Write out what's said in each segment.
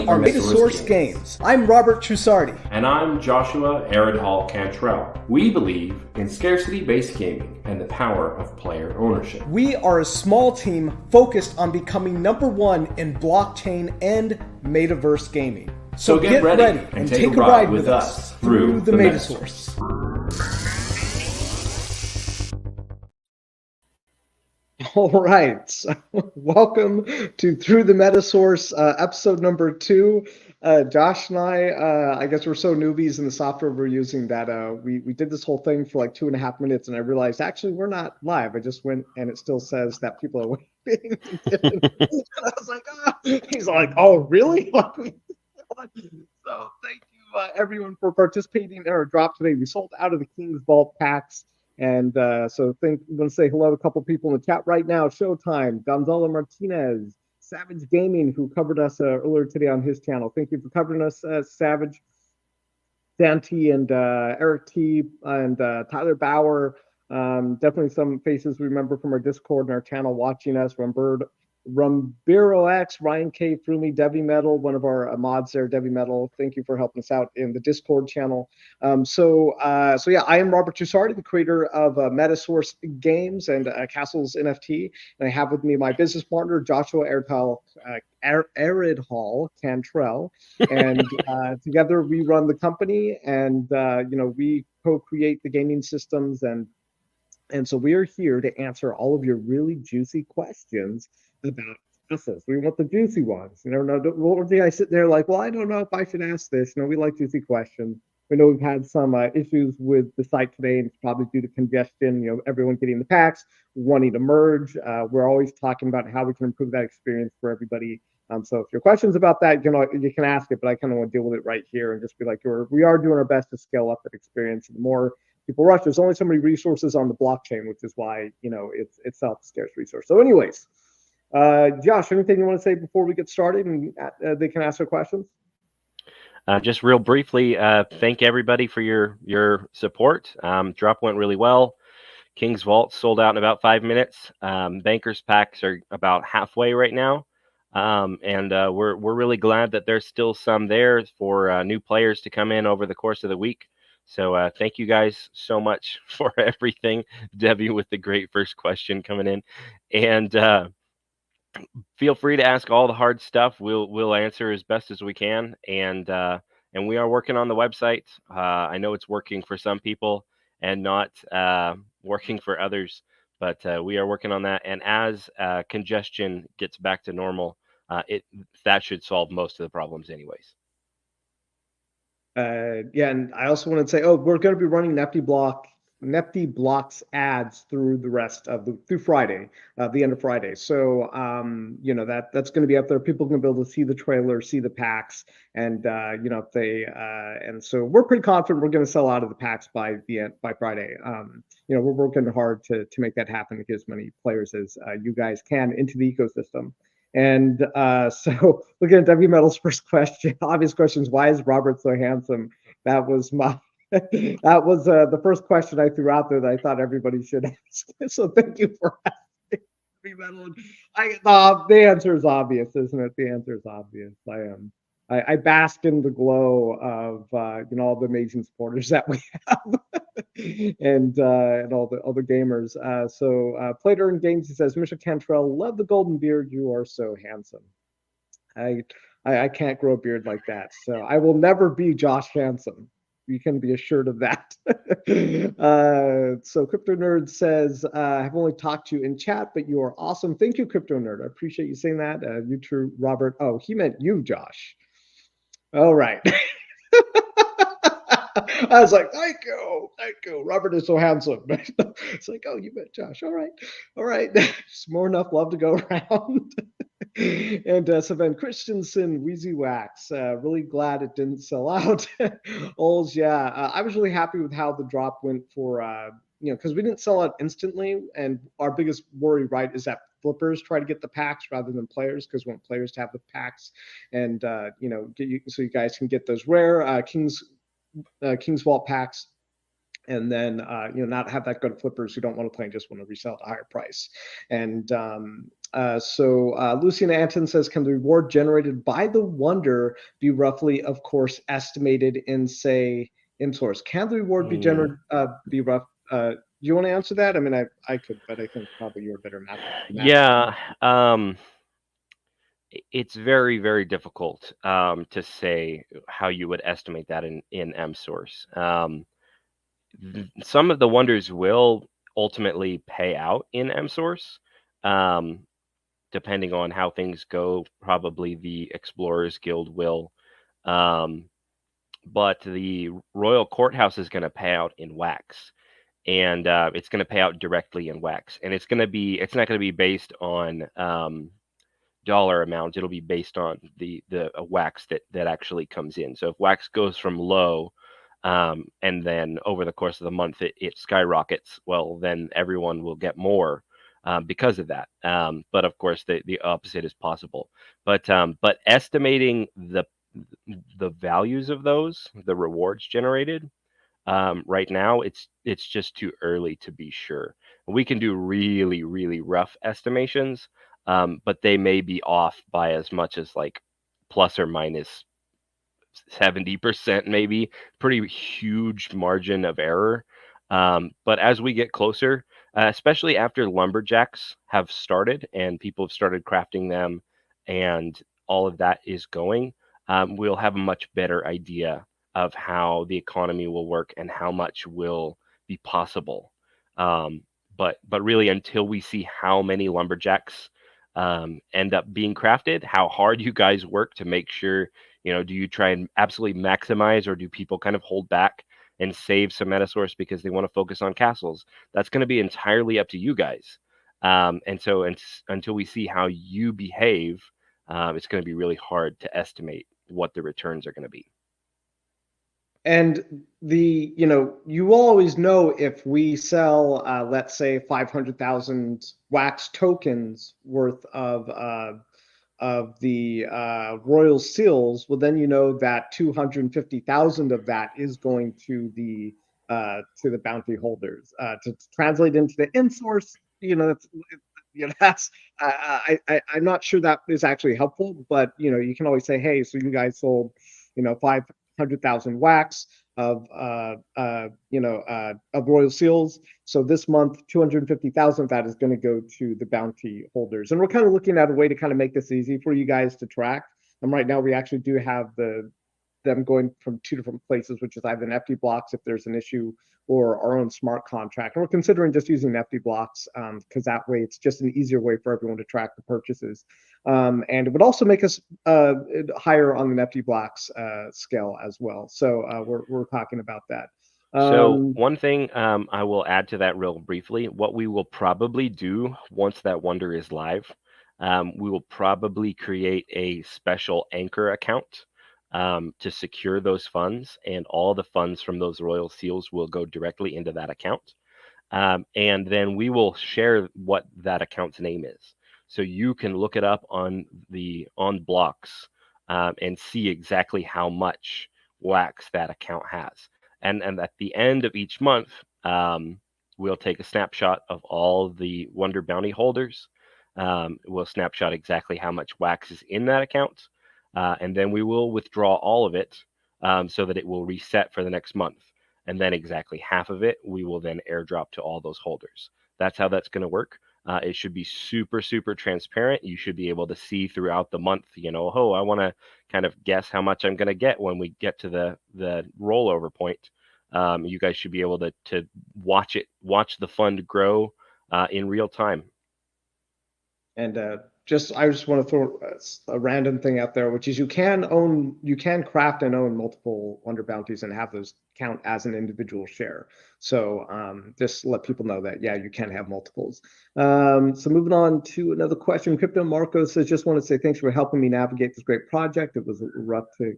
are Metasource Games. I'm Robert Trusardi. And I'm Joshua Aridhol Cantrell. We believe in scarcity-based gaming and the power of player ownership. We are a small team focused on becoming #1 in blockchain and metaverse gaming. So get ready and take a ride with us through the Metasource. All right, so welcome to Through the Metasource, episode number 2. Josh and I guess we're so newbies in the software we're using that we did this whole thing for like 2.5 minutes, and I realized actually we're not live. I just went and it still says that people are waiting. And I was like, oh. He's like, oh, really? So thank you everyone for participating in our drop today. We sold out of the King's Vault packs. And so I'm going to say hello to a couple people in the chat right now. Showtime, Gonzalo Martinez, Savage Gaming, who covered us earlier today on his channel. Thank you for covering us, Savage. Dan T and Eric T and Tyler Bauer. Definitely some faces we remember from our Discord and our channel watching us. Rumbiro X, Ryan K, Frumi, Debbie Metal, one of our mods there, Debbie Metal. Thank you for helping us out in the Discord channel. So yeah, I am Robert Trusardi, the creator of Metasource Games and Castles NFT, and I have with me my business partner Joshua Aridhol Cantrell, and together we run the company, and we co-create the gaming systems, and so we are here to answer all of your really juicy questions about castles. We want the juicy ones. You know, what do I sit there like, well, I don't know if I should ask this. We like juicy questions. We know we've had some issues with the site today, and it's probably due to congestion, everyone getting the packs, wanting to merge. We're always talking about how we can improve that experience for everybody. So if your questions about that, you can ask it, but I kind of want to deal with it right here and just be like, we are doing our best to scale up that experience. The more people rush, there's only so many resources on the blockchain, which is why, it's itself a scarce resource. So anyways, Josh, anything you want to say before we get started and they can ask their questions? Just real briefly, thank everybody for your support. Drop went really well. King's Vault sold out in about 5 minutes. Bankers packs are about halfway right now. And we're really glad that there's still some there for new players to come in over the course of the week. So thank you guys so much for everything. Debbie with the great first question coming in. And feel free to ask all the hard stuff. We'll answer as best as we can. And we are working on the website. I know it's working for some people and not working for others, but we are working on that. And as congestion gets back to normal, that should solve most of the problems anyways. Yeah, and I also want to say, we're going to be running Nifty Blocks ads through the rest of through Friday, the end of Friday. So that's going to be up there. People are going to be able to see the trailer, see the packs, and if they and so we're pretty confident we're going to sell out of the packs by Friday. We're working hard to make that happen, to get as many players as you guys can into the ecosystem. And so looking at W Metal's first question, obvious question is, why is Robert so handsome? That was the first question I threw out there that I thought everybody should ask. So thank you for asking. The answer is obvious, isn't it? The answer is obvious. I bask in the glow of all the amazing supporters that we have, and all the gamers. So Plater in Games, he says, Mr. Cantrell, love the golden beard. You are so handsome. I can't grow a beard like that, so I will never be Josh Handsome. You can be assured of that. So Crypto Nerd says, I've only talked to you in chat, but you are awesome. Thank you, Crypto Nerd. I appreciate you saying that. You too, Robert. Oh, he meant you, Josh. All right. I was like, thank you. Robert is so handsome. It's like, oh, you meant Josh. All right. There's more enough love to go around. And Sven Christensen, Wheezy Wax, really glad it didn't sell out. Ols, yeah, I was really happy with how the drop went for, because we didn't sell out instantly. And our biggest worry, right, is that flippers try to get the packs rather than players, because we want players to have the packs, and so you guys can get those rare King's Vault packs, and then not have that go to flippers who don't want to play and just want to resell at a higher price. And Lucian Anton says, can the reward generated by the wonder be roughly, of course, estimated in, say, in source? Can the reward be generated, be rough? Do you want to answer that? I mean, I could, but I think probably you're a better math. Yeah. It's very, very difficult to say how you would estimate that in M-Source. Some of the wonders will ultimately pay out in M-Source, depending on how things go. Probably the Explorers Guild will, but the Royal Courthouse is going to pay out in wax, and it's going to pay out directly in wax, and it's not going to be based on dollar amount. It'll be based on the wax that actually comes in. So if wax goes from low, and then over the course of the month it skyrockets, well, then everyone will get more because of that. But of course the opposite is possible. But estimating the values of the rewards generated, right now it's just too early to be sure. We can do really, really rough estimations, but they may be off by as much as like plus or minus 70%, maybe. Pretty huge margin of error. But as we get closer, especially after lumberjacks have started and people have started crafting them and all of that is going, we'll have a much better idea of how the economy will work and how much will be possible. But really, until we see how many lumberjacks end up being crafted, how hard you guys work to make sure, do you try and absolutely maximize, or do people kind of hold back and save some Metasource because they want to focus on castles? That's going to be entirely up to you guys. And so until we see how you behave, it's going to be really hard to estimate what the returns are going to be. And you will always know if we sell, let's say, 500,000 wax tokens worth of the royal seals. Well, then that 250,000 of that is going to the bounty holders. To translate into the in-source, that's I'm not sure that is actually helpful, but you can always say, hey, so you guys sold 500,000 wax of royal seals. So this month, 250,000 of that is going to go to the bounty holders. And we're kind of looking at a way to kind of make this easy for you guys to track. And right now we actually do have them going from two different places, which is either an FD blocks if there's an issue, or our own smart contract. And we're considering just using FD blocks because that way it's just an easier way for everyone to track the purchases. And it would also make us higher on the FD blocks scale as well. So we're talking about that. So one thing I will add to that real briefly, what we will probably do once that wonder is live, we will probably create a special anchor account to secure those funds, and all the funds from those royal seals will go directly into that account. And then we will share what that account's name is. So you can look it up on blocks and see exactly how much wax that account has. And at the end of each month, we'll take a snapshot of all the Wonder Bounty holders. We'll snapshot exactly how much wax is in that account. And then we will withdraw all of it so that it will reset for the next month. And then exactly half of it, we will then airdrop to all those holders. That's how that's going to work. It should be super, super transparent. You should be able to see throughout the month, I want to kind of guess how much I'm going to get when we get to the rollover point. You guys should be able to watch the fund grow in real time. And I just want to throw a random thing out there, which is you can craft and own multiple Wonder Bounties and have those count as an individual share. So just let people know that, yeah, you can have multiples. So moving on to another question. Crypto Marco says, just want to say thanks for helping me navigate this great project. It was rough to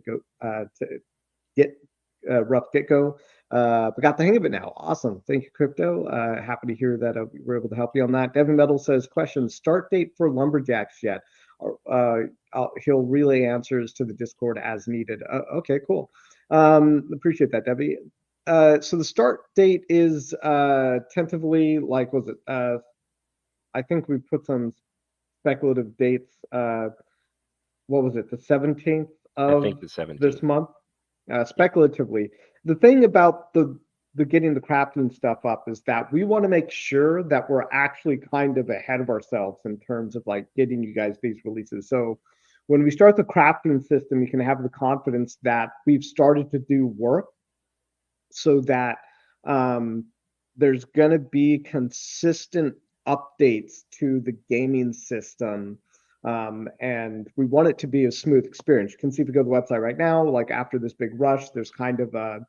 get go. But got the hang of it now. Awesome. Thank you, Crypto. Happy to hear that we were able to help you on that. Devin Metal says, question, start date for Lumberjacks yet? He'll relay answers to the Discord as needed. Okay, cool. Appreciate that, Debbie. So the start date is tentatively, I think we put some speculative dates. What was it? The 17th I think of the 17th. this month. Speculatively, the thing about the getting the crafting stuff up is that we want to make sure that we're actually kind of ahead of ourselves in terms of like getting you guys these releases. So when we start the crafting system, you can have the confidence that we've started to do work so that there's going to be consistent updates to the gaming system. And we want it to be a smooth experience. You can see if you go to the website right now, like after this big rush, there's kind of a,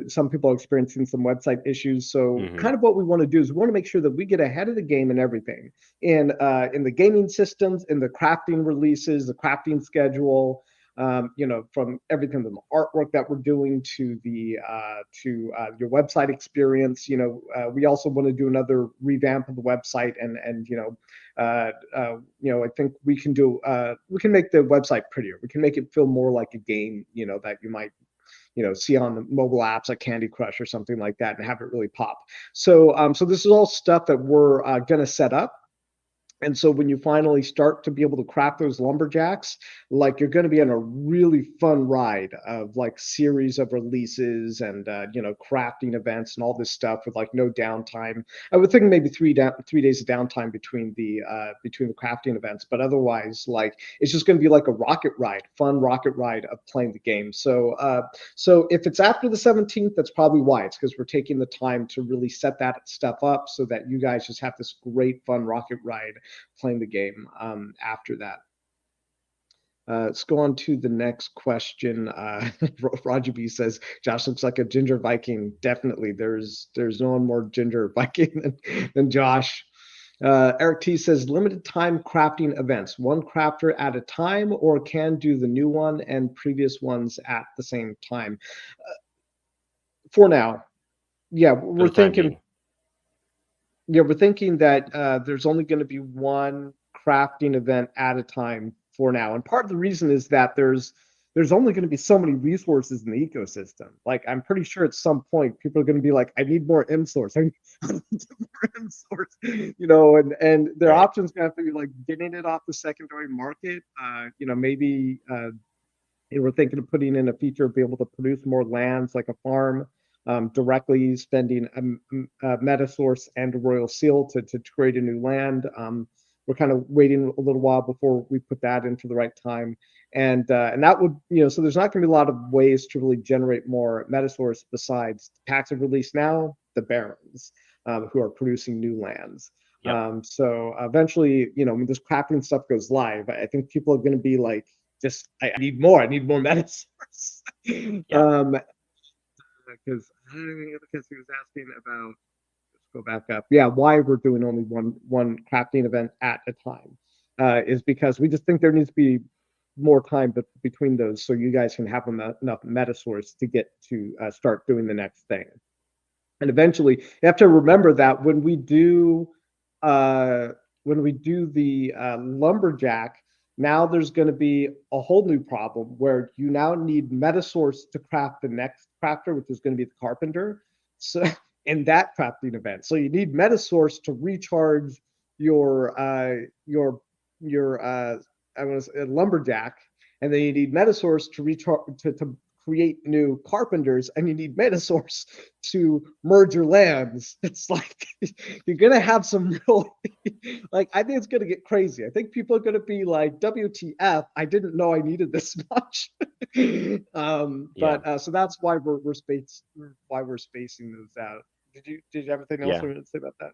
some people are experiencing some website issues. So kind of what we want to do is we want to make sure that we get ahead of the game and everything in the gaming systems, in the crafting releases, the crafting schedule, from everything from the artwork that we're doing to the your website experience. We also want to do another revamp of the website, and I think we can make the website prettier. We can make it feel more like a game, that you might see on the mobile apps like Candy Crush or something like that, and have it really pop. So this is all stuff that we're going to set up. And so when you finally start to be able to craft those lumberjacks, like you're going to be on a really fun ride of like series of releases and crafting events and all this stuff with like no downtime. I would think maybe 3 days of downtime between the crafting events, but otherwise like it's just going to be like a fun rocket ride of playing the game. So if it's after the 17th, that's probably why. It's because we're taking the time to really set that stuff up so that you guys just have this great fun rocket ride playing the game after that. Let's go on to the next question. Roger B says, Josh looks like a ginger Viking. Definitely. There's no one more ginger Viking than Josh. Eric T says, limited time crafting events, one crafter at a time, or can do the new one and previous ones at the same time. For now, yeah, we're thinking that there's only going to be one crafting event at a time for now. And part of the reason is that there's only going to be so many resources in the ecosystem. Like, I'm pretty sure at some point people are going to be like, I need more M source. I need more M source, and their options going to have to be like getting it off the secondary market. Maybe we're thinking of putting in a feature of being able to produce more lands like a farm. Directly spending a Metasource and a Royal Seal to create a new land. We're kind of waiting a little while before we put that into the right time. And that would, so there's not going to be a lot of ways to really generate more Metasource besides packs of release now, the Barons, who are producing new lands. Yep. So eventually, when this crafting stuff goes live, I think people are going to be like, I need more Metasource. Yep. Because he was asking about, let's go back up. Yeah, why we're doing only one crafting event at a time is because we just think there needs to be more time between those, so you guys can have enough Metasource to get to start doing the next thing. And eventually, you have to remember that when we do the lumberjack. Now there's going to be a whole new problem where you now need Metasource to craft the next crafter, which is going to be the carpenter. So in that crafting event, so you need Metasource to recharge your lumberjack, and then you need Metasource to recharge to create new carpenters, and you need Metasource to merge your lands. It's like you're gonna have some real like, I think it's gonna get crazy. I think people are gonna be like, WTF, I didn't know I needed this much. So that's why we're spacing those out. Did you have anything else to say about that?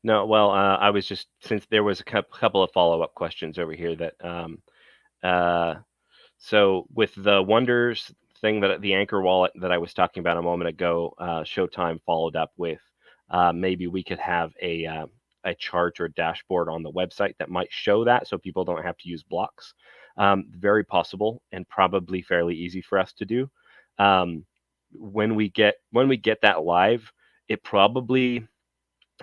No, well, I was just, since there was a couple of follow-up questions over here that so with the Wonders thing, that the Anchor wallet that I was talking about a moment ago, Showtime followed up with maybe we could have a chart or dashboard on the website that might show that, so people don't have to use blocks. Very possible and probably fairly easy for us to do. When we get that live, it probably,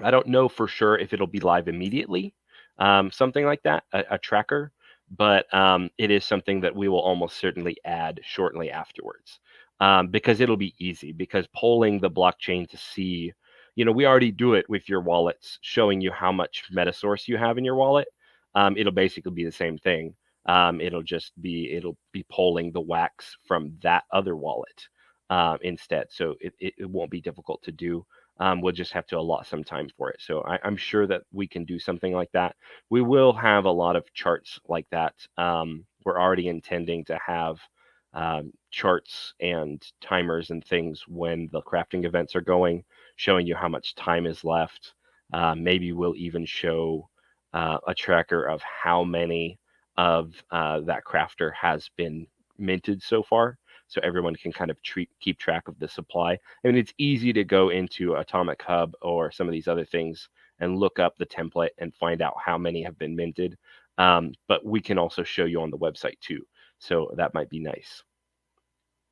I don't know for sure if it'll be live immediately, something like that, a tracker. But it is something that we will almost certainly add shortly afterwards, because it'll be easy, because polling the blockchain to see, we already do it with your wallets, showing you how much Metasource you have in your wallet. It'll basically be the same thing. It'll be pulling the wax from that other wallet instead. So it won't be difficult to do. We'll just have to allot some time for it. So I'm sure that we can do something like that. We will have a lot of charts like that. We're already intending to have charts and timers and things when the crafting events are going, showing you how much time is left. Maybe we'll even show a tracker of how many of that crafter has been minted so far, so everyone can kind of keep track of the supply. I mean, it's easy to go into Atomic Hub or some of these other things and look up the template and find out how many have been minted. But we can also show you on the website too. So that might be nice.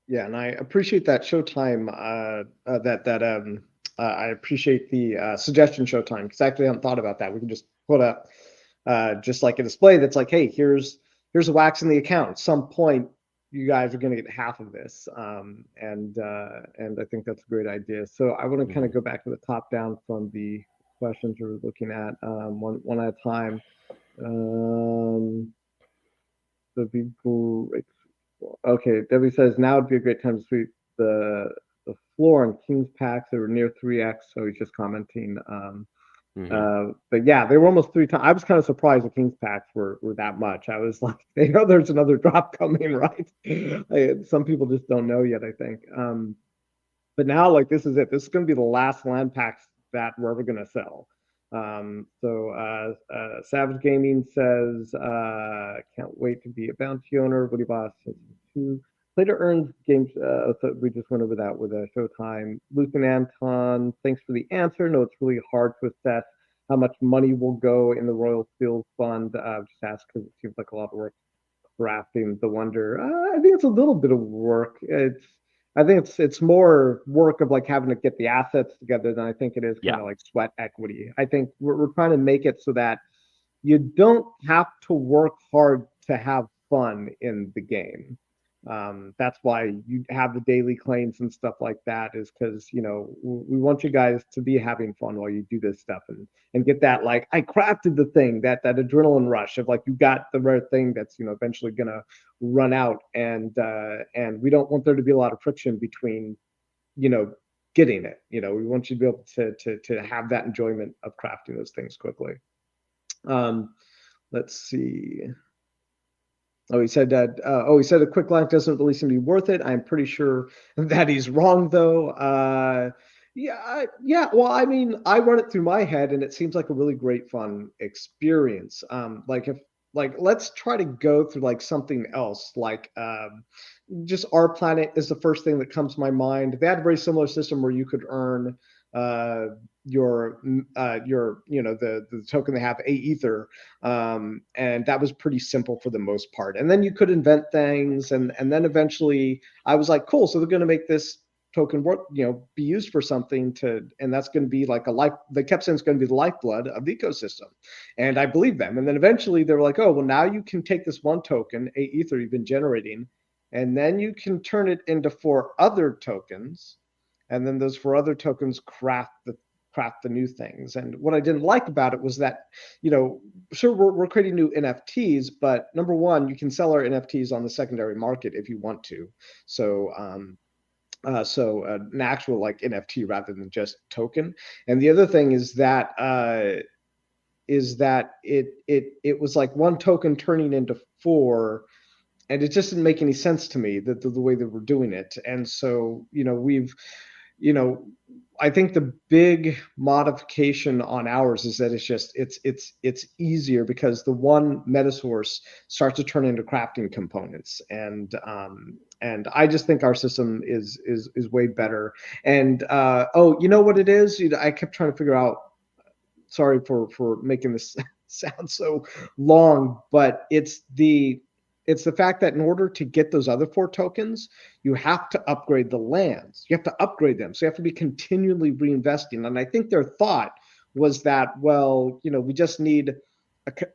Yeah, and I appreciate that Showtime. I appreciate the suggestion Showtime, because I actually haven't thought about that. We can just put up just like a display that's like, hey, here's a wax in the account. At some point, you guys are going to get half of this, and I think that's a great idea. So I want to kind of go back to the top down from the questions we're looking at, one at a time. The people. Okay, Debbie says now would be a great time to sweep the floor on King's packs that were near 3x. So he's just commenting. But yeah, they were almost 3 times. I was kind of surprised the King's packs were that much. I was like, they know there's another drop coming, right? Some people just don't know yet, I think. But now, like, this is it. This is going to be the last land packs that we're ever going to sell. Savage Gaming says, can't wait to be a bounty owner. Woody Boss says, play to earn games. So we just went over that with Showtime. Luke and Anton, thanks for the answer. No, it's really hard to assess how much money will go in the Royal Field Fund. Just ask because it seems like a lot of work crafting the Wonder. I think it's a little bit of work. I think it's more work of like having to get the assets together than I think it is kind of like sweat equity. I think we're trying to make it so that you don't have to work hard to have fun in the game. That's why you have the daily claims and stuff like that, is because, we want you guys to be having fun while you do this stuff and get that, like, I crafted the thing, that adrenaline rush of like, you got the rare thing that's, eventually going to run out. And we don't want there to be a lot of friction between, getting it. We want you to be able to have that enjoyment of crafting those things quickly. Let's see. He said that. He said a quick link doesn't really seem to be worth it. I'm pretty sure that he's wrong, though. Yeah. Well, I mean, I run it through my head, and it seems like a really great, fun experience. Let's try to go through like something else, like just Our Planet is the first thing that comes to my mind. They had a very similar system where you could earn your the token they have, A Ether, and that was pretty simple for the most part. And then you could invent things, and then eventually I was like, cool, so they're going to make this token work, be used for something and that's going to be like they kept saying it's going to be the lifeblood of the ecosystem, and I believe them. And then eventually they were like, oh, well, now you can take this one token, A Ether, you've been generating, and then you can turn it into 4 other tokens. And then those 4 other tokens craft the new things. And what I didn't like about it was that, sure, we're creating new NFTs, but number one, you can sell our NFTs on the secondary market if you want to. So an actual like NFT rather than just token. And the other thing is that it was like one token turning into 4. And it just didn't make any sense to me that the way that we're doing it. And so, I think the big modification on ours is that it's easier because the one Metasource starts to turn into crafting components, and I just think our system is way better. And you know what it is? I kept trying to figure out. Sorry for making this sound so long, but it's the fact that in order to get those other 4 tokens, you have to upgrade the lands. You have to upgrade them. So you have to be continually reinvesting. And I think their thought was that, well, we just need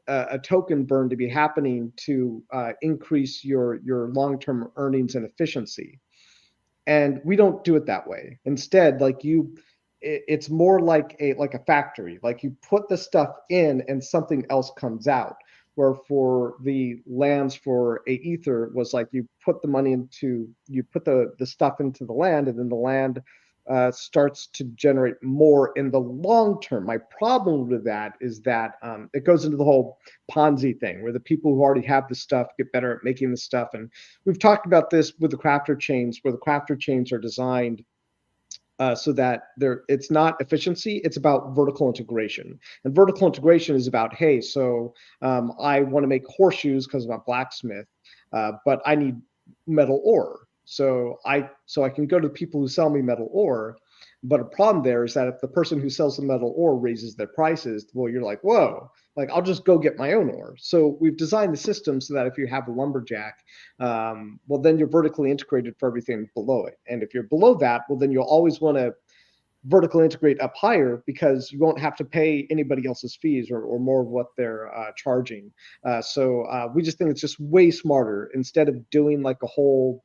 a token burn to be happening to increase your long-term earnings and efficiency. And we don't do it that way. Instead, like it's more like a factory. Like you put the stuff in and something else comes out. Where for the lands for a ether was like you put the money into, you put the stuff into the land, and then the land starts to generate more in the long term. My problem with that is that it goes into the whole Ponzi thing, where the people who already have the stuff get better at making the stuff. And we've talked about this with the crafter chains, where the crafter chains are designed so that it's not efficiency, it's about vertical integration. And vertical integration is about, hey, so I want to make horseshoes because I'm a blacksmith, but I need metal ore. So I can go to the people who sell me metal ore. But a problem there is that if the person who sells the metal ore raises their prices, well, you're like, whoa, like I'll just go get my own ore. So we've designed the system so that if you have a lumberjack, well, then you're vertically integrated for everything below it. And if you're below that, well, then you'll always want to vertically integrate up higher, because you won't have to pay anybody else's fees or more of what they're charging. So we just think it's just way smarter, instead of doing like a whole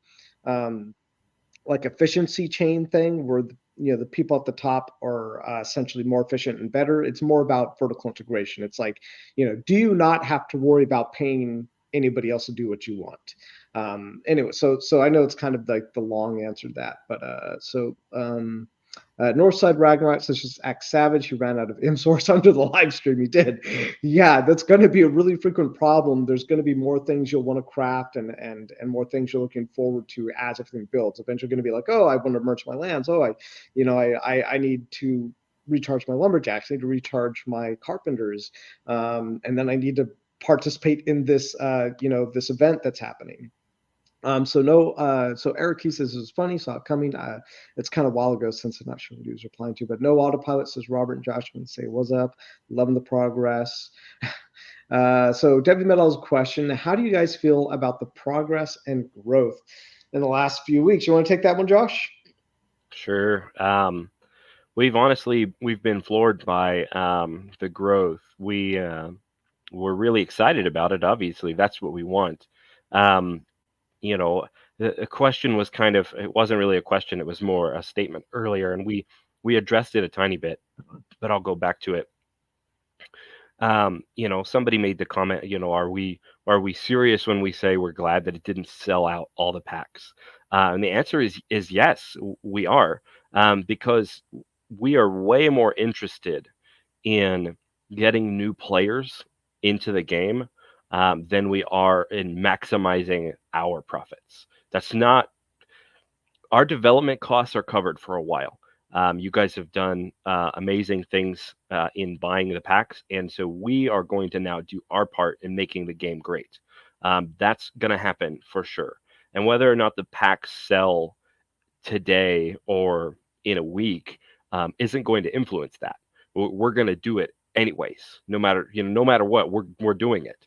like efficiency chain thing where the people at the top are essentially more efficient and better. It's more about vertical integration. It's like, do you not have to worry about paying anybody else to do what you want? Anyway, so I know it's kind of like the long answer to that, but Northside Ragnarok says just act savage. He ran out of M-Source under the live stream. He did. Yeah, that's going to be a really frequent problem. There's going to be more things you'll want to craft and more things you're looking forward to as everything builds. Eventually going to be like, oh, I want to merge my lands. Oh, I need to recharge my lumberjacks. I need to recharge my carpenters. And then I need to participate in this, this event that's happening. So Eric, he says it was funny, saw it coming. It's kind of a while ago since I'm not sure what he was replying to, but no autopilot, says Robert and Josh, want to say what's up, loving the progress. So Debbie Metal's question: how do you guys feel about the progress and growth in the last few weeks? You want to take that one, Josh? Sure. We've been floored by the growth. We're really excited about it. Obviously, that's what we want. The question was it wasn't really a question. It was more a statement earlier, and we addressed it a tiny bit, but I'll go back to it. Somebody made the comment, are we serious when we say we're glad that it didn't sell out all the packs? And the answer is yes, we are, because we are way more interested in getting new players into the game than we are in maximizing our profits. That's not, our development costs are covered for a while. You guys have done amazing things in buying the packs, and so we are going to now do our part in making the game great. That's going to happen for sure. And whether or not the packs sell today or in a week isn't going to influence that. We're going to do it anyways, no matter what. We're doing it.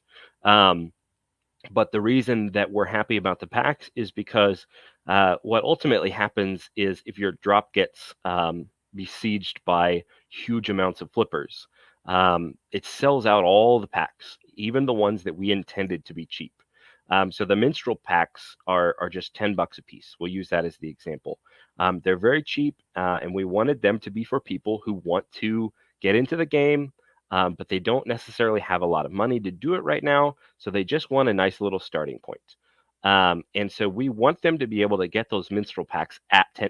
But the reason that we're happy about the packs is because what ultimately happens is if your drop gets besieged by huge amounts of flippers, it sells out all the packs, even the ones that we intended to be cheap. So the minstrel packs are just $10 a piece. We'll use that as the example. They're very cheap, and we wanted them to be for people who want to get into the game, but they don't necessarily have a lot of money to do it right now, so they just want a nice little starting point. And so we want them to be able to get those minstrel packs at $10.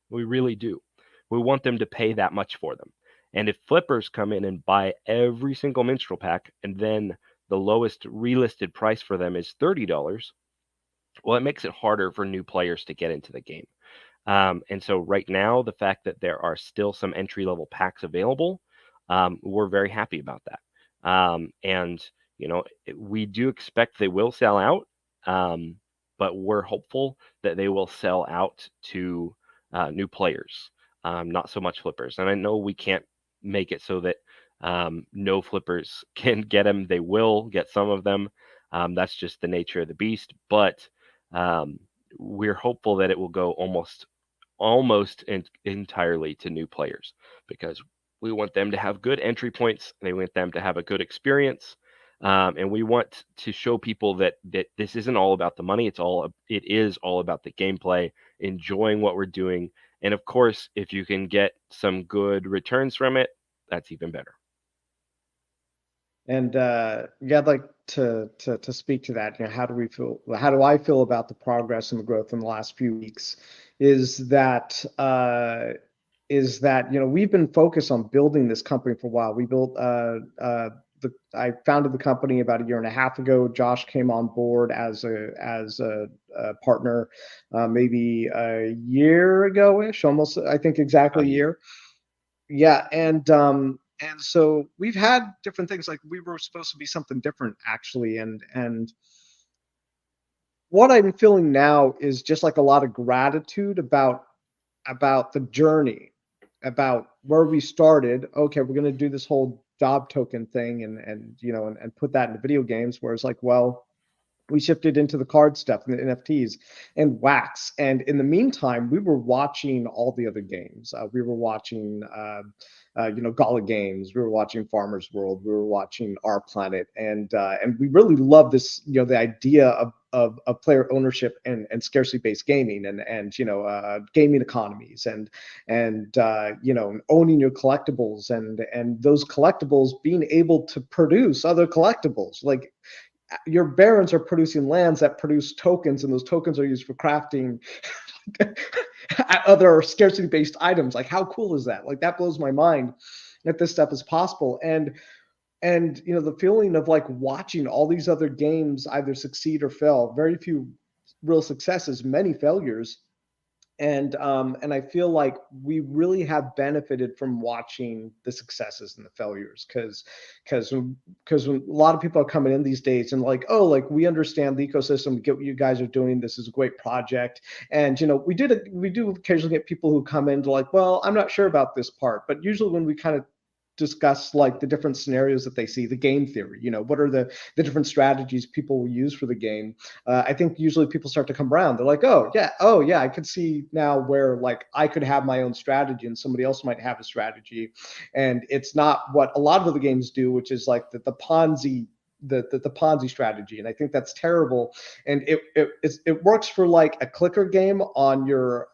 We really do. We want them to pay that much for them. And if flippers come in and buy every single minstrel pack, and then the lowest relisted price for them is $30, well, it makes it harder for new players to get into the game. And so right now, the fact that there are still some entry-level packs available, we're very happy about that. And, we do expect they will sell out, but we're hopeful that they will sell out to new players, not so much flippers. And I know we can't make it so that no flippers can get them. They will get some of them. That's just the nature of the beast. But we're hopeful that it will go almost entirely to new players, because we want them to have good entry points. They want them to have a good experience. And we want to show people that this isn't all about the money. It is all about the gameplay, enjoying what we're doing, And of course, if you can get some good returns from it, that's even better. And yeah, I'd like to speak to that. How do we feel? How do I feel about the progress and the growth in the last few weeks? Is that we've been focused on building this company for a while. We built I founded the company about a year and a half ago. Josh came on board as a partner maybe a year ago-ish, almost, I think exactly a year. Yeah, and so we've had different things. Like, we were supposed to be something different, actually, and what I'm feeling now is just like a lot of gratitude about the journey, about where we started. Okay, we're going to do this whole job token thing, and put that into video games, where it's like, well, we shifted into the card stuff and the NFTs and wax. And in the meantime, we were watching all the other games. We were watching, Gala Games. We were watching Farmers World. We were watching Our Planet, and we really love this, the idea of player ownership and scarcity based gaming, and gaming economies, and owning your collectibles, and those collectibles being able to produce other collectibles. Like, your barons are producing lands that produce tokens, and those tokens are used for crafting other scarcity based items. Like, how cool is that? Like, that blows my mind that this stuff is possible. And the feeling of like watching all these other games either succeed or fail, very few real successes, many failures. And I feel like we really have benefited from watching the successes and the failures, because when a lot of people are coming in these days and like, oh, like, we understand the ecosystem, we get what you guys are doing, this is a great project. And we do occasionally get people who come in to like, well, I'm not sure about this part. But usually when we kind of discuss like the different scenarios that they see, the game theory, what are the different strategies people will use for the game, I think usually people start to come around. They're like, oh yeah, I could see now where, like, I could have my own strategy and somebody else might have a strategy, and it's not what a lot of the games do, which is like the Ponzi, the Ponzi strategy. And I think that's terrible. And it works for like a clicker game on your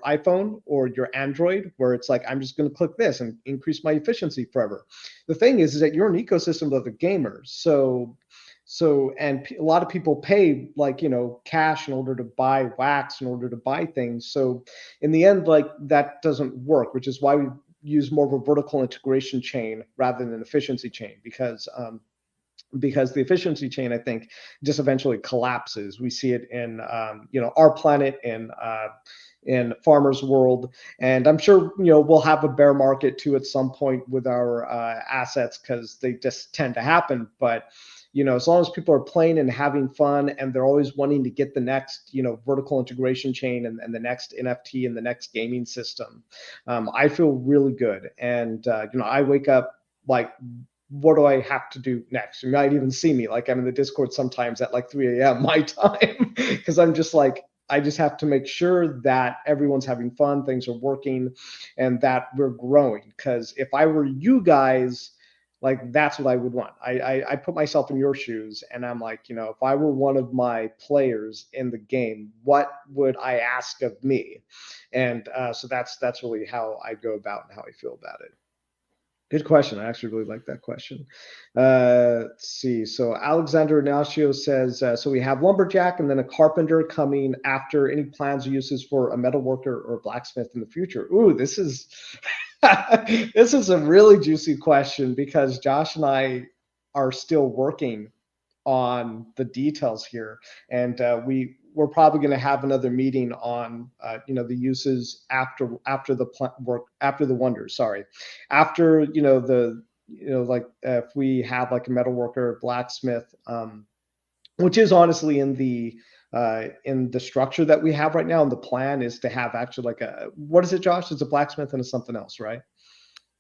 iPhone or your Android, where it's like, I'm just going to click this and increase my efficiency forever. The thing is that you're an ecosystem of other gamers. And a lot of people pay, like, cash in order to buy wax, in order to buy things. So in the end, like, that doesn't work, which is why we use more of a vertical integration chain rather than an efficiency chain, because the efficiency chain, I think, just eventually collapses. We see it in Our Planet, in Farmers World, and I'm sure we'll have a bear market too at some point with our assets, because they just tend to happen. But as long as people are playing and having fun, and they're always wanting to get the next vertical integration chain, and the next NFT and the next gaming system, I feel really good. And I wake up like, what do I have to do next? You might even see me, like, I'm in the Discord sometimes at like 3 a.m. my time, because I'm just like, I just have to make sure that everyone's having fun, things are working, and that we're growing. Because if I were you guys, like, that's what I would want. I put myself in your shoes, and I'm like, if I were one of my players in the game, what would I ask of me? And so that's really how I go about and how I feel about it. Good question. I actually really like that question. Let's see. So Alexander Ignacio says, so we have lumberjack and then a carpenter coming after. Any plans or uses for a metalworker or blacksmith in the future? Ooh, this is this is a really juicy question, because Josh and I are still working on the details here, and we're probably going to have another meeting on the uses after the work, after the wonders. Sorry, after like, if we have like a metal worker, blacksmith, which is honestly in the structure that we have right now, and the plan is to have actually like what is it, Josh? It's a blacksmith and it's something else, right?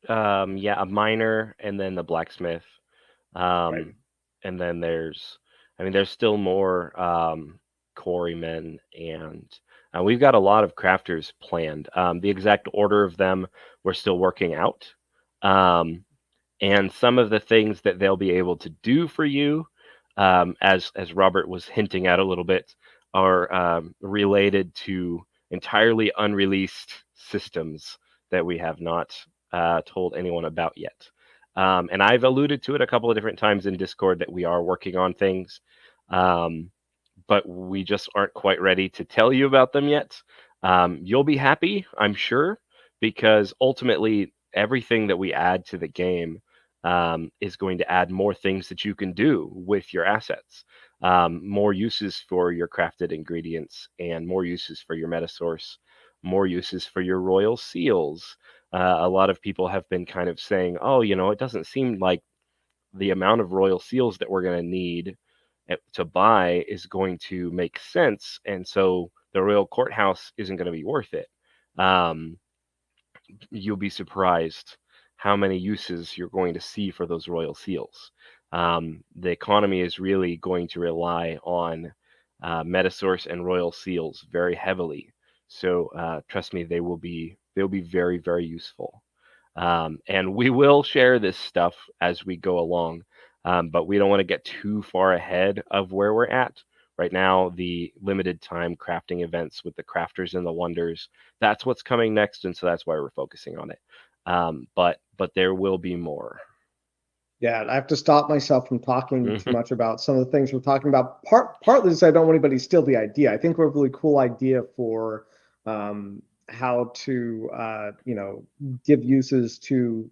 Yeah, a miner, and then the blacksmith. Right. And then there's still more quarrymen, and we've got a lot of crafters planned. The exact order of them we're still working out. And some of the things that they'll be able to do for you, as Robert was hinting at a little bit, are related to entirely unreleased systems that we have not told anyone about yet. And I've alluded to it a couple of different times in Discord that we are working on things, but we just aren't quite ready to tell you about them yet. You'll be happy, I'm sure, because ultimately everything that we add to the game is going to add more things that you can do with your assets, more uses for your crafted ingredients, and more uses for your Metasource, more uses for your royal seals. A lot of people have been kind of saying, oh, it doesn't seem like the amount of royal seals that we're going to need to buy is going to make sense. And so the royal courthouse isn't going to be worth it. You'll be surprised how many uses you're going to see for those royal seals. The economy is really going to rely on Metasource and royal seals very heavily. So trust me, they'll be very, very useful. And we will share this stuff as we go along, but we don't want to get too far ahead of where we're at. Right now, the limited time crafting events with the crafters and the wonders, that's what's coming next, and so that's why we're focusing on it. But there will be more. Yeah, I have to stop myself from talking too much about some of the things we're talking about. Partly because I don't want anybody to steal the idea. I think we have a really cool idea for how to give uses to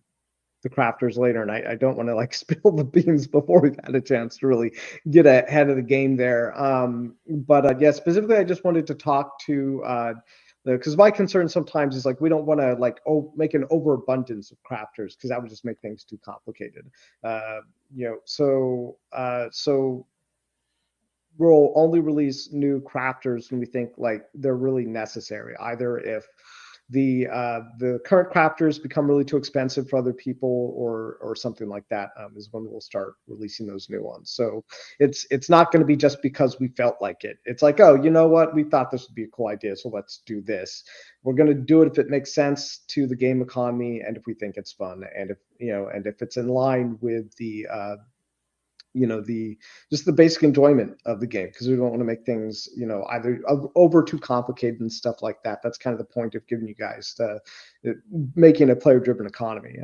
the crafters later, and I don't want to like spill the beans before we've had a chance to really get ahead of the game there. But yeah, specifically, I just wanted to talk to because my concern sometimes is like we don't want to like make an overabundance of crafters because that would just make things too complicated. So we'll only release new crafters when we think like they're really necessary. Either if the current crafters become really too expensive for other people, or something like that, is when we'll start releasing those new ones. So it's not going to be just because we felt like it. It's like, oh, you know what, we thought this would be a cool idea, so let's do this. We're going to do it if it makes sense to the game economy and if we think it's fun, and if it's in line with the just the basic enjoyment of the game, because we don't want to make things either over too complicated and stuff like that. That's kind of the point of giving you guys making a player driven economy.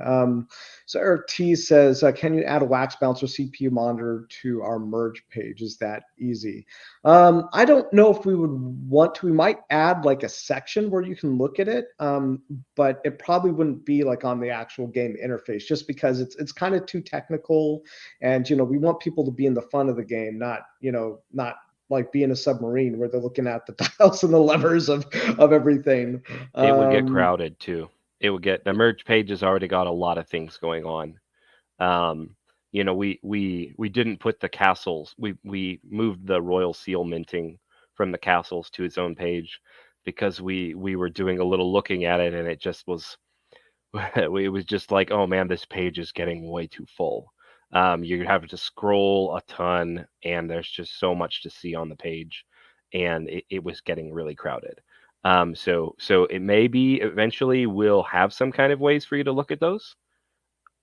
So Eric T says, can you add a wax bouncer CPU monitor to our merge page? Is that easy? I don't know if we would want to. We might add like a section where you can look at it, but it probably wouldn't be like on the actual game interface, just because it's kind of too technical, and we want people to be in the fun of the game, not like be in a submarine where they're looking at the dials and the levers of everything. It would get crowded too. The merge page has already got a lot of things going on. We didn't put the castles. We moved the royal seal minting from the castles to its own page because we were doing a little looking at it, and it just was it was just like, oh man, this page is getting way too full. You have to scroll a ton, and there's just so much to see on the page, and it was getting really crowded. So it may be eventually we'll have some kind of ways for you to look at those,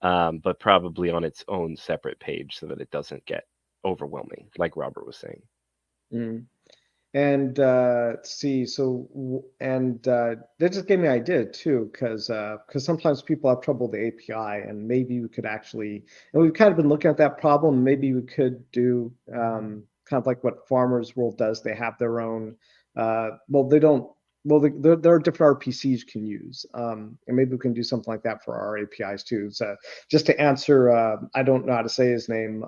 but probably on its own separate page so that it doesn't get overwhelming, like Robert was saying. Mm. And let's see, that just gave me an idea too, because sometimes people have trouble with the API, and maybe we could actually, and we've kind of been looking at that problem. Maybe we could do kind of like what Farmers World does. They have their own. They don't. Well, there are different RPCs you can use, and maybe we can do something like that for our APIs too. So just to answer, I don't know how to say his name.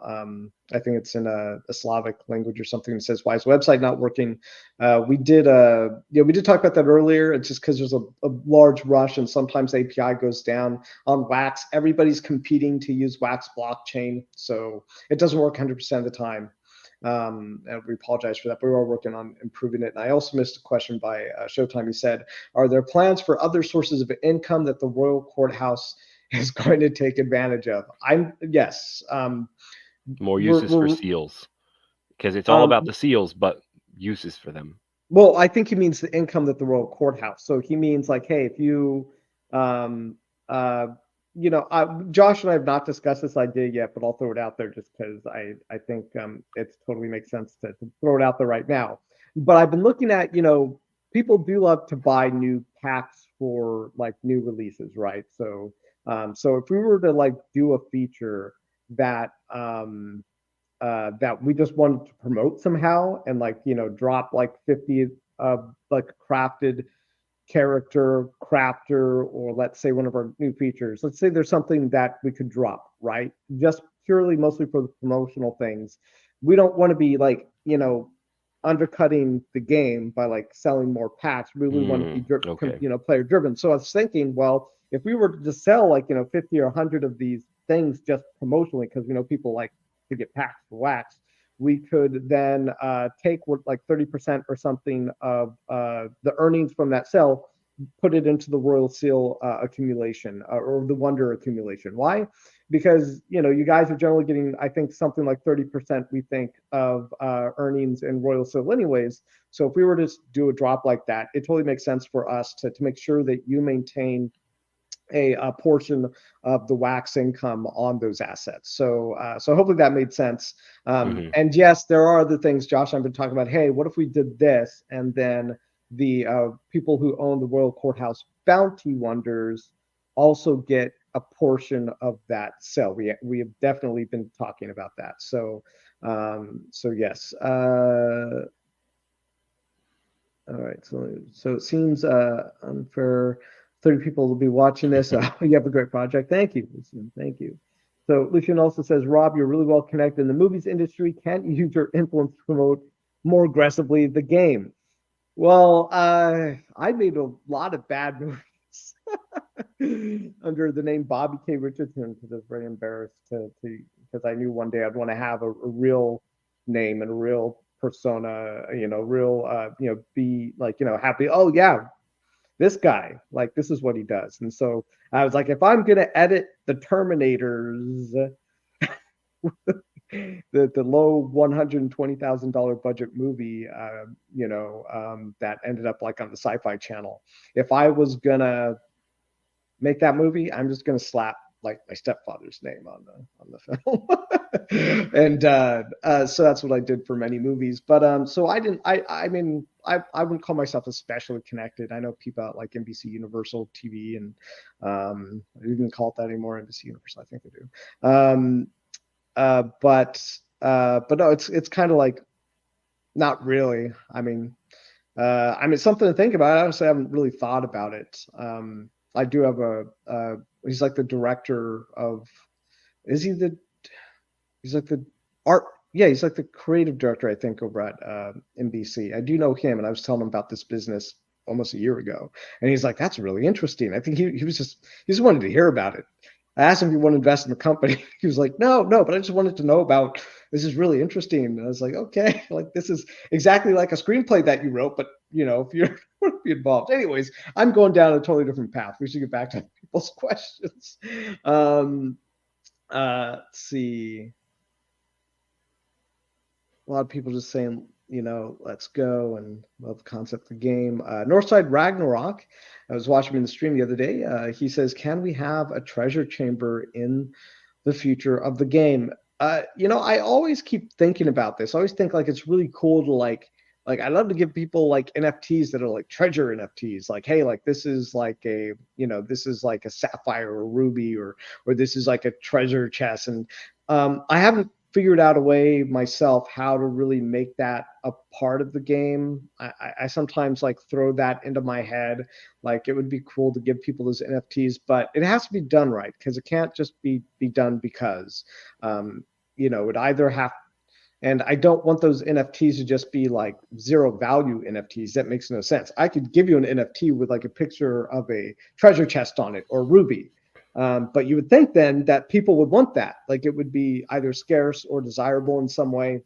I think it's in a Slavic language or something. It says, "Why is the website not working?" We did talk about that earlier. It's just because there's a large rush, and sometimes the API goes down on Wax. Everybody's competing to use Wax blockchain, so it doesn't work 100% of the time. And we apologize for that, but we are working on improving it. And I also missed a question by Showtime. He said, are there plans for other sources of income that the Royal Courthouse is going to take advantage of? Yes. More uses for seals, because it's all about the seals, but uses for them. Well, I think he means the income that the Royal Courthouse. So he means like, hey, if you Josh and I have not discussed this idea yet, but I'll throw it out there just because I think it totally makes sense to throw it out there right now. But I've been looking at, people do love to buy new packs for like new releases, right? So so if we were to like do a feature that that we just wanted to promote somehow and like, you know, drop like 50 like crafted character crafter, or let's say one of our new features, let's say there's something that we could drop, right, just purely mostly for the promotional things. We don't want to be like, you know, undercutting the game by like selling more packs. We really want to be Okay. you know, player driven. So I was thinking, well, if we were to just sell like, you know, 50 or 100 of these things just promotionally, because we know people like to get packs for wax, we could then take what like 30% or something of the earnings from that sale, put it into the Royal Seal accumulation or the Wonder accumulation. Why? Because, you know, you guys are generally getting, I think, something like 30%, we think, of earnings in Royal Seal anyways. So if we were to do a drop like that, it totally makes sense for us to make sure that you maintain a portion of the wax income on those assets. So so hopefully that made sense. And yes, there are other things Josh and I've been talking about. Hey, what if we did this, and then the people who own the Royal Courthouse Bounty Wonders also get a portion of that sale. We have definitely been talking about that. So so yes. All right, so it seems unfair. 30 people will be watching this. You have a great project. Thank you, Lucian. Thank you. So Lucian also says, Rob, you're really well connected in the movies industry. Can't you use your influence to promote more aggressively the game? Well, I made a lot of bad movies under the name Bobby K. Richardson because I was very embarrassed because I knew one day I'd want to have a real name and a real persona, you know, real, you know, be like, you know, happy. Oh yeah, this guy, like, this is what he does. And so I was like, if I'm going to edit the Terminators, the low $120,000 budget movie, you know, that ended up like on the Sci-Fi Channel, if I was going to make that movie, I'm just going to slap like my stepfather's name on the film. And so that's what I did for many movies. But so I mean I wouldn't call myself especially connected. I know people at like NBC Universal TV, and I didn't call it that anymore, NBC Universal, I think they do. But no, it's kind of like not really. I mean it's something to think about. Honestly, I haven't really thought about it. I do have he's like the director of, is he the, he's like the art, yeah, he's like the creative director, I think, over at NBC. I do know him, and I was telling him about this business almost a year ago, and he's like, that's really interesting. I think he just wanted to hear about it. I asked him if he wanted to invest in the company. He was like, no, but I just wanted to know about, this is really interesting. And I was like, okay, like this is exactly like a screenplay that you wrote, but you know, if you want to be involved. Anyways, I'm going down a totally different path. We should get back to people's questions. Let's see. A lot of people just saying, you know, let's go, and love the concept of the game. Northside Ragnarok, I was watching him in the stream the other day. He says, can we have a treasure chamber in the future of the game? You know, I always keep thinking about this. I always think like it's really cool to like I love to give people like NFTs that are like treasure NFTs. Like, hey, like this is like a, you know, this is like a sapphire or ruby, or this is like a treasure chest. And I haven't figured out a way myself how to really make that a part of the game. I sometimes like throw that into my head, like it would be cool to give people those NFTs, but it has to be done right, because it can't just be done because you know, it either have, and I don't want those NFTs to just be like zero value NFTs. That makes no sense. I could give you an NFT with like a picture of a treasure chest on it or ruby. But you would think then that people would want that. Like it would be either scarce or desirable in some way.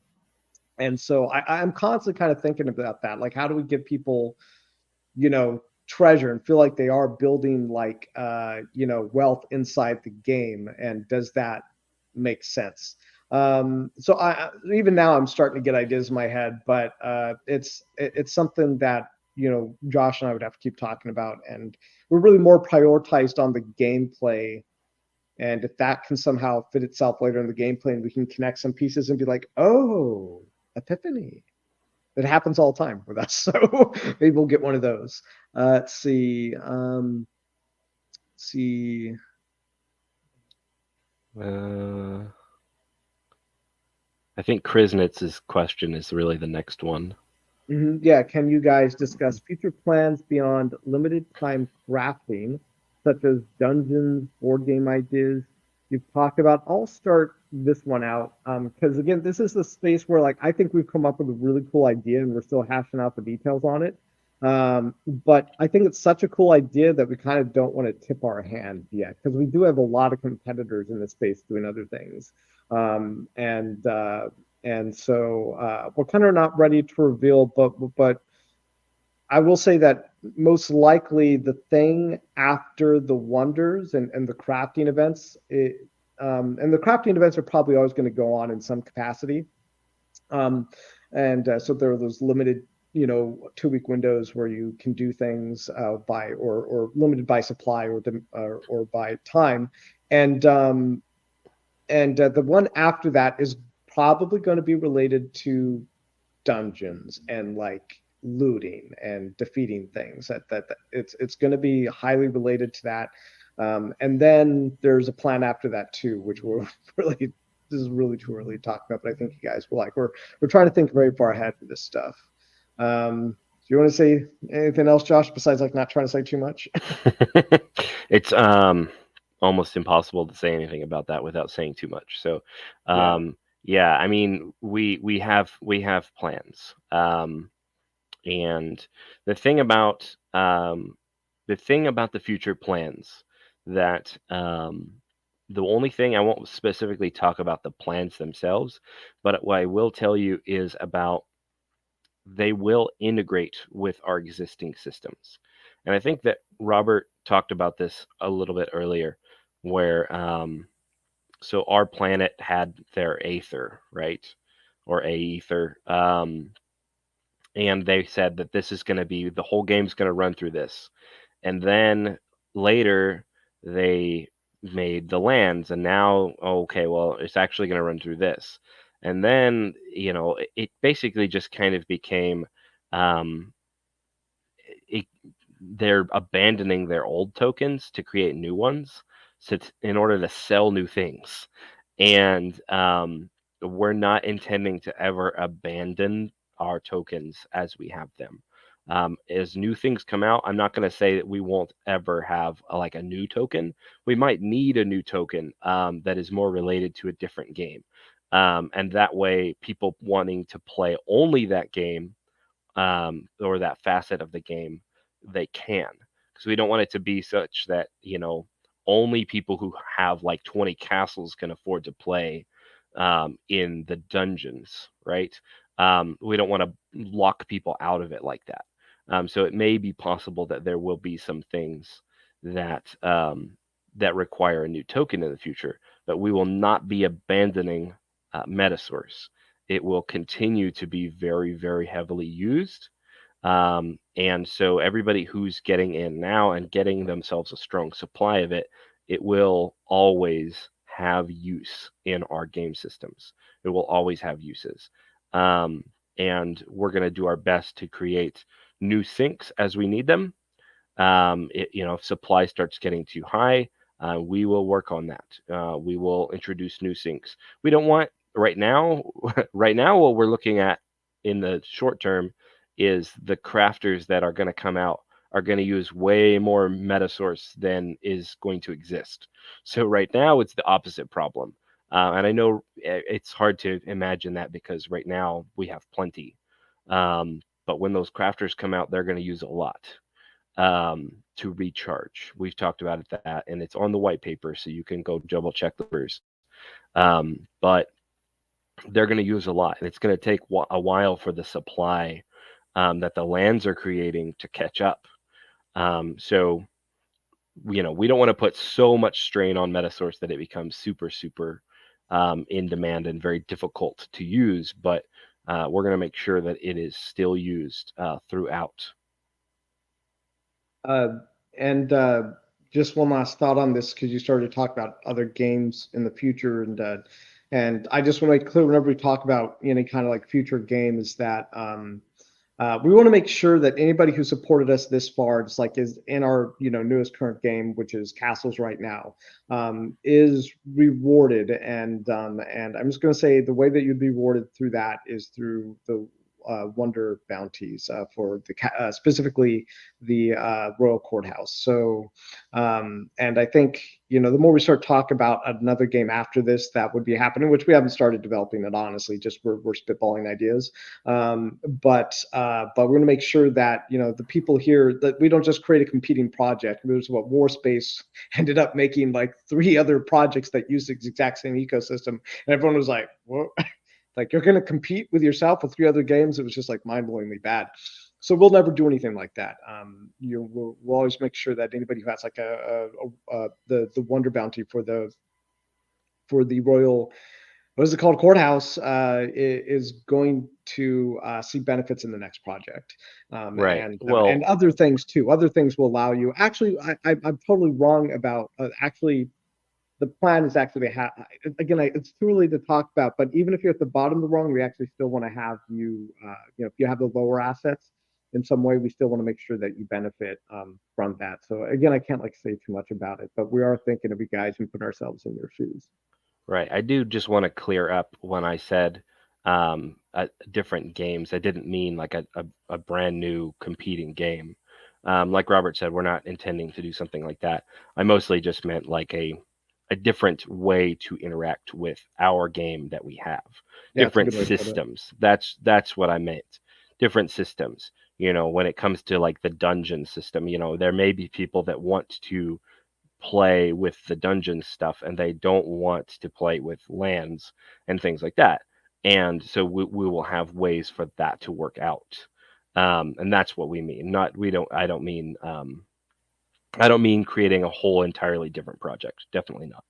And so I'm constantly kind of thinking about that. Like, how do we give people, you know, treasure and feel like they are building like, you know, wealth inside the game? And does that make sense? So even now I'm starting to get ideas in my head, but it's something that, you know, Josh and I would have to keep talking about, and we're really more prioritized on the gameplay. And if that can somehow fit itself later in the gameplay, and we can connect some pieces and be like, oh, epiphany. it happens all the time with us. So maybe we'll get one of those. Let's see. See. I think Krisnitz's question is really the next one. Yeah, can you guys discuss future plans beyond limited time crafting, such as dungeons, board game ideas you've talked about? I'll start this one out because again, this is the space where like I think we've come up with a really cool idea and we're still hashing out the details on it. But I think it's such a cool idea that we kind of don't want to tip our hand yet because we do have a lot of competitors in this space doing other things. Um, and uh, and so we're kind of not ready to reveal, but I will say that most likely the thing after the wonders and the crafting events, and the crafting events are probably always going to go on in some capacity. Um, and so there are those limited, 2-week windows where you can do things by or limited by supply or by time, and the one after that is probably going to be related to dungeons and like looting and defeating things. That it's going to be highly related to that. And then there's a plan after that too, which we're really this is really too early to talk about, but I think you guys will like. We're trying to think very far ahead for this stuff. Do you want to say anything else, Josh, besides like not trying to say too much? It's almost impossible to say anything about that without saying too much. So Yeah. yeah, I mean we have plans. And the thing about the future plans that the only thing I won't specifically talk about the plans themselves, but what I will tell you is about they will integrate with our existing systems. And I think that Robert talked about this a little bit earlier, where so our planet had their Aether, right? Or Aether. And they said that this is going to be the whole game's going to run through this. And then later they made the lands, and now okay, well, it's actually going to run through this. And then it basically just kind of became um, it, they're abandoning their old tokens to create new ones, so in order to sell new things. And we're not intending to ever abandon our tokens as we have them. As new things come out, I'm not going to say that we won't ever have like a new token. We might need a new token that is more related to a different game. And that way, people wanting to play only that game or that facet of the game, they can. Because we don't want it to be such that, only people who have like 20 castles can afford to play in the dungeons, right? We don't want to lock people out of it like that. So it may be possible that there will be some things that that require a new token in the future, but we will not be abandoning Metasource. It will continue to be very, very heavily used. And so everybody who's getting in now and getting themselves a strong supply of it, it will always have use in our game systems. It will always have uses. And we're going to do our best to create new sinks as we need them. If supply starts getting too high, we will work on that. We will introduce new sinks. We don't want right now. Right now, what we're looking at in the short term is the crafters that are going to come out are going to use way more Metasource than is going to exist. So right now, it's the opposite problem. And I know it's hard to imagine that because right now we have plenty. But when those crafters come out, they're going to use a lot to recharge. We've talked about it that, and it's on the white paper, so you can go double check the numbers. But they're going to use a lot, and it's going to take a while for the supply that the lands are creating to catch up. So we don't want to put so much strain on Metasource that it becomes super, super in demand and very difficult to use, but we're going to make sure that it is still used throughout. And just one last thought on this because you started to talk about other games in the future, And I just want to make clear whenever we talk about any kind of like future games that we want to make sure that anybody who supported us this far, just like is in our newest current game, which is Castles right now, is rewarded. And I'm just going to say the way that you'd be rewarded through that is through the Wonder bounties for the specifically the Royal Courthouse. So, and I think the more we start talking about another game after this, that would be happening, which we haven't started developing it honestly. Just we're spitballing ideas, but we're going to make sure that the people here that we don't just create a competing project. There's what Warspace ended up making like 3 other projects that use the exact same ecosystem, and everyone was like, "What?" Like you're going to compete with yourself with 3 other games. It was just like mind-blowingly bad. So we'll never do anything like that. We'll always make sure that anybody who has like the Wonder Bounty for the Royal, what is it called, Courthouse, is going to see benefits in the next project. Right. And other things too. Other things will allow you. Actually, I'm totally wrong about actually. The plan is actually again, it's too early to talk about, but even if you're at the bottom of the rung, we actually still want to have you, if you have the lower assets in some way, we still want to make sure that you benefit from that. So again, I can't like say too much about it, but we are thinking of you guys and put ourselves in your shoes. Right. I do just want to clear up when I said different games. I didn't mean like a brand new competing game. Like Robert said, we're not intending to do something like that. I mostly just meant like a different way to interact with our game that we have. Yeah, it's a Different good way to put it. systems. That's what I meant. Different systems. When it comes to like the dungeon system, there may be people that want to play with the dungeon stuff and they don't want to play with lands and things like that. And so we will have ways for that to work out. And that's what we mean. I don't mean creating a whole entirely different project. Definitely not.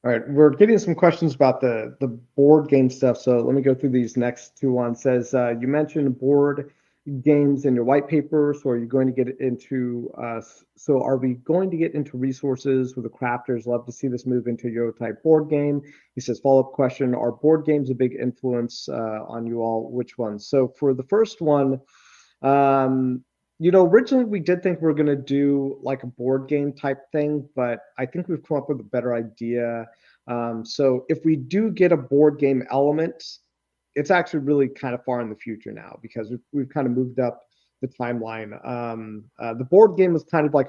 All right, we're getting some questions about the board game stuff. So let me go through these next 2 ones. Says you mentioned board games in your white paper. So are you going to get into? So are we going to get into resources with the crafters? Love to see this move into a Euro type board game. He says follow-up question: are board games a big influence on you all? Which ones? So for the first one. Originally we did think we were going to do like a board game type thing, but I think we've come up with a better idea. So if we do get a board game element, it's actually really kind of far in the future now because we've kind of moved up the timeline. The board game was kind of like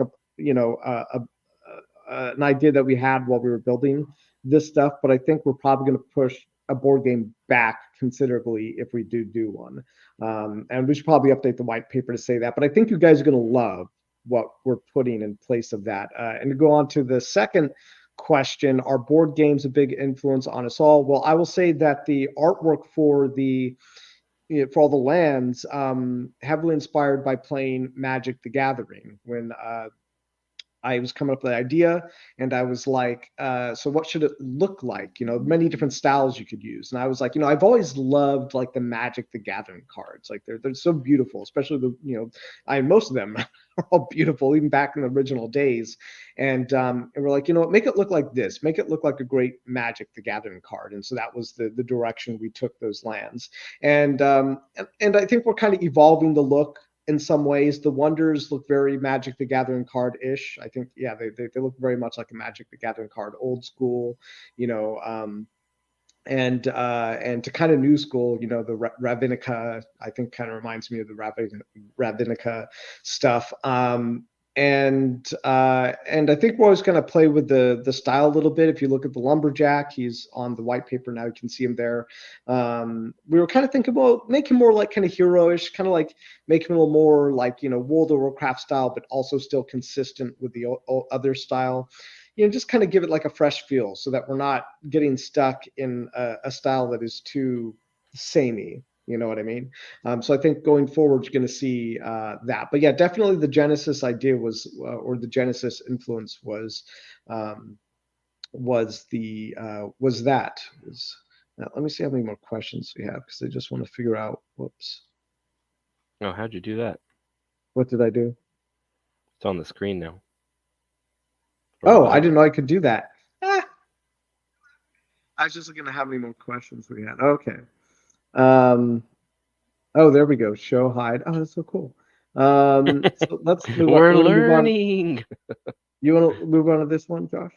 an idea that we had while we were building this stuff, but I think we're probably going to push a board game back considerably if we do one. And we should probably update the white paper to say that. But I think you guys are going to love what we're putting in place of that. And to go on to the second question, are board games a big influence on us all? Well, I will say that the artwork for for all the lands, heavily inspired by playing Magic the Gathering. When I was coming up with the idea and I was like, so what should it look like? Many different styles you could use. And I was like, I've always loved like the Magic the Gathering cards. Like they're so beautiful, especially most of them are all beautiful, even back in the original days. And we're like, make it look like this, make it look like a great Magic the Gathering card. And so that was the direction we took those lands. And I think we're kind of evolving the look in some ways. The Wonders look very Magic the Gathering card-ish. I think, yeah, they look very much like a Magic the Gathering card, old school, and to kind of new school, the Ravenica, I think kind of reminds me of the Ravenica stuff. And I think we're always going to play with the style a little bit. If you look at the Lumberjack, he's on the white paper now. You can see him there. We were kind of thinking about making more like kind of heroish, kind of like making a little more like World of Warcraft style, but also still consistent with the other style. Just kind of give it like a fresh feel, so that we're not getting stuck in a style that is too samey. You know what I mean? So I think going forward, you're going to see that. But yeah, definitely the Genesis idea was, or the Genesis influence was that. Now, let me see how many more questions we have, because I just want to figure out. Whoops. Oh, how'd you do that? What did I do? It's on the screen now. Oh, I didn't know I could do that. I was just looking at how many more questions we had. Okay. Um, oh, there we go. Show hide. Oh, that's so cool. So let's move on. We're We're gonna move on. learning. You want to move on to this one, Josh?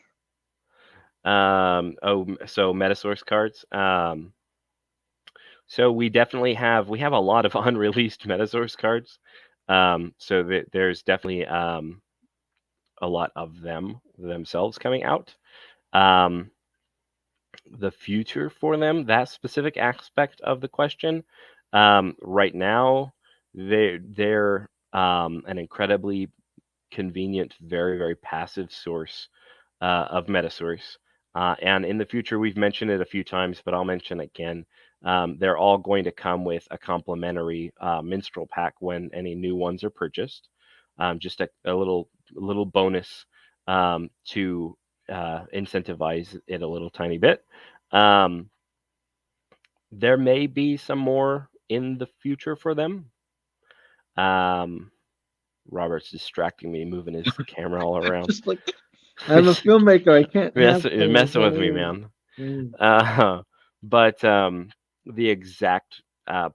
So Metasource cards. So we definitely have a lot of unreleased Metasource cards. So there's definitely a lot of them themselves coming out. The future for them, that specific aspect of the question, right now, they're an incredibly convenient, very, very passive source of Metasource. And in the future, we've mentioned it a few times, but I'll mention it again. They're all going to come with a complimentary minstrel pack when any new ones are purchased. Just a little bonus to incentivize it a little tiny bit. There may be some more in the future for them. Robert's distracting me, moving his camera all around. Just like I'm a filmmaker, I can't have messing with me, man. But the exact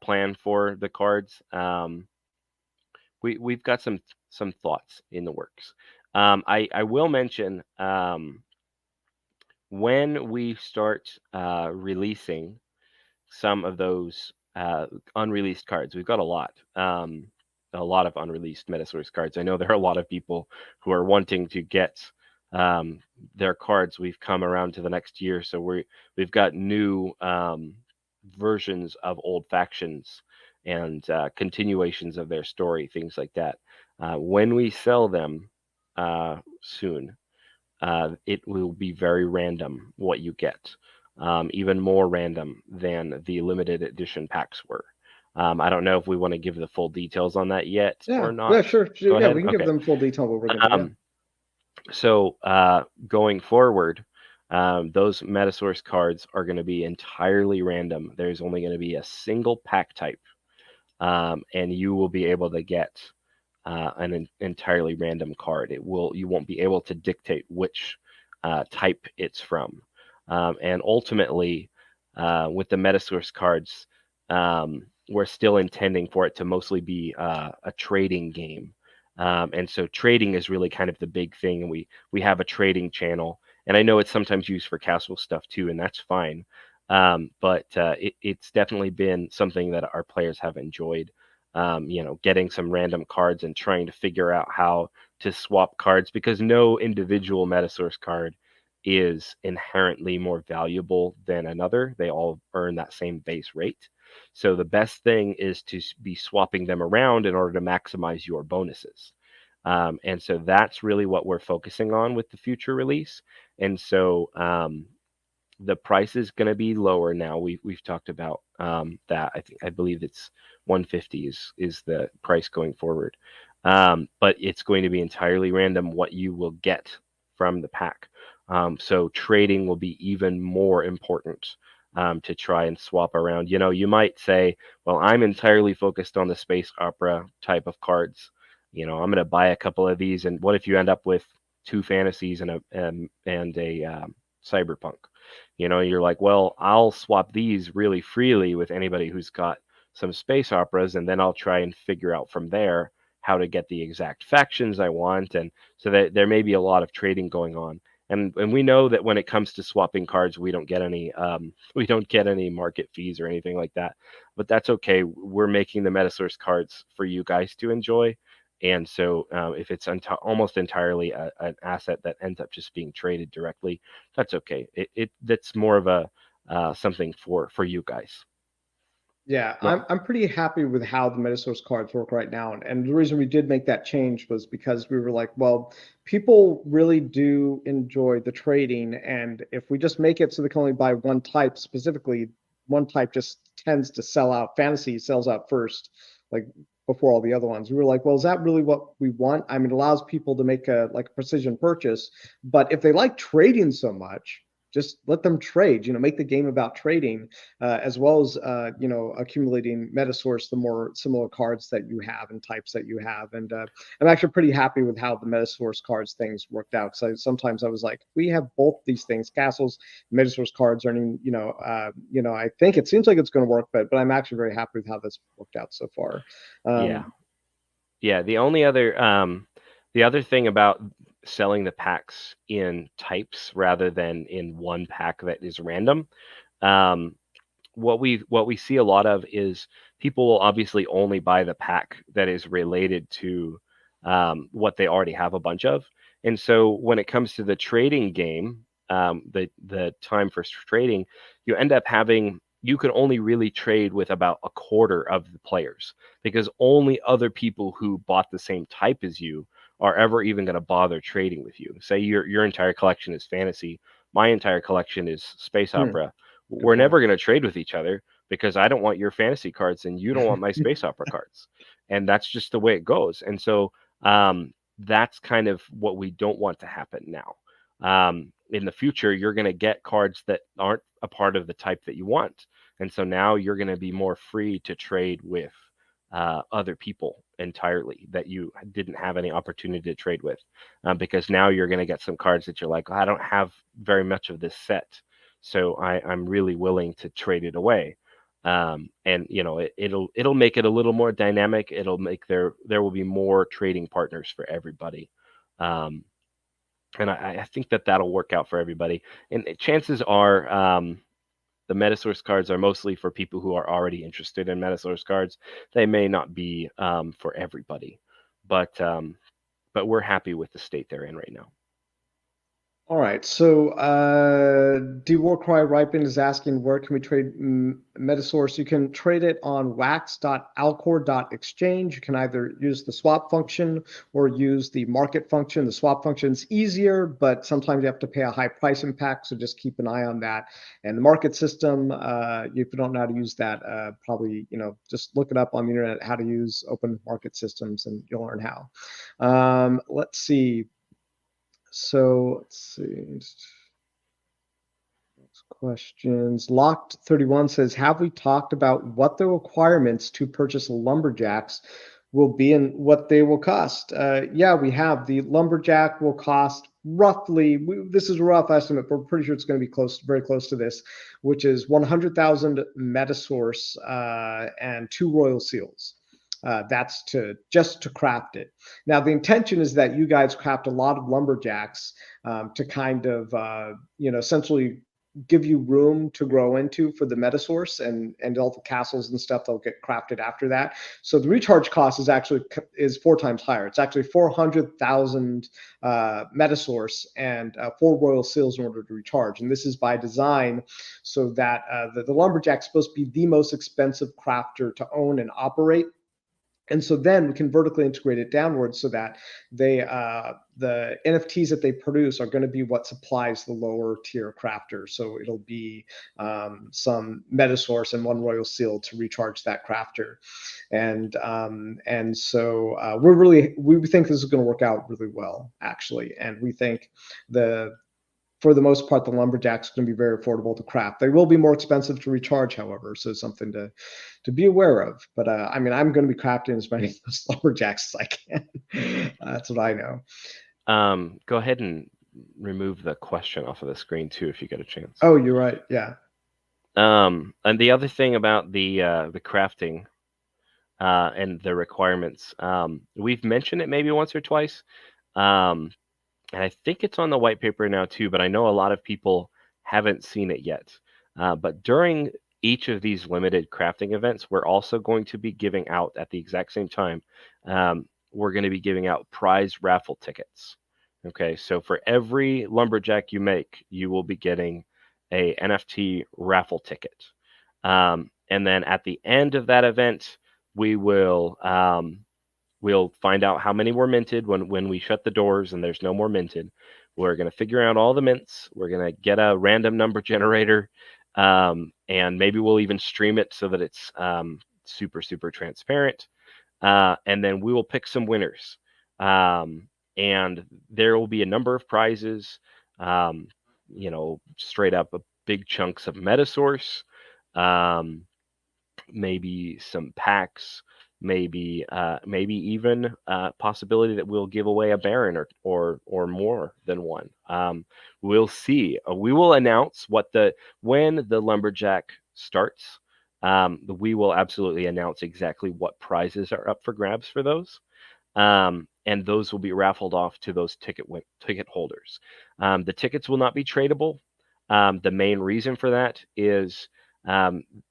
plan for the cards, we've got some thoughts in the works. I will mention when we start releasing some of those unreleased cards. We've got a lot of unreleased Metasource cards. I know there are a lot of people who are wanting to get their cards. We've come around to the next year, so we've got new versions of old factions and continuations of their story, things like that. When we sell them soon, it will be very random what you get. Even more random than the limited edition packs were. I don't know if we want to give the full details on that yet or not. Yeah, sure. Go ahead. We can give them full detail what we're going to do. So going forward, those Metasource cards are going to be entirely random. There's only going to be a single pack type, and you will be able to get an entirely random card. You won't be able to dictate which type it's from. And ultimately, with the Metasource cards, we're still intending for it to mostly be a trading game. And so trading is really kind of the big thing. And we have a trading channel. And I know it's sometimes used for castle stuff too, and that's fine. But it's definitely been something that our players have enjoyed. Getting some random cards and trying to figure out how to swap cards, because no individual Metasource card is inherently more valuable than another. They all earn that same base rate. So the best thing is to be swapping them around in order to maximize your bonuses. And so that's really what we're focusing on with the future release. And so the price is going to be lower now. We've talked about that. I believe it's 150 is the price going forward. But it's going to be entirely random what you will get from the pack. So trading will be even more important to try and swap around. You might say, well, I'm entirely focused on the space opera type of cards. I'm going to buy a couple of these. And what if you end up with 2 fantasies and a cyberpunk? You're like, well, I'll swap these really freely with anybody who's got some space operas, and then I'll try and figure out from there how to get the exact factions I want. And so that there may be a lot of trading going on. And we know that when it comes to swapping cards, we don't get any market fees or anything like that. But that's okay. We're making the Metasource cards for you guys to enjoy. And so if it's almost entirely an asset that ends up just being traded directly, that's okay. That's more of a something for you guys. Yeah, I'm pretty happy with how the Metasource cards work right now. And the reason we did make that change was because we were like, well, people really do enjoy the trading. And if we just make it so they can only buy one type specifically, one type just tends to sell out. Fantasy sells out first, like before all the other ones. We were like, well, is that really what we want? I mean, it allows people to make a precision purchase. But if they like trading so much, just let them trade. Make the game about trading, as well as accumulating Metasource, the more similar cards that you have and types that you have. And I'm actually pretty happy with how the Metasource cards things worked out. Because sometimes I was like, we have both these things, Castles, Metasource cards earning. I think it seems like it's going to work, but I'm actually very happy with how this worked out so far. Yeah. The other thing about selling the packs in types rather than in one pack that is random, what we see a lot of is people will obviously only buy the pack that is related to what they already have a bunch of. And so when it comes to the trading game, the time for trading, you end up having, you can only really trade with about a quarter of the players, because only other people who bought the same type as you are ever even going to bother trading with you. Say your entire collection is fantasy, my entire collection is space opera. We're never going to trade with each other because I don't want your fantasy cards and you don't want my space opera cards. And that's just the way it goes. And so that's kind of what we don't want to happen now. In the future, you're going to get cards that aren't a part of the type that you want. And so now you're going to be more free to trade with other people entirely that you didn't have any opportunity to trade with, because now you're going to get some cards that you're like, I don't have very much of this set, so I'm really willing to trade it away. And it'll make it a little more dynamic. It'll make there will be more trading partners for everybody. And I think that'll work out for everybody. And chances are the Metasource cards are mostly for people who are already interested in Metasource cards. They may not be for everybody, but we're happy with the state they're in right now. All right, so D Warcry Ripen is asking, where can we trade Metasource? You can trade it on wax.alcor.exchange. You can either use the swap function or use the market function. The swap function is easier, but sometimes you have to pay a high price impact, so just keep an eye on that. And the market system, if you don't know how to use that, probably just look it up on the internet, how to use open market systems, and you'll learn how. Let's see. So let's see. Next questions. Locked 31 says, have we talked about what the requirements to purchase lumberjacks will be and what they will cost? Yeah, we have. The lumberjack will cost roughly, this is a rough estimate, but we're pretty sure it's going to be very close to this, which is 100,000 Metasource and 2 royal seals. That's just to craft it. Now, the intention is that you guys craft a lot of lumberjacks to kind of, essentially give you room to grow into for the Metasource and all the castles and stuff that'll get crafted after that. So the recharge cost is 4 times higher. It's actually 400,000 Metasource and 4 royal seals in order to recharge. And this is by design so that the lumberjack's supposed to be the most expensive crafter to own and operate. And so then we can vertically integrate it downwards so that the NFTs that they produce are going to be what supplies the lower tier crafter. So it'll be some Metasource and 1 royal seal to recharge that crafter. And so we think this is going to work out really well, actually. And we think for the most part, the lumberjacks are going to be very affordable to craft. They will be more expensive to recharge, however, so something to be aware of. But I'm going to be crafting as many of those lumberjacks as I can. That's what I know. Go ahead and remove the question off of the screen too, if you get a chance. Oh, you're right. Yeah. And the other thing about the crafting and the requirements, we've mentioned it maybe once or twice. And I think it's on the white paper now too, but I know a lot of people haven't seen it yet. But during each of these limited crafting events, we're also going to be giving out at the exact same time. We're going to be giving out prize raffle tickets. Okay, so for every lumberjack you make, you will be getting a NFT raffle ticket. And then at the end of that event, we'll find out how many were minted when we shut the doors and there's no more minted. We're going to figure out all the mints. We're going to get a random number generator, and maybe we'll even stream it so that it's super, super transparent. And then we will pick some winners. And there will be a number of prizes. straight up big chunks of Metasource, maybe some packs, maybe even possibility that we'll give away a Baron or more than one. We'll see. We will announce when the Lumberjack starts. We will absolutely announce exactly what prizes are up for grabs for those. And those will be raffled off to those ticket holders. The tickets will not be tradable. The main reason for that is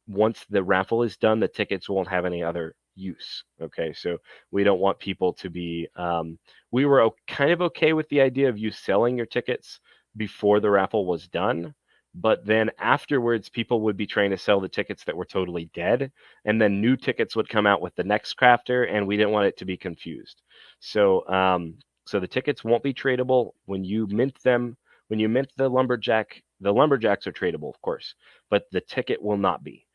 once the raffle is done, the tickets won't have any other use. Okay, so we don't want people to be. We were kind of okay with the idea of you selling your tickets before the raffle was done. But then afterwards, people would be trying to sell the tickets that were totally dead, and then new tickets would come out with the next crafter, and we didn't want it to be confused. So, so the tickets won't be tradable when you mint them. When you mint the lumberjacks are tradable, of course, but the ticket will not be.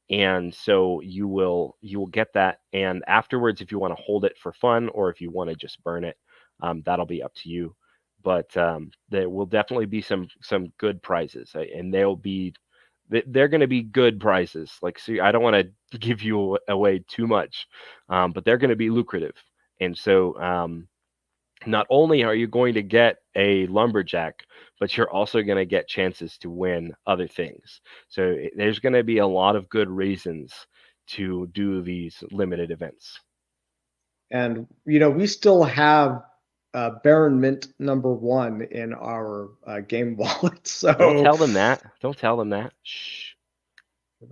And so you will get that, and afterwards, if you want to hold it for fun or if you want to just burn it, that'll be up to you. But there will definitely be some good prizes, and they're going to be good prizes. Like, see, I don't want to give you away too much, but they're going to be lucrative. And so not only are you going to get a lumberjack, but you're also going to get chances to win other things. So there's going to be a lot of good reasons to do these limited events. And we still have Baron Mint #1 in our game wallet. So don't tell them that. Don't tell them that. Shh.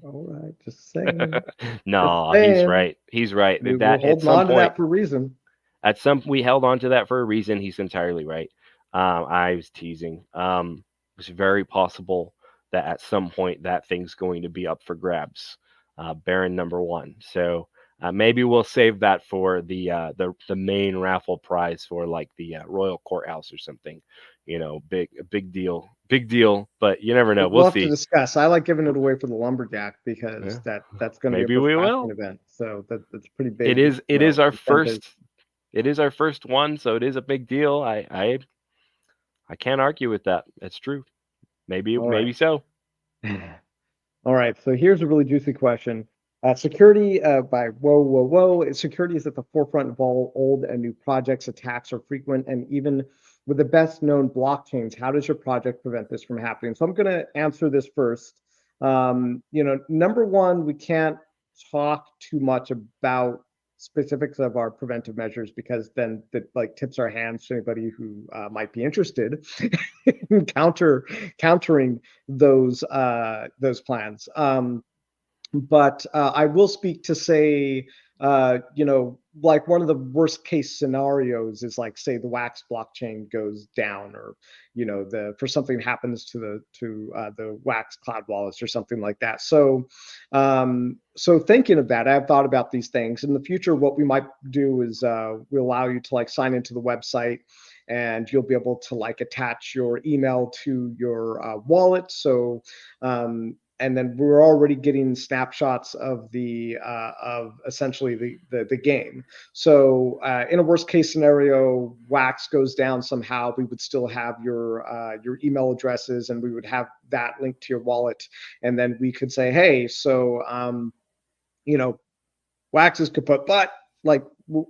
All right, just saying. No, just he's saying. right. He's right. We're That at holding some on to point, that for a reason. we held on to that for a reason. He's entirely right. I was teasing. It's very possible that at some point that thing's going to be up for grabs. Baron #1. So maybe we'll save that for the main raffle prize for like the Royal Courthouse or something. Big deal. But you never know. We'll We'll have to see. discuss. I like giving it away for the lumberjack because that's going to be Maybe a we first will. event. So that's pretty big. It is. It is our incentive. first. It is our first one, so it is a big deal. I can't argue with that. That's true. Maybe so. All right. So here's a really juicy question. Security by whoa. Security is at the forefront of all old and new projects. Attacks are frequent, and even with the best known blockchains, how does your project prevent this from happening? So I'm going to answer this first. #1, we can't talk too much about specifics of our preventive measures because then that like tips our hands to anybody who might be interested in countering those plans. But I will speak to say, like one of the worst case scenarios is like, say, the Wax blockchain goes down, or for something happens to the Wax cloud wallets or something like that. So, so thinking of that, I've thought about these things. In the future, what we might do is we allow you to like sign into the website, and you'll be able to like attach your email to your wallet. So and then we're already getting snapshots of essentially the game. So in a worst case scenario, Wax goes down somehow, we would still have your email addresses, and we would have that linked to your wallet, and then we could say, hey, so Wax is kaput,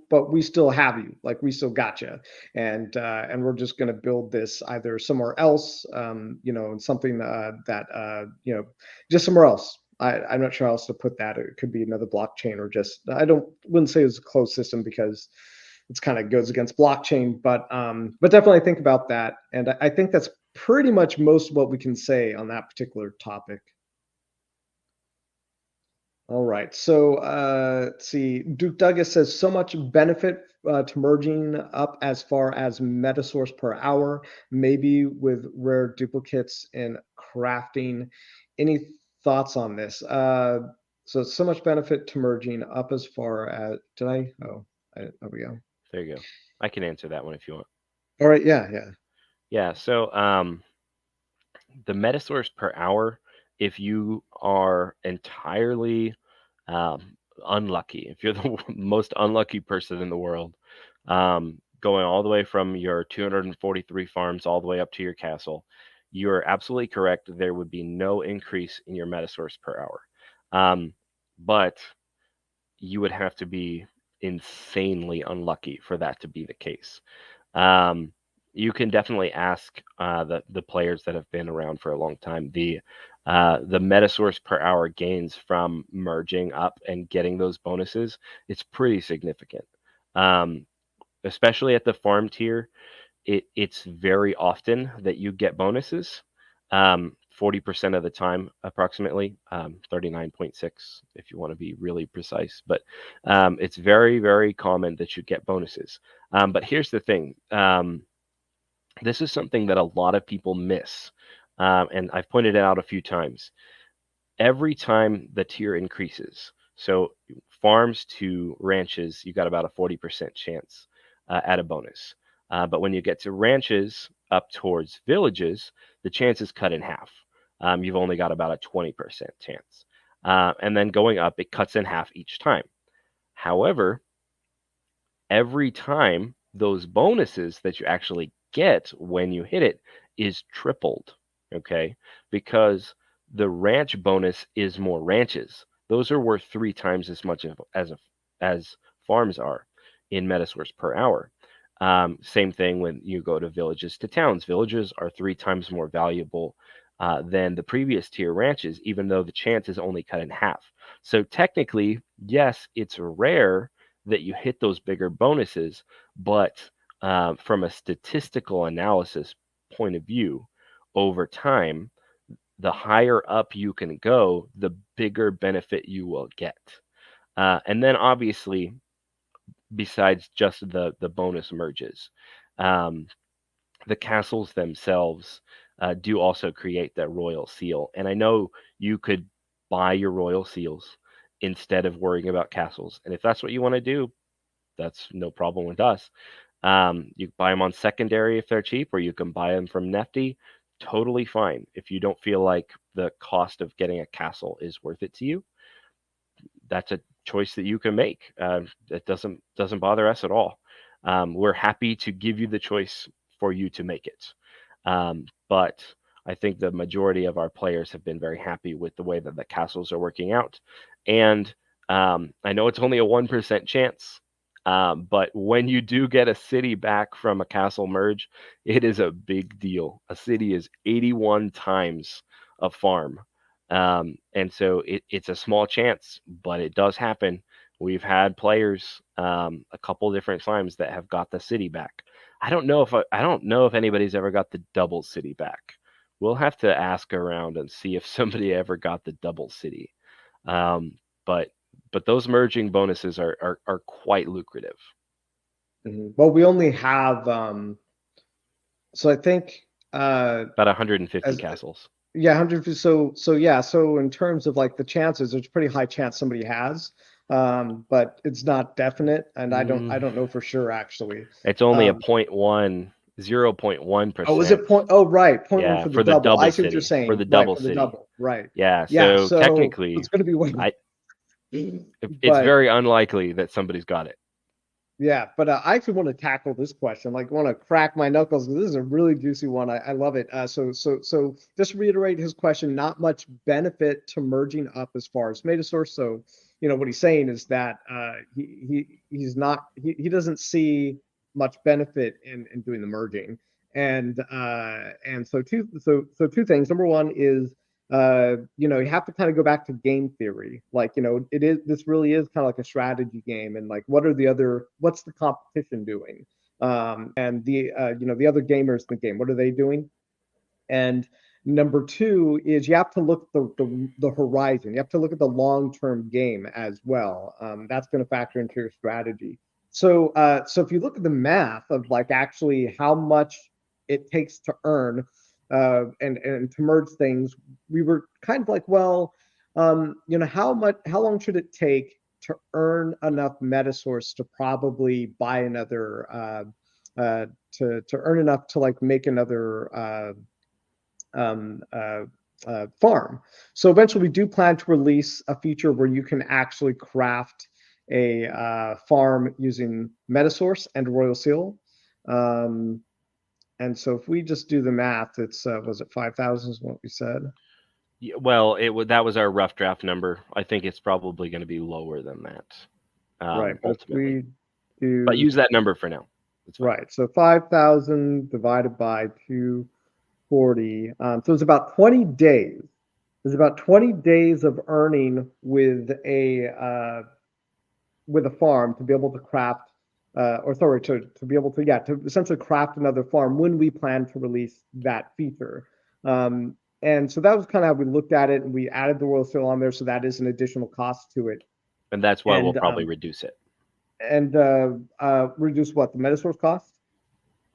but we still have you, like we still got you, and we're just going to build this either somewhere else, and something that just somewhere else. I'm not sure how else to put that. It could be another blockchain, or just wouldn't say it's a closed system because it's kind of goes against blockchain, but definitely think about that, and I think that's pretty much most of what we can say on that particular topic. All right. So let's see. Duke Douglas says so much benefit to merging up as far as Metasource per hour, maybe with rare duplicates in crafting. Any thoughts on this? So much benefit to merging up as far as did I? Oh, there we go. There you go. I can answer that one if you want. All right. Yeah. Yeah. So the Metasource per hour, if you are entirely unlucky, if you're the most unlucky person in the world, going all the way from your 243 farms all the way up to your castle, you're absolutely correct. There would be no increase in your Metasource per hour. But you would have to be insanely unlucky for that to be the case. You can definitely ask the players that have been around for a long time. The Metasource per hour gains from merging up and getting those bonuses, it's pretty significant. Especially at the farm tier, it's very often that you get bonuses. 40% of the time, approximately 39.6 if you want to be really precise. But it's very, very common that you get bonuses. But here's the thing. This is something that a lot of people miss. And I've pointed it out a few times. Every time the tier increases, so farms to ranches, you got about a 40% chance at a bonus. But when you get to ranches up towards villages, the chance is cut in half. You've only got about a 20% chance. And then going up, it cuts in half each time. However, every time those bonuses that you actually get when you hit it is tripled, okay? Because the ranch bonus is more ranches. Those are worth 3 times as much as farms are in Metasource per hour. Same thing when you go to villages to towns. Villages are 3 times more valuable than the previous tier ranches, even though the chance is only cut in half. So technically, yes, it's rare that you hit those bigger bonuses, but from a statistical analysis point of view, over time, the higher up you can go, the bigger benefit you will get. And then obviously, besides just the bonus merges, the castles themselves do also create that royal seal. And I know you could buy your royal seals instead of worrying about castles. And if that's what you want to do, that's no problem with us. You can buy them on secondary if they're cheap, or you can buy them from Nefty. Totally fine. If you don't feel like the cost of getting a castle is worth it to you, that's a choice that you can make. It doesn't bother us at all. We're happy to give you the choice for you to make it. But I think the majority of our players have been very happy with the way that the castles are working out. And I know it's only a 1% chance, but when you do get a city back from a castle merge, it is a big deal. A city is 81 times a farm. And so it's a small chance, but it does happen. We've had players a couple different times that have got the city back. I don't know if anybody's ever got the double city back. We'll have to ask around and see if somebody ever got the double city. But those merging bonuses are quite lucrative. Mm-hmm. Well, we only have so I think about 150 castles. Yeah, 100. So yeah. So in terms of like the chances, there's a pretty high chance somebody has, but it's not definite, and I don't know for sure actually. It's only a 0.1%. Oh, is it point? Oh, right, 0.1 yeah, for the double. I see what you're city, saying. For the double right, for city. the double. Right. Yeah. Yeah. So technically, it's going to be way. It's very unlikely that somebody's got it. Yeah, but I actually want to tackle this question. Like, want to crack my knuckles. This is a really juicy one. I love it. So just to reiterate his question, not much benefit to merging up as far as Metasource. So, what he's saying is that he doesn't see much benefit in doing the merging. And so two things. Number one is you have to kind of go back to game theory. Like, this really is kind of like a strategy game, and like, what's the competition doing? And the other gamers in the game, what are they doing? And number two is you have to look at the horizon. You have to look at the long-term game as well. That's going to factor into your strategy. So if you look at the math of like actually how much it takes to earn and to merge things, we were kind of like, well, how long should it take to earn enough Metasource to probably buy another to earn enough to like make another farm. So eventually we do plan to release a feature where you can actually craft a farm using Metasource and Royal Seal. And so if we just do the math, it's was it 5,000 is what we said? Well, that was our rough draft number. I think it's probably going to be lower than that, Right. But if ultimately. we But do use that number for now. It's fine. right, so 5,000 divided by 240. So it's about 20 days. There's about 20 days of earning with a farm to be able to craft, or sorry, to be able to, yeah, to essentially craft another farm when we plan to release that feature. And so that was kind of how we looked at it, and we added the Royal Seal on there, so that is an additional cost to it. And that's why we'll And probably reduce it. reduce what, the Metasource cost?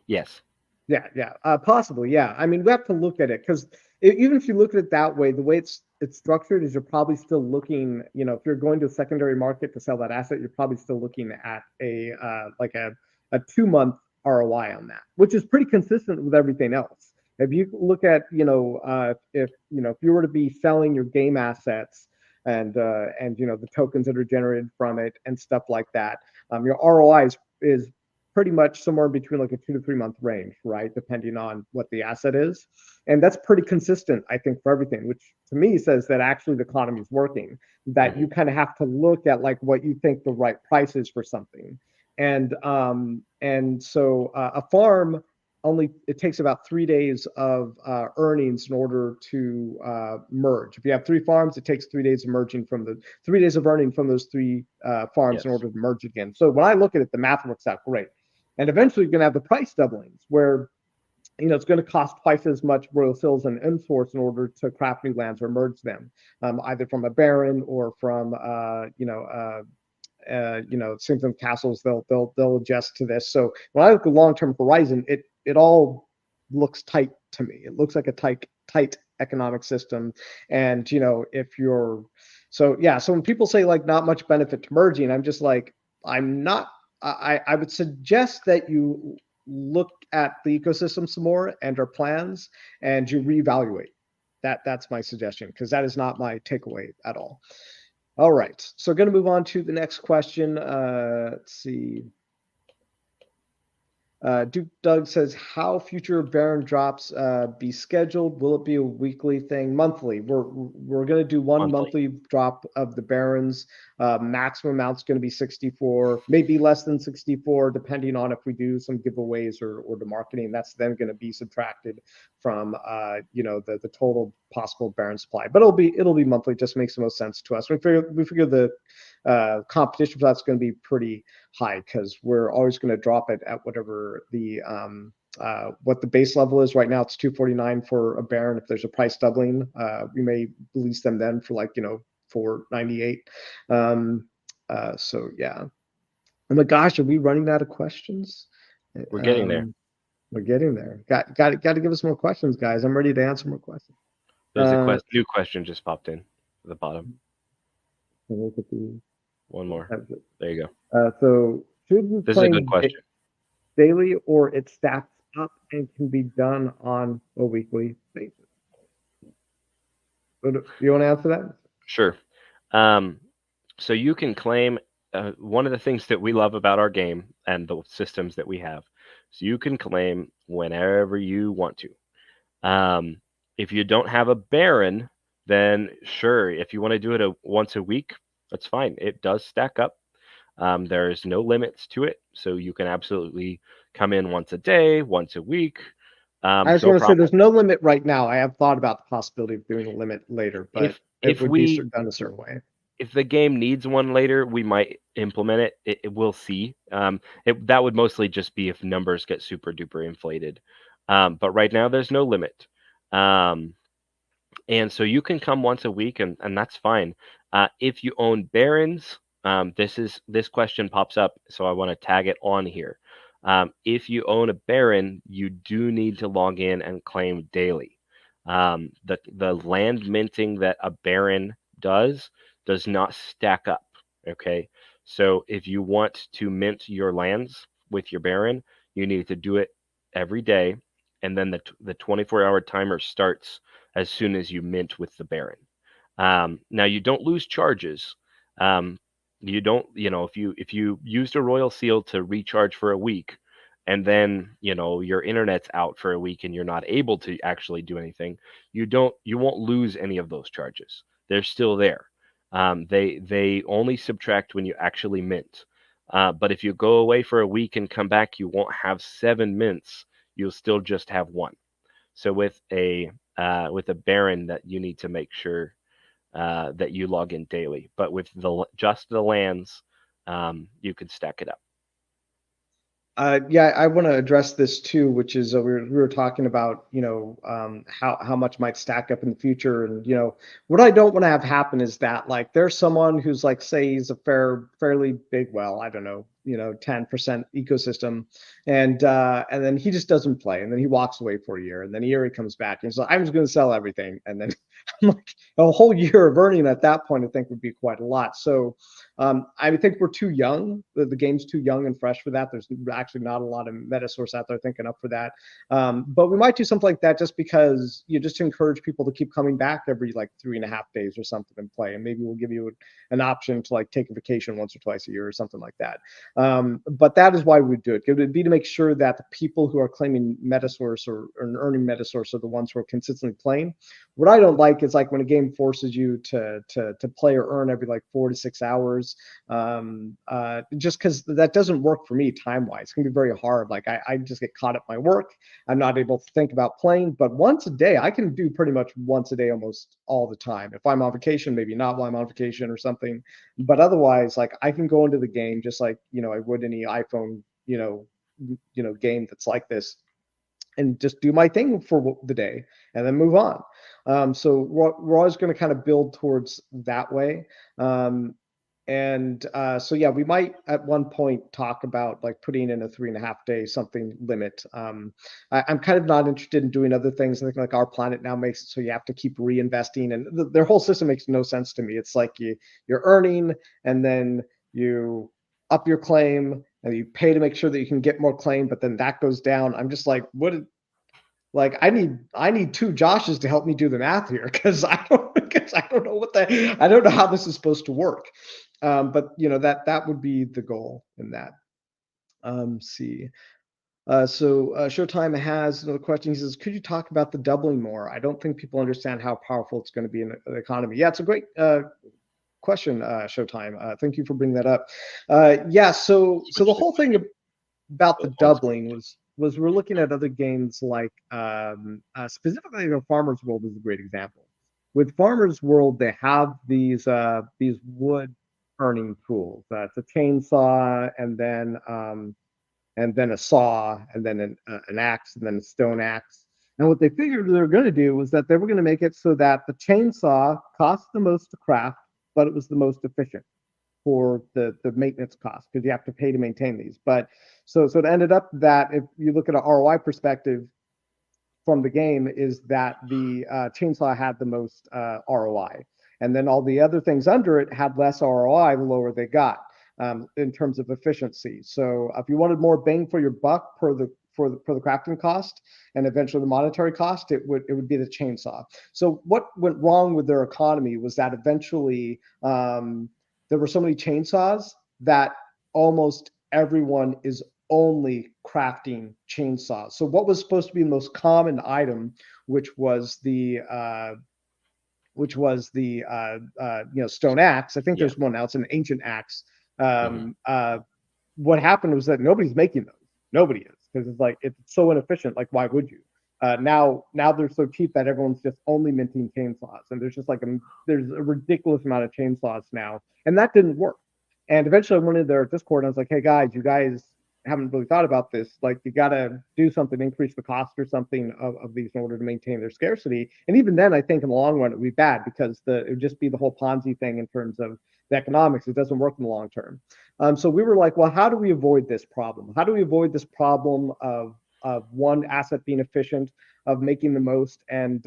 Yes. Yeah, possibly. Yeah, I mean, we have to look at it because even if you look at it that way, the way it's structured is you're probably still looking. If you're going to a secondary market to sell that asset, you're probably still looking at a like a 2-month ROI on that, which is pretty consistent with everything else. If you look at if you were to be selling your game assets and the tokens that are generated from it and stuff like that, your ROI is pretty much somewhere between like a 2 to 3 month range, right? Depending on what the asset is. And that's pretty consistent, I think, for everything, which to me says that actually the economy is working, that you kind of have to look at like what you think the right price is for something. And so a farm it takes about 3 days of earnings in order to merge. If you have 3 farms, it takes 3 days of merging from the 3 days of earning from those 3 farms Yes. in order to merge again. So when I look at it, the math works out great. And eventually you're going to have the price doublings where it's going to cost twice as much Royal Seals and Unsource in order to craft new lands or merge them, either from a Baron or from same thing with castles. They'll adjust to this. So when I look at long-term horizon, it all looks tight to me. It looks like a tight economic system. And if you're so when people say like not much benefit to merging, I'm just like, I'm not. I would suggest that you look at the ecosystem some more and our plans, and you reevaluate. That's my suggestion, because that is not my takeaway at all. All right, so going to move on to the next question. Let's see. Duke Doug says, how future Baron drops be scheduled? Will it be a weekly thing? Monthly. We're going to do one monthly drop of the Barons. Maximum amount's going to be 64, maybe less than 64, depending on if we do some giveaways or the marketing. That's then going to be subtracted from the total possible Baron supply. But it'll be monthly. Just makes the most sense to us. We figure the competition for that's going to be pretty high, because we're always going to drop it at whatever what the base level is. Right now it's 249 for a Baron. If there's a price doubling, we may release them then for 498. So yeah. Oh my gosh, are we running out of questions? We're getting there. We're getting there. Got to give us more questions, guys. I'm ready to answer more questions. There's a new question just popped in at the bottom. Look at the one more. There you go. So should you this is a good question. Daily, or it stacks up and can be done on a weekly basis? You want to answer that? Sure. So you can claim one of the things that we love about our game and the systems that we have. So you can claim whenever you want to. If you don't have a Baron, then sure, if you want to do it once a week, that's fine. It does stack up. There's no limits to it, so you can absolutely come in once a day, once a week. I just want to say there's no limit right now. I have thought about the possibility of doing a limit later, but if it would be done a certain way. If the game needs one later, we might implement it. We'll see. That would mostly just be if numbers get super duper inflated. But right now, there's no limit. And so you can come once a week, and that's fine. If you own Barons, this question pops up, so I want to tag it on here. If you own a Baron, you do need to log in and claim daily. The land minting that a Baron does not stack up. Okay, so if you want to mint your lands with your Baron, you need to do it every day, and then the 24-hour timer starts as soon as you mint with the Baron. Now you don't lose charges. You don't, if you used a Royal Seal to recharge for a week and then your internet's out for a week and you're not able to actually do anything, you won't lose any of those charges. They're still there. They only subtract when you actually mint. But if you go away for a week and come back, you won't have 7 mints. You'll still just have 1. So with a Baron, that you need to make sure that you log in daily. But with just the lands, you can stack it up. Yeah, I want to address this too, which is we were talking about, how much might stack up in the future, and what I don't want to have happen is that like there's someone who's like, say he's a fairly big, well, I don't know, 10% ecosystem, and then he just doesn't play, and then he walks away for a year, and then he comes back and he's like, I'm just going to sell everything, and then I'm like, a whole year of earning at that point I think would be quite a lot. So I think we're too young. The game's too young and fresh for that. There's actually not a lot of Metasource out there thinking up for that. But we might do something like that just because just to encourage people to keep coming back every like 3.5 days or something and play. And maybe we'll give you an option to like take a vacation once or twice a year or something like that. But that is why we do it. It would be to make sure that the people who are claiming Metasource or earning Metasource are the ones who are consistently playing. What I don't like is like when a game forces you to play or earn every like 4 to 6 hours, just because that doesn't work for me time wise. It's gonna be very hard. Like I just get caught up in my work. I'm not able to think about playing. But once a day, I can do pretty much once a day almost all the time. If I'm on vacation, maybe not while I'm on vacation or something. But otherwise, like I can go into the game just like I would any iPhone game that's like this, and just do my thing for the day and then move on. So we're always going to kind of build towards that way. So yeah, we might at one point talk about like putting in a 3.5 day something limit. I'm kind of not interested in doing other things. I think like Our Planet now makes it so you have to keep reinvesting, and their whole system makes no sense to me. It's like you're earning, and then you up your claim, and you pay to make sure that you can get more claim, but then that goes down. I'm just like, what? Like I need 2 Joshes to help me do the math here, because I don't know how this is supposed to work. But that would be the goal in that. See. So Showtime has another question. He says, could you talk about the doubling more? I don't think people understand how powerful it's going to be in the economy. Yeah, it's a great question, Showtime. Thank you for bringing that up. Yeah, so the whole thing about the doubling was we're looking at other games like specifically Farmer's World is a great example. With Farmer's World, they have these wood earning tools. It's a chainsaw, and then a saw, and then an axe, and then a stone axe. And what they figured they were going to do was that they were going to make it so that the chainsaw cost the most to craft, but it was the most efficient for the maintenance cost, because you have to pay to maintain these. But so it ended up that if you look at an ROI perspective from the game, is that the chainsaw had the most ROI, and then all the other things under it had less ROI the lower they got in terms of efficiency. So if you wanted more bang for your buck for the crafting cost and eventually the monetary cost, it would be the chainsaw. So what went wrong with their economy was that eventually there were so many chainsaws that almost everyone is only crafting chainsaws. So what was supposed to be the most common item, which was the stone axe. I think there's one now. It's an ancient axe. What happened was that nobody's making those. Nobody is, because it's like it's so inefficient. Like, why would you? Now they're so cheap that everyone's just only minting chainsaws, and there's just like there's a ridiculous amount of chainsaws now, and that didn't work. And eventually I went in their Discord and I was like, hey guys, you guys haven't really thought about this. Like, you got to do something, increase the cost or something of these in order to maintain their scarcity. And even then, I think in the long run, it would be bad, because it would just be the whole Ponzi thing in terms of the economics. It doesn't work in the long term. So we were like, well, how do we avoid this problem? How do we avoid this problem of one asset being efficient, of making the most? And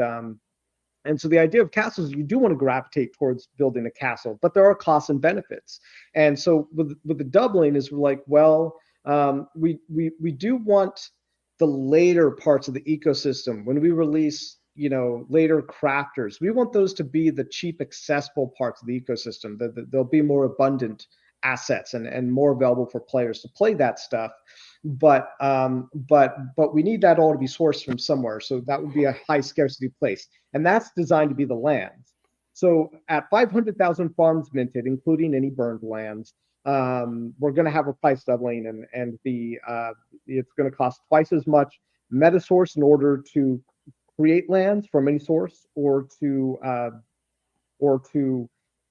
so the idea of castles, you do want to gravitate towards building a castle, but there are costs and benefits. And so with the doubling is, we're like, well, we do want the later parts of the ecosystem, when we release later crafters, we want those to be the cheap, accessible parts of the ecosystem. They'll be more abundant assets and more available for players to play that stuff. But we need that all to be sourced from somewhere. So that would be a high scarcity place, and that's designed to be the lands. So at 500,000 farms minted, including any burned lands, we're going to have a price doubling, and it's going to cost twice as much Metasource in order to create lands from any source, or to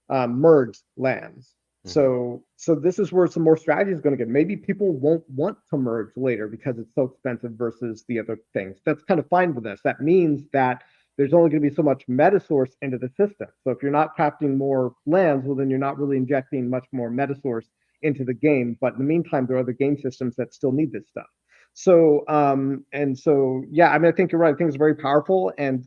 merge lands. So this is where some more strategy is going to get. Maybe people won't want to merge later because it's so expensive versus the other things. That's kind of fine with us. That means that there's only going to be so much Metasource into the system. So if you're not crafting more lands, well, then you're not really injecting much more Metasource into the game. But in the meantime, there are other game systems that still need this stuff. So yeah, I mean, I think you're right. I think it's very powerful, and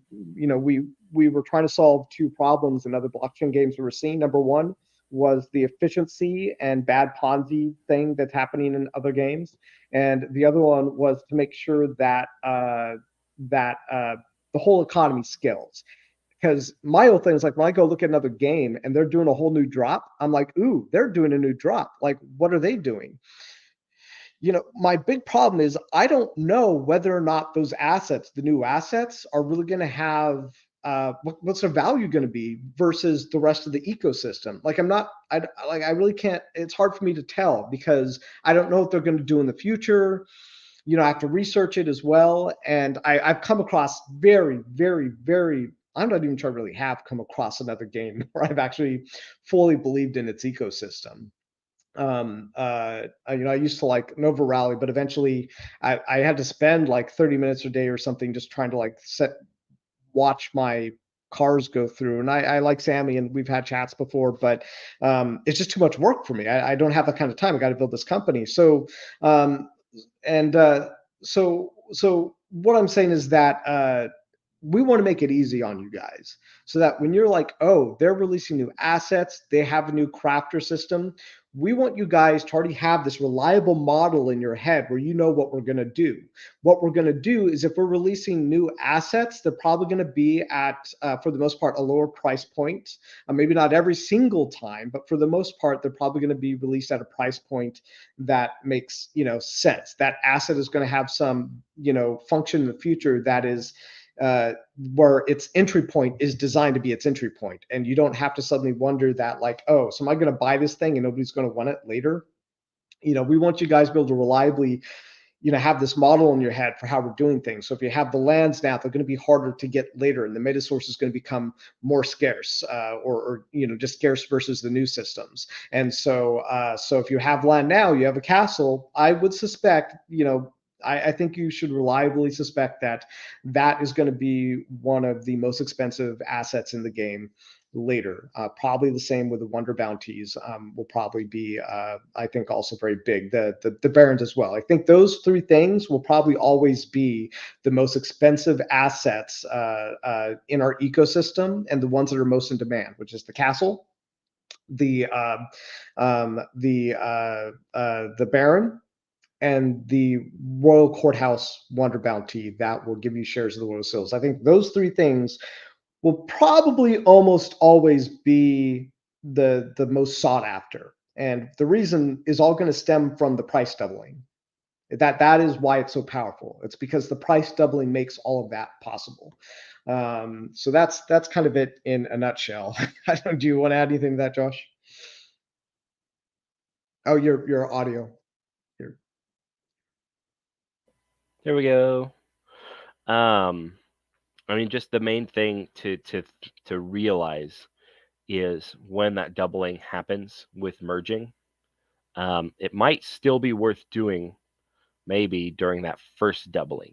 we were trying to solve two problems in other blockchain games we were seeing. Number one was the efficiency and bad Ponzi thing that's happening in other games, and the other one was to make sure that the whole economy scales. Because my whole thing is like, when I go look at another game and they're doing a whole new drop, I'm like, ooh, they're doing a new drop. Like, what are they doing? My big problem is I don't know whether or not those assets, the new assets, are really going to have what's their value going to be versus the rest of the ecosystem. Like, I really can't. It's hard for me to tell because I don't know what they're going to do in the future. I have to research it as well, and I've come across very, very, very. I'm not even sure I really have come across another game where I've actually fully believed in its ecosystem. I used to like Nova Rally, but eventually I had to spend like 30 minutes a day or something just trying to like watch my cars go through. And I like Sammy, and we've had chats before, but it's just too much work for me. I don't have that kind of time. I got to build this company. So what I'm saying is that we want to make it easy on you guys, so that when you're like, oh, they're releasing new assets, they have a new crafter system, we want you guys to already have this reliable model in your head where you know what we're going to do. What we're going to do is, if we're releasing new assets, they're probably going to be at, for the most part, a lower price point. Maybe not every single time, but for the most part, they're probably going to be released at a price point that makes sense. That asset is going to have some function in the future that is where its entry point is designed to be its entry point. And you don't have to suddenly wonder that, like, oh, so am I going to buy this thing and nobody's going to want it later? We want you guys to be able to reliably, have this model in your head for how we're doing things. So if you have the lands now, they're going to be harder to get later, and the Metasource is going to become more scarce, or just scarce versus the new systems. And so if you have land now, you have a castle, I would suspect, I think you should reliably suspect that is going to be one of the most expensive assets in the game later. Probably the same with the Wonder Bounties, will probably be, I think, also very big. The Barons as well. I think those three things will probably always be the most expensive assets in our ecosystem, and the ones that are most in demand, which is the castle, the Baron, and the Royal Courthouse Wonder Bounty that will give you shares of the Royal Seals. I think those three things will probably almost always be the most sought after. And the reason is all going to stem from the price doubling. That is why it's so powerful. It's because the price doubling makes all of that possible. So that's kind of it in a nutshell. Do you want to add anything to that, Josh? Oh, your audio. Here. There we go. I mean, just the main thing to realize is when that doubling happens with merging, it might still be worth doing maybe during that first doubling,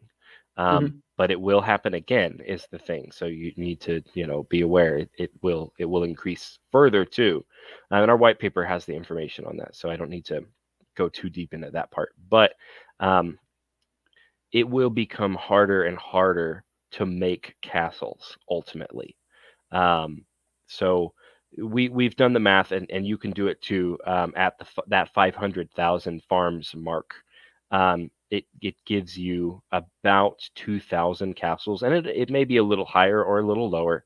but it will happen again is the thing. So you need to be aware it will increase further too, and our white paper has the information on that, so I don't need to go too deep into that part. But it will become harder and harder to make castles ultimately. So we've done the math, and you can do it too. At that 500,000 farms mark, it gives you about 2,000 castles, and it may be a little higher or a little lower.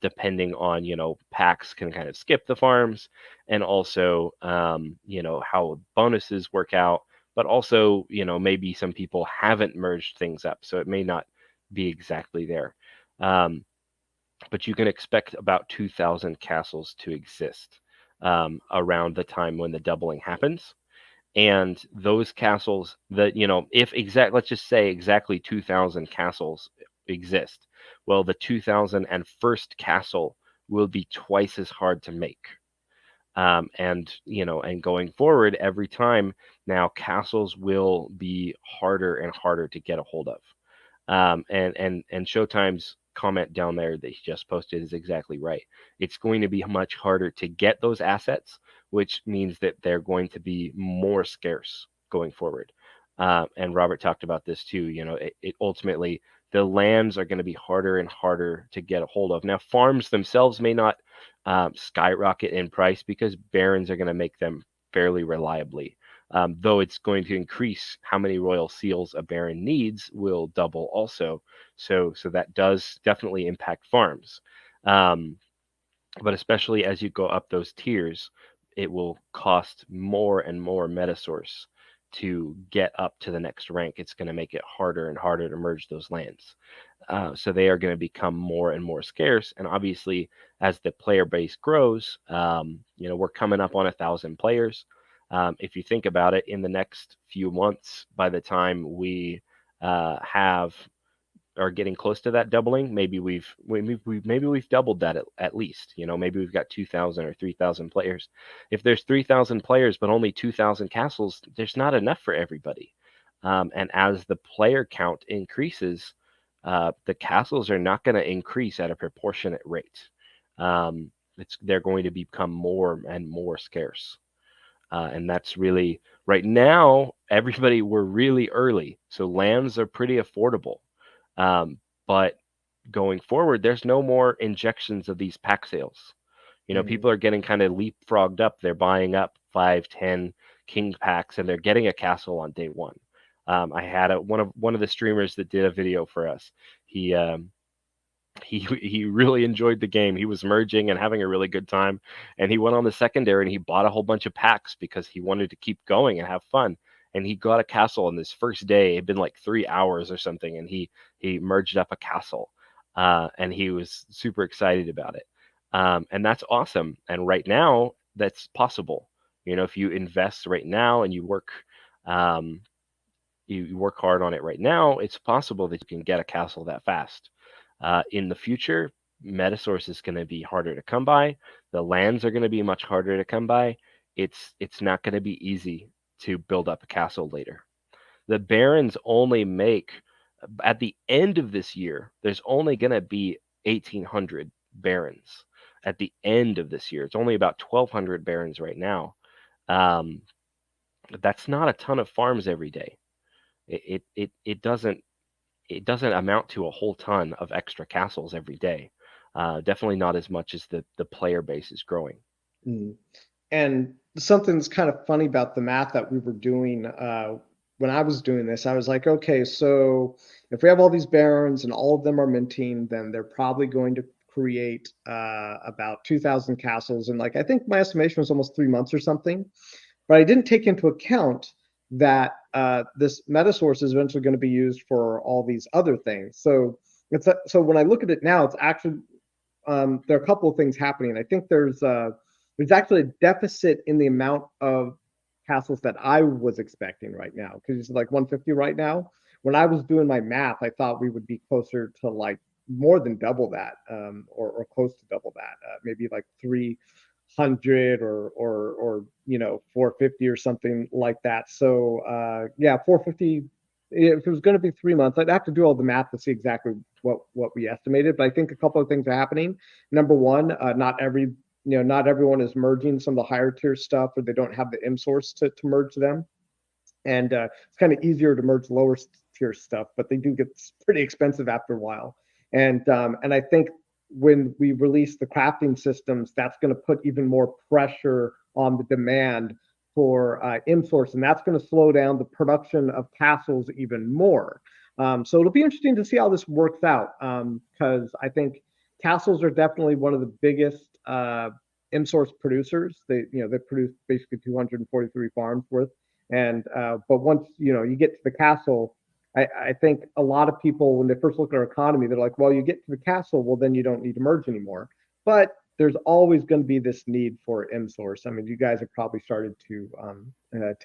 depending on, packs can kind of skip the farms, and also, how bonuses work out. But also, maybe some people haven't merged things up, so it may not be exactly there. But you can expect about 2,000 castles to exist around the time when the doubling happens. And those castles that, let's just say exactly 2,000 castles exist. Well, the 2,001st castle will be twice as hard to make. And going forward, every time now, castles will be harder and harder to get a hold of. And Showtime's comment down there that he just posted is exactly right. It's going to be much harder to get those assets, which means that they're going to be more scarce going forward. And Robert talked about this too. It ultimately, the lands are going to be harder and harder to get a hold of. Now, farms themselves may not skyrocket in price because barons are going to make them fairly reliably. Though it's going to increase how many royal seals a baron needs will double also. So that does definitely impact farms. But especially as you go up those tiers, it will cost more and more Metasource to get up to the next rank. It's going to make it harder and harder to merge those lands. So they are going to become more and more scarce. And obviously, as the player base grows, we're coming up on 1,000 players. If you think about it, in the next few months, by the time we are getting close to that doubling, maybe we've doubled that at least. Maybe we've got 2,000 or 3,000 players. If there's 3,000 players but only 2,000 castles, there's not enough for everybody. And as the player count increases, the castles are not going to increase at a proportionate rate. They're going to become more and more scarce. And that's really, right now, we're really early. So lands are pretty affordable. But going forward, there's no more injections of these pack sales. People are getting kind of leapfrogged up. They're buying up 5, 10 king packs, and they're getting a castle on day one. I had one of the streamers that did a video for us. He really enjoyed the game. He was merging and having a really good time. And he went on the secondary and he bought a whole bunch of packs because he wanted to keep going and have fun. And he got a castle on this first day. It had been like 3 hours or something. And he merged up a castle. And he was super excited about it. And that's awesome. And right now, that's possible. If you invest right now and you work hard on it right now, it's possible that you can get a castle that fast. In the future, Metasource is going to be harder to come by. The lands are going to be much harder to come by. It's not going to be easy to build up a castle later. The barons only make, at the end of this year, there's only going to be 1,800 barons. At the end of this year, it's only about 1,200 barons right now. That's not a ton of farms every day. It doesn't amount to a whole ton of extra castles every day. Definitely not as much as the player base is growing. And something that's kind of funny about the math that we were doing when I was doing this, I was like, okay, so if we have all these barons and all of them are minting, then they're probably going to create about 2,000 castles. And I think my estimation was almost 3 months or something. But I didn't take into account that this Metasource is eventually going to be used for all these other things. So when I look at it now, it's actually there are a couple of things happening. I think there's actually a deficit in the amount of castles that I was expecting right now, because it's like 150 right now. When I was doing my math, I thought we would be closer to more than double that, or close to double that, maybe 300 or 450 or something like that. So 450. If it was going to be 3 months, I'd have to do all the math to see exactly what we estimated. But I think a couple of things are happening. Number one, not everyone is merging some of the higher tier stuff, or they don't have the M source to merge them. And it's kind of easier to merge lower tier stuff, but they do get pretty expensive after a while. And I think when we release the crafting systems, that's going to put even more pressure on the demand for M-Source, and that's going to slow down the production of castles even more. So it'll be interesting to see how this works out, because I think Castles are definitely one of the biggest M-Source producers. They produce basically 243 farms worth. And but once you get to the castle, I think a lot of people, when they first look at our economy, they're like, well, you get to the castle, well, then you don't need to merge anymore. But there's always going to be this need for M-Source. I mean, you guys have probably started to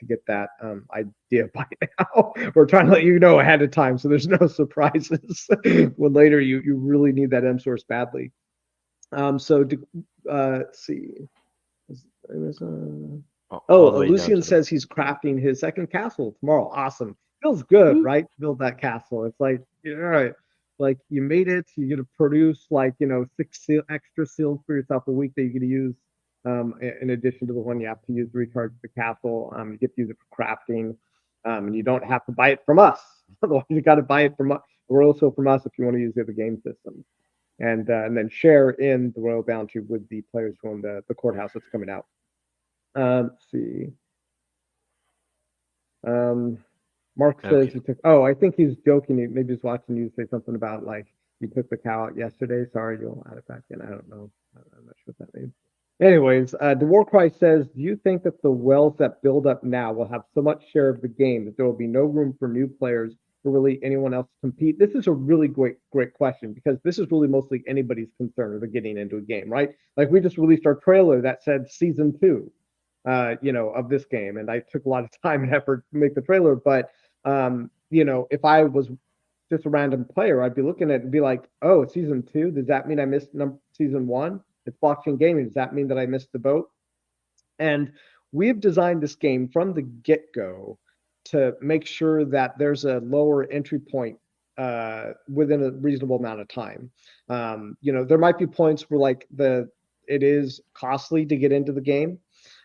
get that idea by now. We're trying to let you know ahead of time, so there's no surprises when later you really need that M-Source badly. So let's see. Lucian says he's crafting his second castle tomorrow. Awesome. Feels good, right? Build that castle. It's like, all right, like you made it. You're gonna produce like 6 extra seals for yourself a week that you're gonna use, in addition to the one you have to use to recharge the castle. You get to use it for crafting, and you don't have to buy it from us. Otherwise, you got to buy it from us, also from us if you want to use the other game system, and then share in the royal bounty with the players who own the courthouse that's coming out. Let's see. Mark says he took. Oh, I think he's joking. Maybe he's watching you say something about like you took the cow out yesterday. Sorry, you'll add it back in. I don't know. I'm not sure what that means. Anyways, the Warcry says, do you think that the wells that build up now will have so much share of the game that there will be no room for new players or really anyone else to compete? This is a really great question, because this is really mostly anybody's concern of getting into a game, right? Like we just released our trailer that said season 2. Of this game, and I took a lot of time and effort to make the trailer. But if I was just a random player, I'd be looking at it and be like, oh, it's season 2. Does that mean I missed season 1? It's blockchain gaming. Does that mean that I missed the boat? And we have designed this game from the get-go to make sure that there's a lower entry point within a reasonable amount of time. There might be points where like it is costly to get into the game.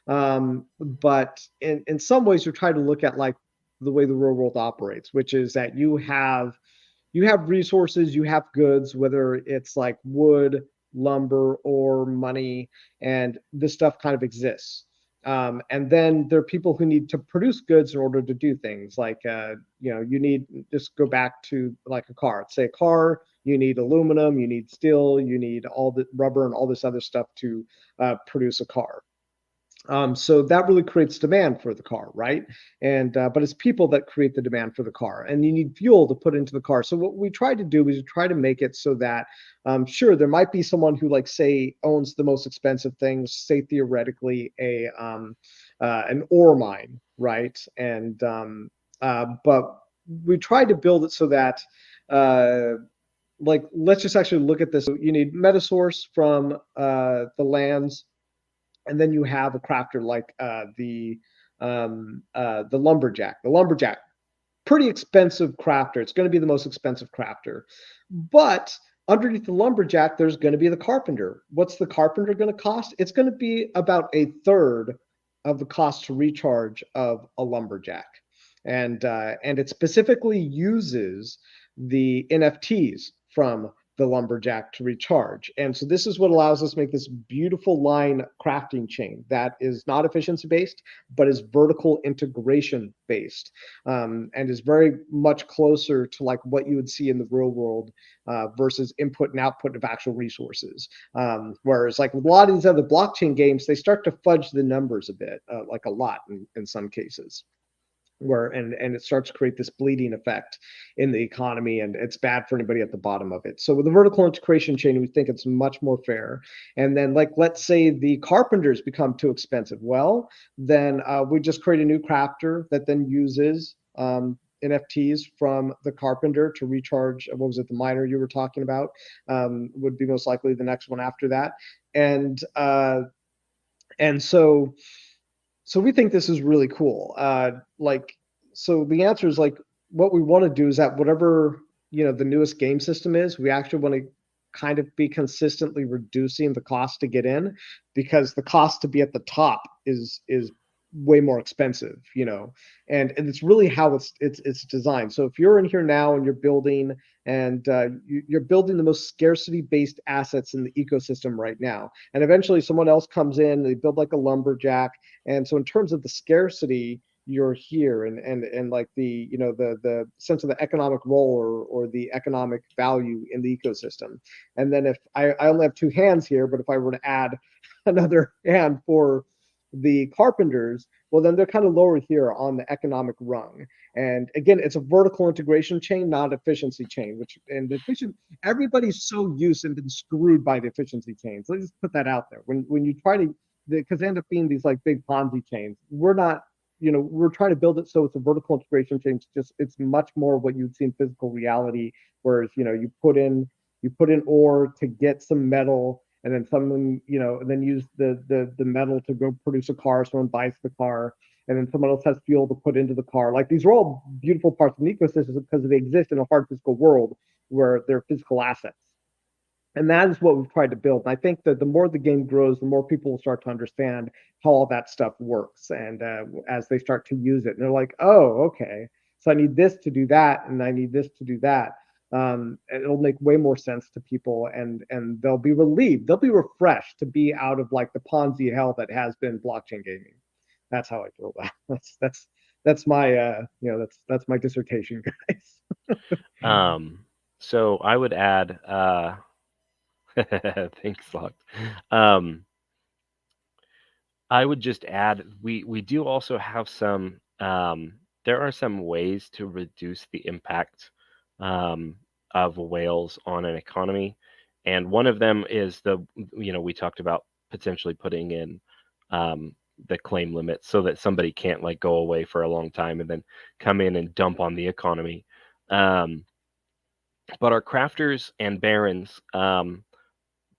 But in some ways, you're trying to look at like the way the real world operates, which is that you have resources, you have goods, whether it's like wood, lumber, or money, and this stuff kind of exists. And then there are people who need to produce goods in order to do things like, you need, just go back to like a car. Say a car, you need aluminum, you need steel, you need all the rubber and all this other stuff to produce a car. So that really creates demand for the car, right? And but it's people that create the demand for the car, and you need fuel to put into the car. So what we try to do is we try to make it so that, sure, there might be someone who like say owns the most expensive things, say theoretically an ore mine, right? And but we try to build it so that like let's just actually look at this. You need Metasource from the lands. And then you have a crafter like the lumberjack. The lumberjack, pretty expensive crafter. It's going to be the most expensive crafter. But underneath the lumberjack, there's going to be the carpenter. What's the carpenter going to cost? It's going to be about 1/3 of the cost to recharge of a lumberjack. And it specifically uses the NFTs from the lumberjack to recharge. And so this is what allows us to make this beautiful line crafting chain that is not efficiency based, but is vertical integration based, and is very much closer to like what you would see in the real world versus input and output of actual resources. Whereas like with a lot of these other blockchain games, they start to fudge the numbers a bit, like a lot in some cases. And it starts to create this bleeding effect in the economy, and it's bad for anybody at the bottom of it. So with the vertical integration chain, we think it's much more fair. And then like, let's say the carpenters become too expensive. Well, then we just create a new crafter that then uses NFTs from the carpenter to recharge. What was it? The miner you were talking about would be most likely the next one after that. And so we think this is really cool. So the answer is like, what we want to do is that whatever, the newest game system is, we actually want to kind of be consistently reducing the cost to get in, because the cost to be at the top is way more expensive, and it's really how it's designed. So if you're in here now and you're building, and you're building the most scarcity based assets in the ecosystem right now, and eventually someone else comes in, they build like a lumberjack, and so in terms of the scarcity, you're here, and like the, you know, the sense of the economic role or the economic value in the ecosystem. And then if I only have two hands here, but if I were to add another hand for the carpenters, well, then they're kind of lower here on the economic rung. And again, it's a vertical integration chain, not efficiency chain, which, and efficient, everybody's so used and been screwed by the efficiency chains. Let's just put that out there. When you try to, because they end up being these like big Ponzi chains. We're not, you know, we're trying to build it so it's a vertical integration chain. It's just, it's much more what you'd see in physical reality, whereas, you know, you put in ore to get some metal, and then someone, you know, and then use the metal to go produce a car. Someone buys the car, and then someone else has fuel to put into the car. Like, these are all beautiful parts of an ecosystem because they exist in a hard physical world where they're physical assets. And that is what we've tried to build. And I think that the more the game grows, the more people will start to understand how all that stuff works. And as they start to use it, and they're like, oh, okay, so I need this to do that, and I need this to do that. It'll make way more sense to people, and they'll be relieved, they'll be refreshed to be out of like the Ponzi hell that has been blockchain gaming. That's how I feel about it. That's my you know, that's my dissertation, guys. So I would add thanks, Locked. I would just add, we do also have some, there are some ways to reduce the impact of whales on an economy. And one of them is we talked about potentially putting in the claim limit so that somebody can't like go away for a long time and then come in and dump on the economy. But our crafters and barons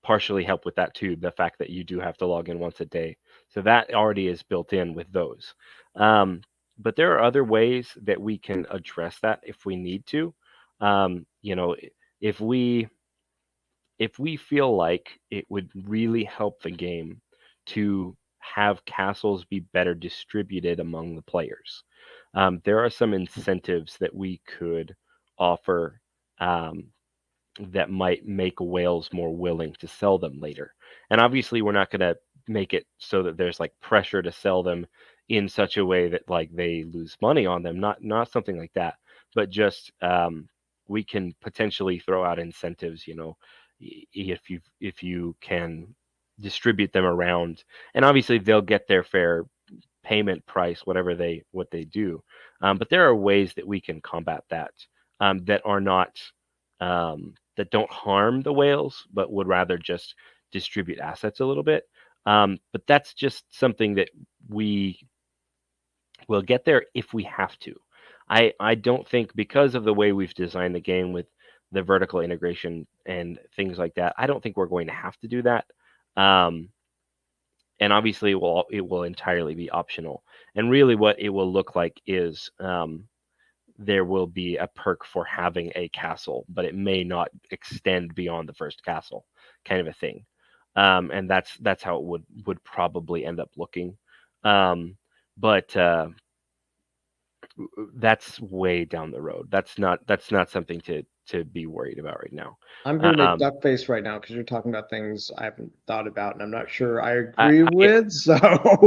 partially help with that too. The fact that you do have to log in once a day. So that already is built in with those. But there are other ways that we can address that if we need to. If we feel like it would really help the game to have castles be better distributed among the players, there are some incentives that we could offer that might make whales more willing to sell them later. And obviously, we're not going to make it so that there's like pressure to sell them in such a way that like they lose money on them. Not something like that, but just we can potentially throw out incentives. If you can distribute them around, and obviously they'll get their fair payment price, what they do. But there are ways that we can combat that that are not. That don't harm the whales, but would rather just distribute assets a little bit. But that's just something that we will get there if we have to. I don't think, because of the way we've designed the game with the vertical integration and things like that, I don't think we're going to have to do that. And obviously, it will entirely be optional. And really, what it will look like is there will be a perk for having a castle, but it may not extend beyond the first castle, kind of a thing. And that's how it would probably end up looking. But that's way down the road. That's not something to be worried about right now. I'm going to make duck face right now because you're talking about things I haven't thought about and I'm not sure I agree with. So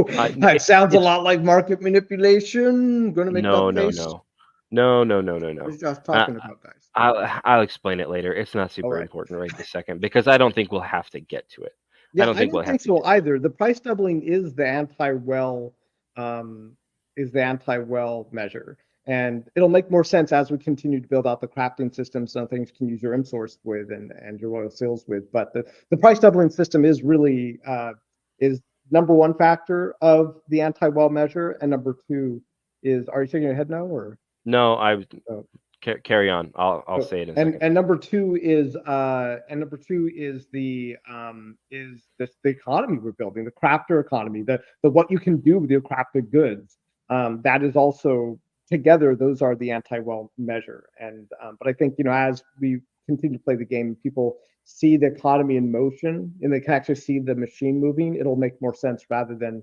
that sounds a lot like market manipulation. I'm going to make duck face. No. What are you guys talking about, guys? I'll explain it later. It's not super important right this second because I don't think we'll have to get to it. Yeah, I don't think so either. The price doubling is the anti-well measure, and it'll make more sense as we continue to build out the crafting systems and things you can use your M-Source with and your Royal Seals with. But the price doubling system is really is number one factor of the anti-well measure, and number two is, are you shaking your head no, or no? Carry on. I'll say it in a second. And number two is the economy we're building, the crafter economy, the what you can do with your crafted goods. That is also together. Those are the anti-well measure. And but I think, as we continue to play the game, people see the economy in motion and they can actually see the machine moving. It'll make more sense rather than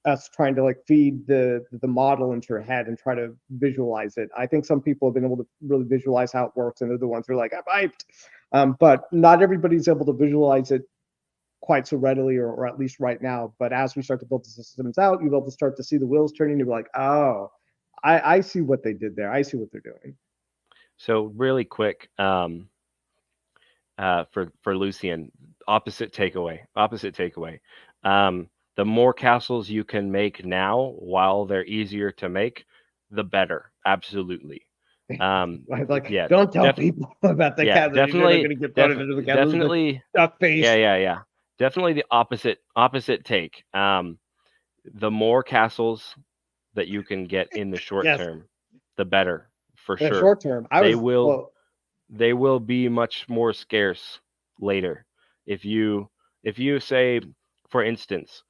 us trying to like feed the model into your head and try to visualize it. I think some people have been able to really visualize how it works, and they're the ones who are like, I'm hyped. But not everybody's able to visualize it quite so readily, or at least right now. But as we start to build the systems out, you'll be able to start to see the wheels turning. You'll be like, oh, I see what they did there. I see what they're doing. So really quick, for Lucian, opposite takeaway. The more castles you can make now, while they're easier to make, the better. Absolutely. Like, Yeah, don't tell people about the yeah, castle. You're not definitely, going to get voted into the castle. definitely, Duck face. yeah. Definitely the opposite take. The more castles that you can get in the short Yes, term, the better, for in the sure. short term. They will be much more scarce later. If you say, for instance,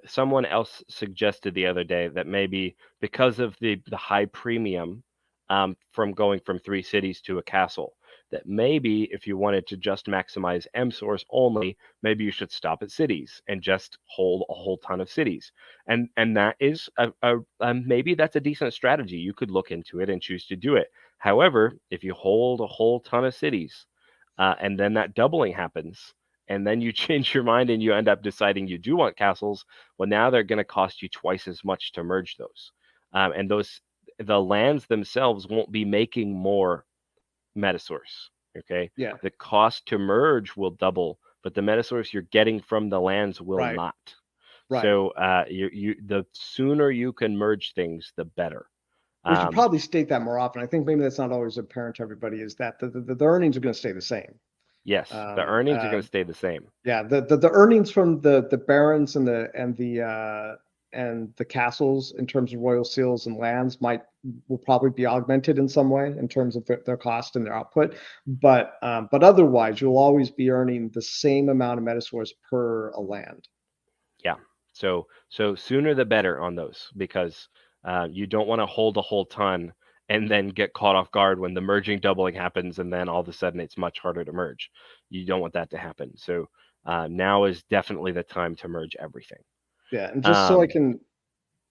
someone else suggested the other day that maybe because of the high premium from going from 3 cities to a castle, that maybe if you wanted to just maximize M source only, maybe you should stop at cities and just hold a whole ton of cities. And that is maybe that's a decent strategy. You could look into it and choose to do it. However, if you hold a whole ton of cities, and then that doubling happens, and then you change your mind and you end up deciding you do want castles, well, now they're going to cost you twice as much to merge those. And the lands themselves won't be making more Metasource. Okay, Yeah, the cost to merge will double, but the Metasource you're getting from the lands will right, not. right. So the sooner you can merge things, the better. We should probably state that more often. I think maybe that's not always apparent to everybody, is that the earnings are going to stay the same. Yes, the earnings are going to stay the same. Yeah, the earnings from the barons and the castles in terms of royal seals and lands will probably be augmented in some way in terms of their cost and their output, but otherwise you'll always be earning the same amount of Metasource per a land. Yeah. So sooner the better on those, because you don't want to hold a whole ton and then get caught off guard when the merging doubling happens, and then all of a sudden it's much harder to merge. You don't want that to happen. So now is definitely the time to merge everything. Yeah, and just so I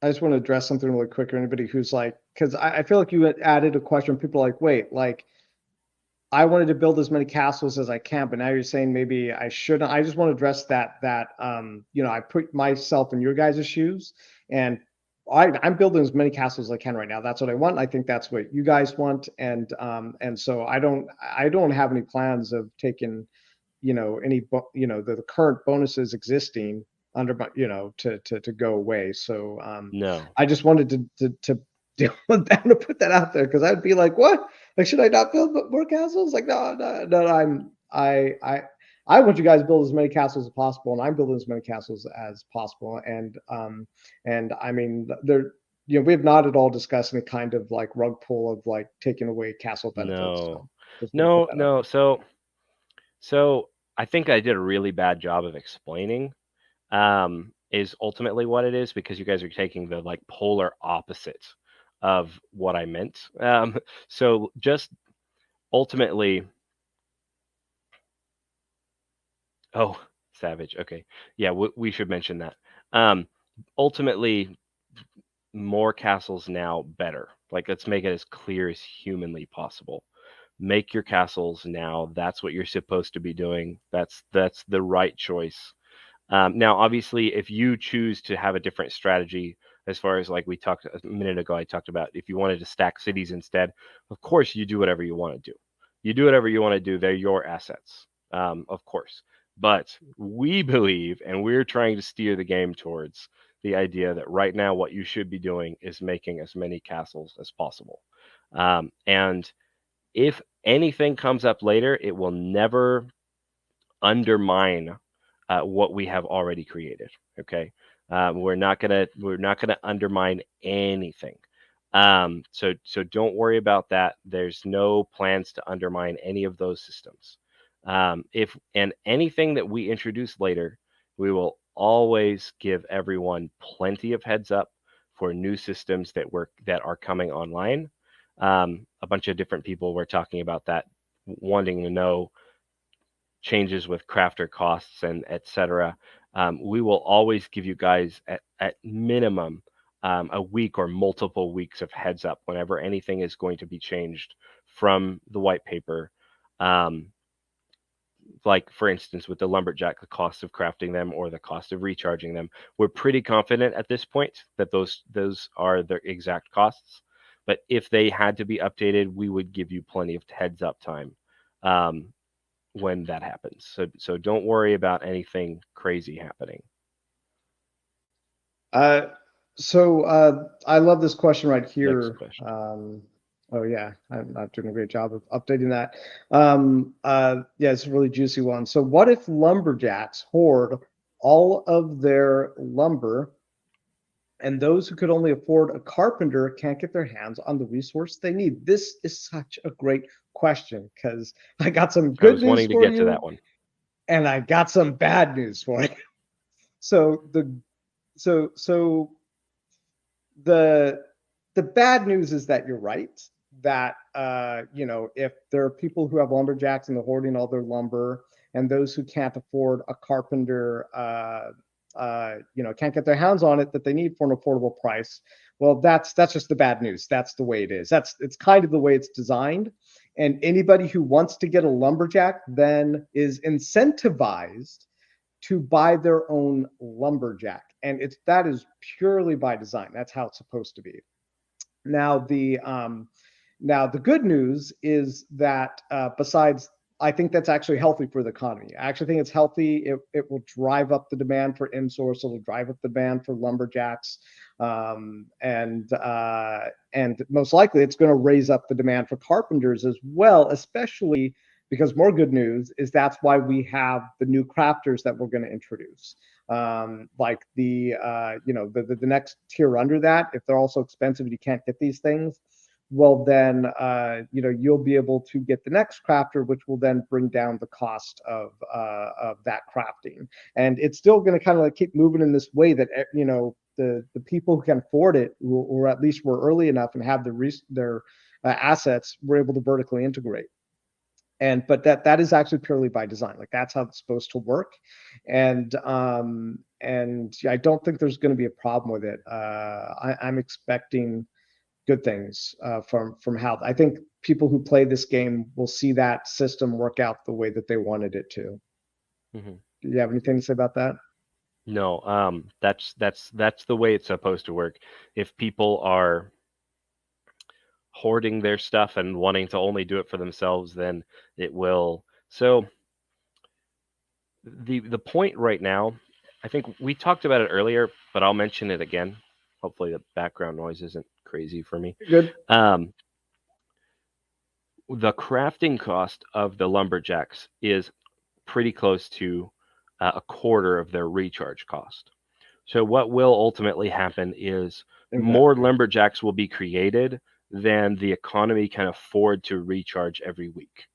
just want to address something really quick. Or anybody who's like, because I feel like you had added a question. People are like, wait, like I wanted to build as many castles as I can, but now you're saying maybe I shouldn't. I just want to address that I put myself in your guys' shoes, and I'm building as many castles as I can right now. That's what I want. I think that's what you guys want, and so I don't have any plans of taking the current bonuses existing under my to go away. So No. I just wanted to deal with that, to put that out there, because I'd be like, what? Like, should I not build more castles? Like, no. I want you guys to build as many castles as possible, and I'm building as many castles as possible. And I mean, we have not at all discussed any kind of like rug pull of like taking away castle benefits. So just want to put that out there. So I think I did a really bad job of explaining is ultimately what it is, because you guys are taking the like polar opposite of what I meant. So just ultimately, oh, savage. Okay, yeah, we should mention that. Ultimately, more castles now better. Like, let's make it as clear as humanly possible. Make your castles now. That's what you're supposed to be doing. That's the right choice. Now, obviously, if you choose to have a different strategy, as far as like we talked a minute ago, I talked about if you wanted to stack cities instead, of course, you do whatever you want to do. You do whatever you want to do. They're your assets, of course. But we believe, and we're trying to steer the game towards the idea that right now what you should be doing is making as many castles as possible. And if anything comes up later, it will never undermine what we have already created. Okay, we're not gonna undermine anything. So don't worry about that. There's no plans to undermine any of those systems. If and anything that we introduce later, we will always give everyone plenty of heads up for new systems that are coming online. A bunch of different people were talking about that, wanting to know changes with crafter costs and etc. We will always give you guys at minimum a week or multiple weeks of heads up whenever anything is going to be changed from the white paper. like for instance with the lumberjack, the cost of crafting them or the cost of recharging them, we're pretty confident at this point that those are the exact costs. But if they had to be updated, we would give you plenty of heads up time when that happens. So don't worry about anything crazy happening. I love this question right Next here. question. Oh yeah, I'm not doing a great job of updating that. Yeah, it's a really juicy one. So what if lumberjacks hoard all of their lumber, and those who could only afford a carpenter can't get their hands on the resource they need? This is such a great question, because I got some I good was news wanting to for get to you, that one. and I got some bad news for you. So the bad news is that you're right, that if there are people who have lumberjacks and they're hoarding all their lumber, and those who can't afford a carpenter can't get their hands on it that they need for an affordable price. Well, that's just the bad news. That's the way it is. It's kind of the way it's designed. And anybody who wants to get a lumberjack then is incentivized to buy their own lumberjack, and that is purely by design. That's how it's supposed to be. Now the good news is that besides, I think that's actually healthy for the economy. I actually think it's healthy. It will drive up the demand for in-source. It'll drive up the demand for lumberjacks, and most likely it's going to raise up the demand for carpenters as well, especially because more good news is that's why we have the new crafters that we're going to introduce. Like the next tier under that, if they're also expensive and you can't get these things, well then you'll be able to get the next crafter, which will then bring down the cost of that crafting. And it's still going to kind of like keep moving in this way that the people who can afford it, or at least were early enough and have their assets, were able to vertically integrate. But that is actually purely by design. Like, that's how it's supposed to work. And I don't think there's going to be a problem with it. I'm expecting good things from how, I think people who play this game will see that system work out the way that they wanted it to. Mm-hmm. Do you have anything to say about that? No, that's the way it's supposed to work. If people are hoarding their stuff and wanting to only do it for themselves, then it will. So the point right now, I think we talked about it earlier, but I'll mention it again. Hopefully the background noise isn't crazy for me. Good. The crafting cost of the lumberjacks is pretty close to a quarter of their recharge cost. So what will ultimately happen is more lumberjacks will be created than the economy can afford to recharge every week.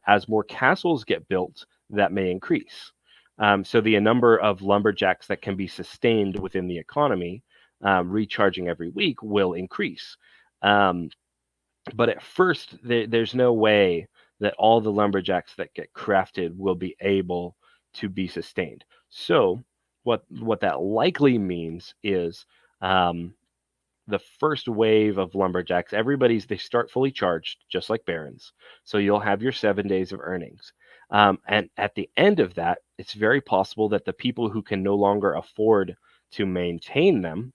As more castles get built, that may increase. So the number of lumberjacks that can be sustained within the economy, recharging every week, will increase. But at first, there's no way that all the lumberjacks that get crafted will be able to be sustained. So what that likely means is the first wave of lumberjacks, they start fully charged, just like barons. So you'll have your 7 days of earnings. And at the end of that, it's very possible that the people who can no longer afford to maintain them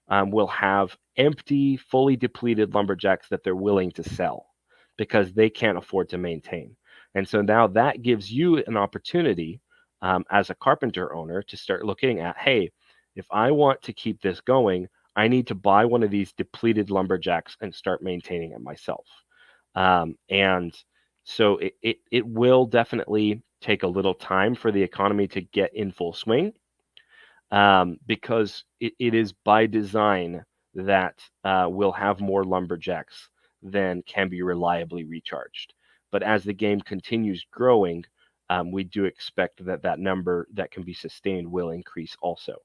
will have empty, fully depleted lumberjacks that they're willing to sell because they can't afford to maintain. And so now that gives you an opportunity as a carpenter owner to start looking at, hey, if I want to keep this going, I need to buy one of these depleted lumberjacks and start maintaining it myself. And so it will definitely take a little time for the economy to get in full swing, because it is by design that we'll have more lumberjacks than can be reliably recharged. But as the game continues growing, we do expect that number that can be sustained will increase also.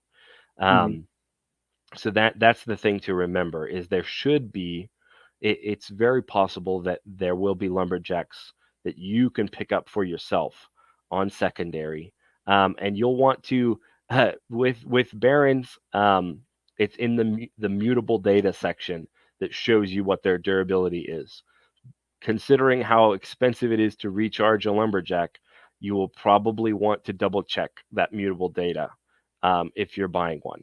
So that's the thing to remember, is there should be, it's very possible that there will be lumberjacks that you can pick up for yourself on secondary. And you'll want to, with barons, it's in the mutable data section that shows you what their durability is. Considering how expensive it is to recharge a lumberjack, you will probably want to double check that mutable data if you're buying one.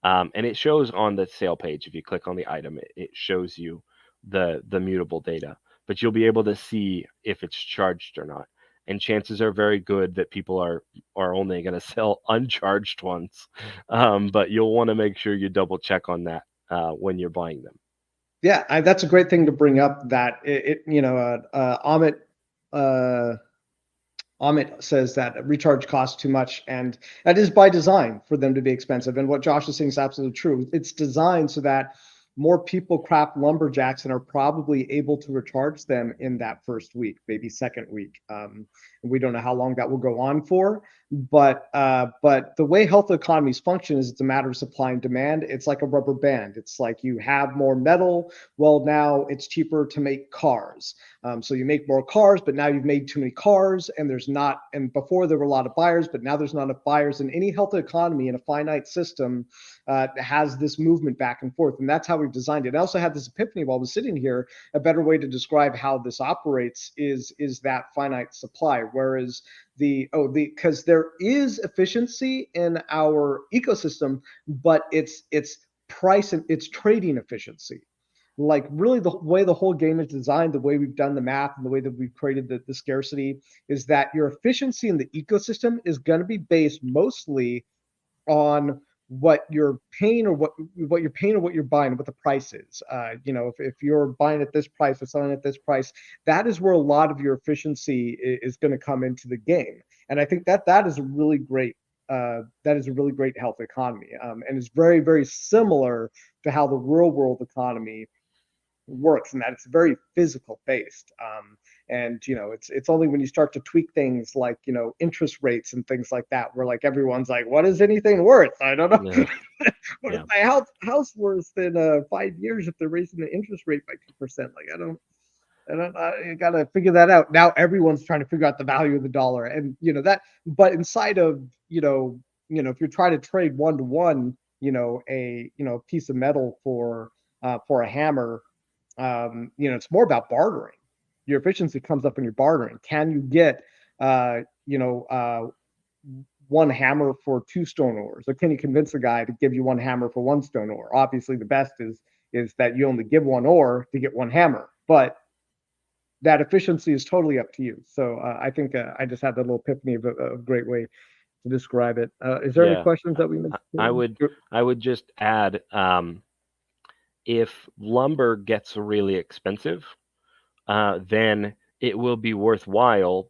And it shows on the sale page. If you click on the item, it shows you the mutable data, but you'll be able to see if it's charged or not. And chances are very good that people are only going to sell uncharged ones. But you'll want to make sure you double check on that when you're buying them. Yeah, that's a great thing to bring up. That Amit says that recharge costs too much, and that is by design for them to be expensive. And what Josh is saying is absolutely true. It's designed so that more people craft lumberjacks and are probably able to recharge them in that first week, maybe second week. We don't know how long that will go on for, but the way health economies function is it's a matter of supply and demand. It's like a rubber band. It's like you have more metal. Well, now it's cheaper to make cars. So you make more cars, but now you've made too many cars, and there's not. And before there were a lot of buyers, but now there's not enough buyers. And any health economy in a finite system has this movement back and forth, and that's how we've designed it. I also had this epiphany while I was sitting here. A better way to describe how this operates is that finite supply. Whereas because there is efficiency in our ecosystem, but it's price and it's trading efficiency. Like really the way the whole game is designed, the way we've done the math and the way that we've created the scarcity is that your efficiency in the ecosystem is going to be based mostly on what you're paying or what you're paying or what you're buying, what the price is. If you're buying at this price or selling at this price, that is where a lot of your efficiency is going to come into the game. And I think that is a really great health economy, and it's very, very similar to how the real world economy works, and that it's very physical based. And it's only when you start to tweak things like interest rates and things like that where like everyone's like, what is anything worth? I don't know. Yeah. What is my house worth in 5 years if they're raising the interest rate by 2%? Like I don't you got to figure that out. Now everyone's trying to figure out the value of the dollar, and that. But inside of if you're trying to trade 1-to-1, a piece of metal for a hammer, it's more about bartering. Your efficiency comes up in your bartering. Can you get one hammer for 2 stone ores, or can you convince a guy to give you 1 hammer for 1 stone ore? Obviously, the best is that you only give 1 ore to get 1 hammer, but that efficiency is totally up to you. So I think I just had that little epiphany of a great way to describe it. Is there any questions that we missed? I would just add, if lumber gets really expensive, then it will be worthwhile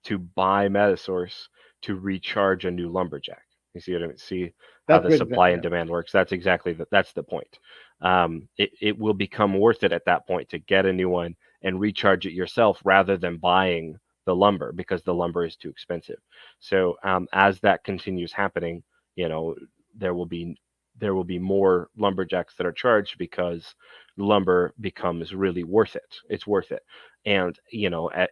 to buy Metasource to recharge a new lumberjack. You see what I mean? See how the supply and demand works. That's exactly that's the point. It will become worth it at that point to get a new one and recharge it yourself rather than buying the lumber because the lumber is too expensive. So as that continues happening, there will be more lumberjacks that are charged because lumber becomes really worth it. It's worth it. And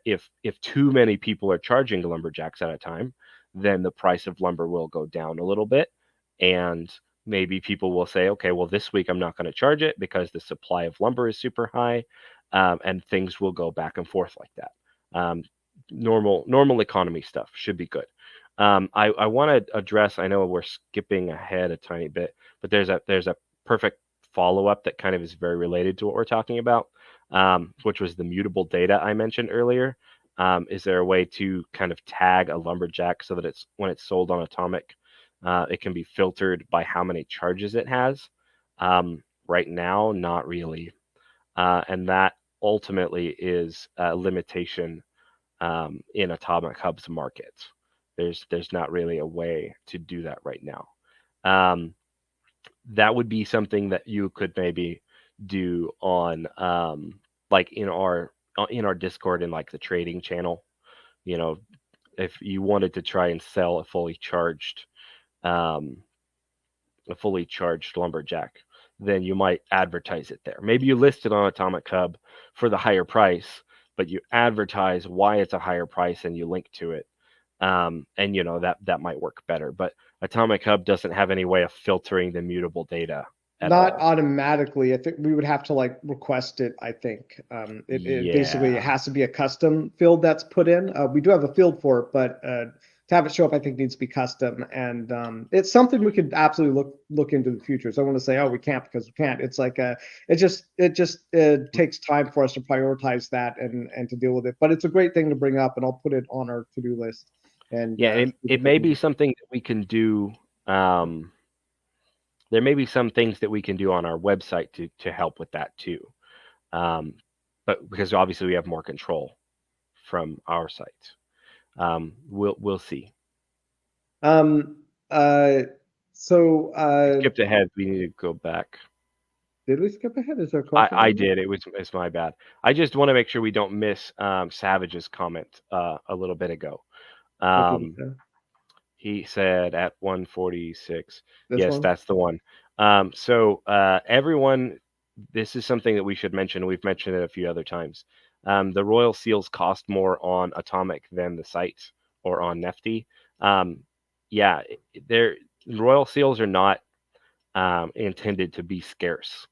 if too many people are charging the lumberjacks at a time, then the price of lumber will go down a little bit, and maybe people will say, okay, well, this week I'm not going to charge it because the supply of lumber is super high, and things will go back and forth like that. Normal economy stuff should be good. I want to address, I know we're skipping ahead a tiny bit, but there's a perfect follow-up that kind of is very related to what we're talking about, which was the mutable data I mentioned earlier. Is there a way to kind of tag a lumberjack so that when it's sold on Atomic, it can be filtered by how many charges it has? Right now, not really. And that ultimately is a limitation in Atomic Hub's market. There's not really a way to do that right now. That would be something that you could maybe do on like in our Discord in like the trading channel. If you wanted to try and sell a fully charged lumberjack, then you might advertise it there. Maybe you list it on Atomic Hub for the higher price, but you advertise why it's a higher price and you link to it. And that might work better, but Atomic Hub doesn't have any way of filtering the mutable data Not all. automatically. I think we would have to like request it. I think it basically it Yeah. has to be a custom field that's put in. We do have a field for it, but to have it show up, I think needs to be custom, and it's something we could absolutely look into the future. So I want to say, oh, we can't because we can't. It's like it takes time for us to prioritize that and to deal with it. But it's a great thing to bring up, and I'll put it on our to-do list. And Yeah, it may be something that we can do. There may be some things that we can do on our website to help with that too. But because obviously we have more control from our site. We'll see. um so We skipped ahead. We need to go back. did we skip ahead? Is there a question? I did. It's my bad. I just want to make sure we don't miss Savage's comment a little bit ago. What did it Um, say? he said at 146. This Yes, one? that's the one. So everyone, this is something that we should mention. We've mentioned it a few other times. The Royal Seals cost more on Atomic than the site or on Nefty. Yeah, Royal Seals are not intended to be scarce.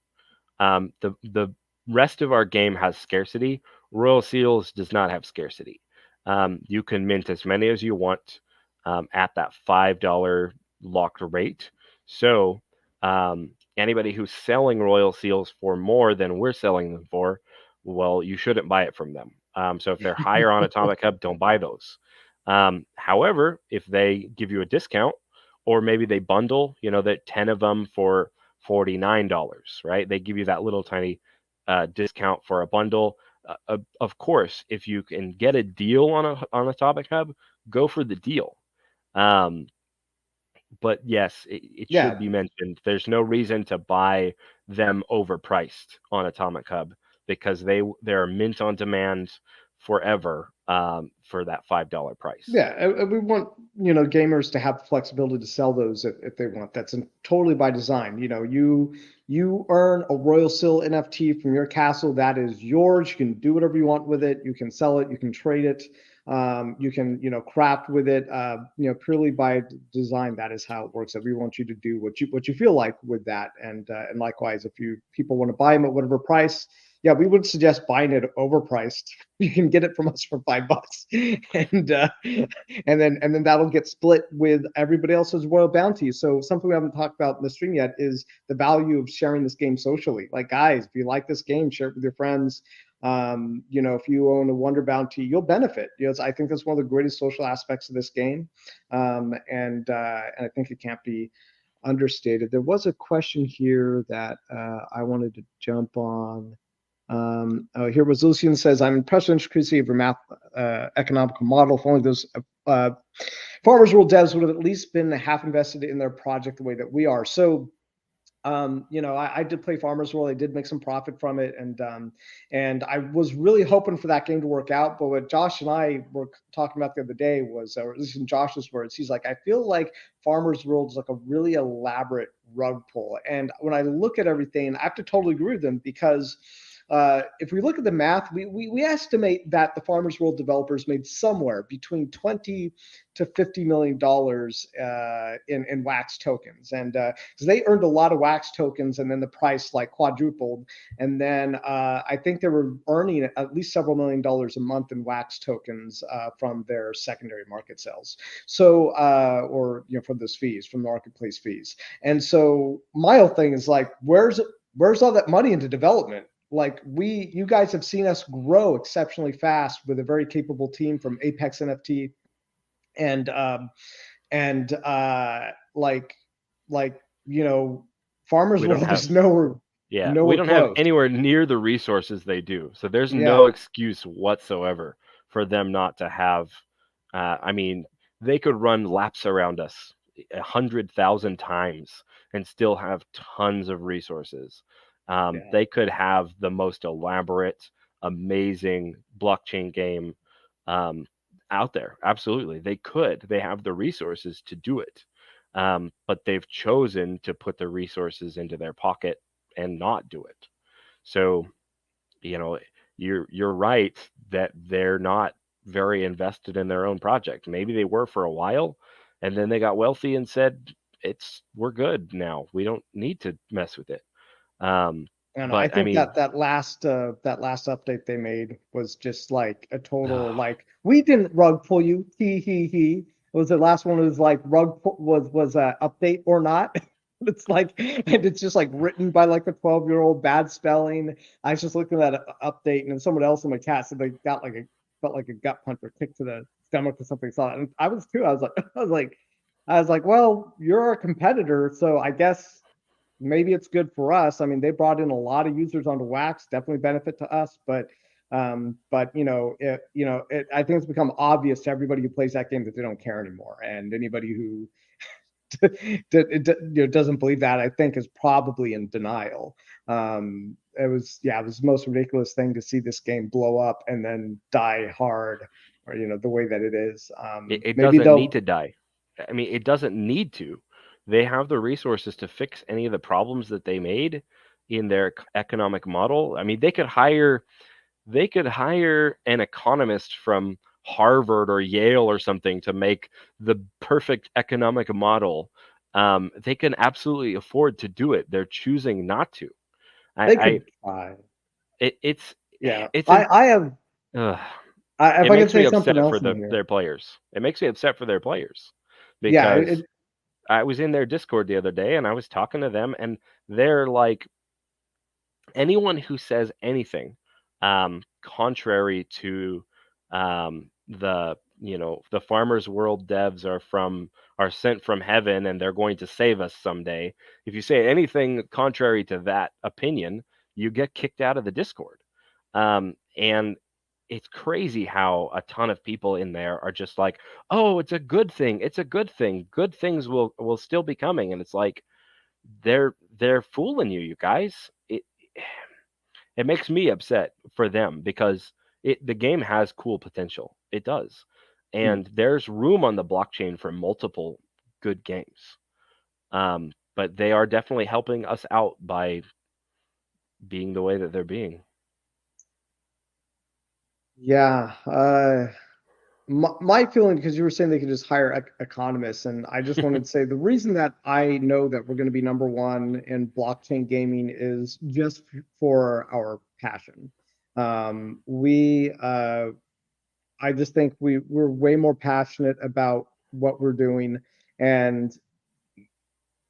The rest of our game has scarcity. Royal Seals does not have scarcity. You can mint as many as you want at that $5 locked rate. So anybody who's selling Royal Seals for more than we're selling them for, well, you shouldn't buy it from them. So if they're higher on Atomic Hub, don't buy those. However, if they give you a discount, or maybe they bundle, that 10 of them for $49, right? They give you that little tiny discount for a bundle. Of course, if you can get a deal on Atomic Hub, go for the deal. But yes, it should Yeah, be mentioned. There's no reason to buy them overpriced on Atomic Hub because they're mint on demand forever for that $5 price. yeah. We want gamers to have the flexibility to sell those if they want. That's totally by design. You earn a Royal Seal NFT from your castle. That is yours. You can do whatever you want with it. You can sell it. You can trade it. You can craft with it. Purely by design. That is how it works. That we want you to do what you feel like with that. And likewise, if people want to buy them at whatever price. Yeah, we would suggest buying it overpriced. You can get it from us for $5, and then that'll get split with everybody else's royal bounty. So something we haven't talked about in the stream yet is the value of sharing this game socially. Like, guys, if you like this game, share it with your friends. If you own a Wonder Bounty, you'll benefit. I think that's one of the greatest social aspects of this game, and I think it can't be understated. There was a question here that I wanted to jump on. Here was Lucian says, I'm impressed with the intricacy of your math economical model. If only those Farmers World devs would have at least been half invested in their project the way that we are. So, I did play Farmers World. I did make some profit from it, and I was really hoping for that game to work out. But what Josh and I were talking about the other day was, or at least in Josh's words, he's like, I feel like Farmers World is like a really elaborate rug pull. And when I look at everything, I have to totally agree with them because if we look at the math, we estimate that the Farmers World developers made somewhere between $20 to $50 million in wax tokens, and because they earned a lot of wax tokens, and then the price like quadrupled, and then I think they were earning at least several $1 million a month in wax tokens from their secondary market sales. So, or from those fees, from the marketplace fees, and so my whole thing is like, where's all that money into development? Like you guys have seen us grow exceptionally fast with a very capable team from Apex NFT, and Farmers We don't World have is nowhere Yeah, we nowhere don't have close. anywhere near the resources they do. So there's no Yeah, excuse whatsoever for them not to have. I mean, they could run laps around us 100,000 times and still have tons of resources. yeah, They could have the most elaborate, amazing blockchain game out there. Absolutely, they could. They have the resources to do it. But they've chosen to put the resources into their pocket and not do it. So, you're right that they're not very invested in their own project. Maybe they were for a while, and then they got wealthy and said, we're good now. We don't need to mess with it. Um, And I but I think mean, that last update they made was just like a total like, we didn't rug pull you, he. Was the last one was like rug pull, was a update or not? It's like, and it's just like written by like a 12-year-old, bad spelling. I was just looking at that update, and then someone else in my chat said they got like felt like a gut punch or kick to the stomach or something. Saw it, and I was too. I was like, well, you're our competitor, so I guess maybe it's good for us. I mean, they brought in a lot of users onto Wax, definitely benefit to us, but I think it's become obvious to everybody who plays that game that they don't care anymore, and anybody who doesn't believe that, I think, is probably in denial. It was the most ridiculous thing to see this game blow up and then die hard, or the way that it is. it Maybe doesn't need they'll. to die. I mean, it doesn't need to. They have the resources to fix any of the problems that they made in their economic model. I mean, they could hire an economist from Harvard or Yale or something to make the perfect economic model. They can absolutely afford to do it. They're choosing not to. They could try. It's Yeah, it's an I have. ugh. If It I can makes me say something upset for else in here. their players. It makes me upset for their players Yeah, because I was in their Discord the other day and I was talking to them, and they're like, anyone who says anything contrary to the farmers world devs are sent from heaven and they're going to save us someday. If you say anything contrary to that opinion, you get kicked out of the Discord. And it's crazy how a ton of people in there are just like, oh, it's a good thing, it's a good thing, good things will still be coming. And it's like, they're fooling you guys. It makes me upset for them because the game has cool potential. It does. And there's room on the blockchain for multiple good games. But they are definitely helping us out by being the way that they're being. Yeah. My feeling, because you were saying they could just hire economists, and I just wanted to say the reason that I know that we're going to be number one in blockchain gaming is just for our passion. I just think we're way more passionate about what we're doing, and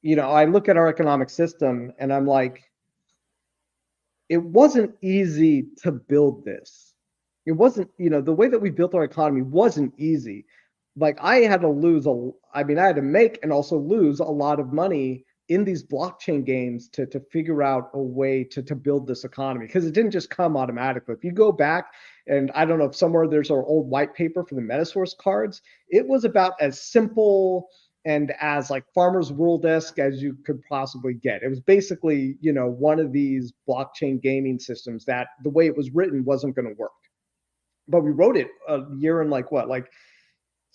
I look at our economic system and I'm like, it wasn't easy to build this. It wasn't, the way that we built our economy wasn't easy. Like, I had to I had to make and also lose a lot of money in these blockchain games to figure out a way to build this economy, because it didn't just come automatically. If you go back, and I don't know if somewhere there's our old white paper for the Metasource cards, it was about as simple and as like farmers world-esque as you could possibly get. It was basically, one of these blockchain gaming systems that the way it was written wasn't going to work. But we wrote it a year and like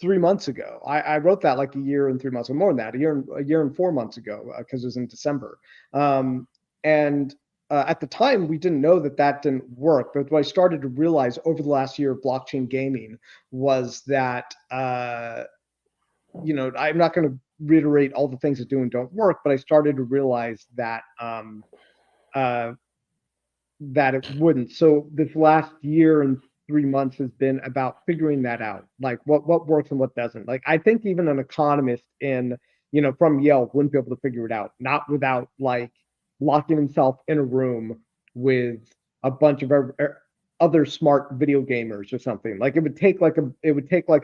3 months ago. I wrote that like a year and 3 months, or more than that, a year and 4 months ago, because it was in December. And at the time, we didn't know that didn't work. But what I started to realize over the last year of blockchain gaming was that I'm not going to reiterate all the things that do and don't work, but I started to realize that that it wouldn't. So this last year and 3 months has been about figuring that out, like what works and what doesn't. Like, I think even an economist from Yale wouldn't be able to figure it out, not without like locking himself in a room with a bunch of other smart video gamers or something. Like, it would take like a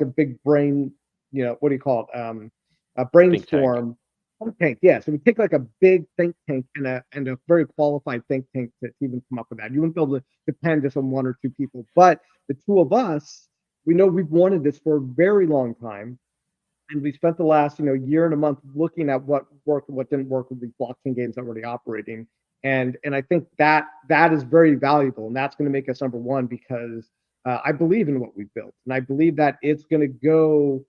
big brain, what do you call it? A brainstorm. Think tank, yes. It would take like a big think tank and a very qualified think tank to even come up with that. You wouldn't be able to depend just on one or two people. But the two of us, we know we've wanted this for a very long time, and we spent the last year and a month looking at what worked and what didn't work with these blockchain games that were already operating. And I think that is very valuable, and that's going to make us number one, because I believe in what we've built, and I believe that it's going to go.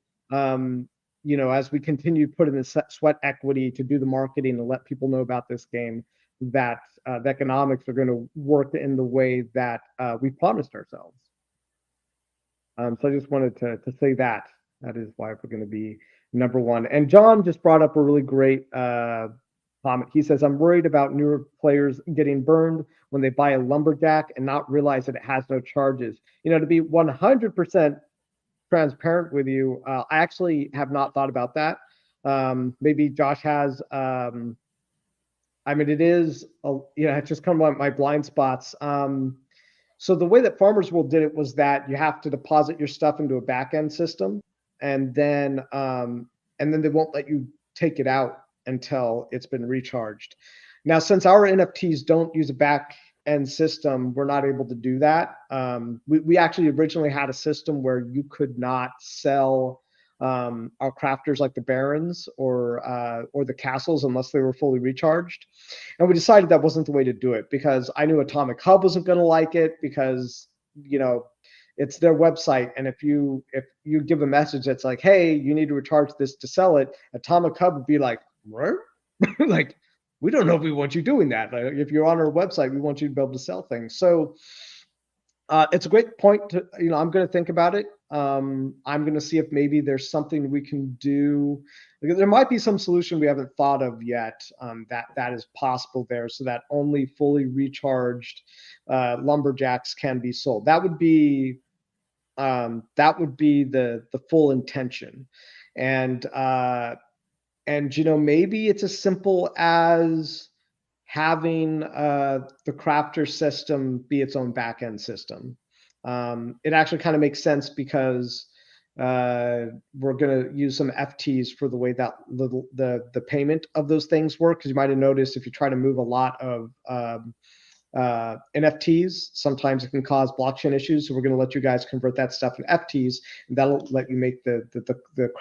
As we continue to put in the sweat equity to do the marketing and let people know about this game, that the economics are going to work in the way that we promised ourselves. So I just wanted to say that is why we're going to be number one. And John just brought up a really great comment. He says, I'm worried about newer players getting burned when they buy a lumberjack and not realize that it has no charges. To be 100% transparent with you, I actually have not thought about that. Maybe Josh has. It is, it's just kind of one of my blind spots. So the way that Farmers World did it was that you have to deposit your stuff into a back-end system, and then they won't let you take it out until it's been recharged. Now, since our NFTs don't use a back-end system, we're not able to do that. We actually originally had a system where you could not sell our crafters like the Barons or the Castles unless they were fully recharged. And we decided that wasn't the way to do it because I knew Atomic Hub wasn't going to like it because, it's their website. And if you give a message that's like, hey, you need to recharge this to sell it, Atomic Hub would be like, what? Like, we don't know if we want you doing that. Like, if you're on our website, we want you to be able to sell things. So it's a great point to, I'm going to think about it. I'm going to see if maybe there's something we can do. There might be some solution we haven't thought of yet that is possible there, so that only fully recharged lumberjacks can be sold. That would be the full intention, and maybe it's as simple as having the crafter system be its own backend system. It actually kind of makes sense because we're going to use some FTs for the way that the payment of those things work. Because you might have noticed if you try to move a lot of NFTs, sometimes it can cause blockchain issues. So we're going to let you guys convert that stuff in FTs, and that'll let you make the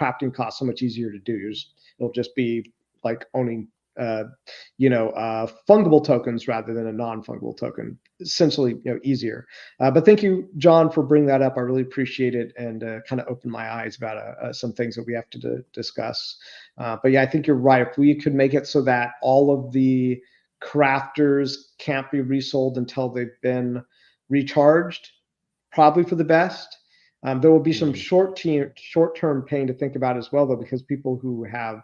crafting cost so much easier to do. It'll just be like owning fungible tokens rather than a non-fungible token, essentially, easier. But thank you, John, for bringing that up. I really appreciate it, and kind of opened my eyes about some things that we have to discuss. But yeah, I think you're right. If we could make it so that all of the crafters can't be resold until they've been recharged, probably for the best. There will be some short-term pain to think about as well, though, because people who have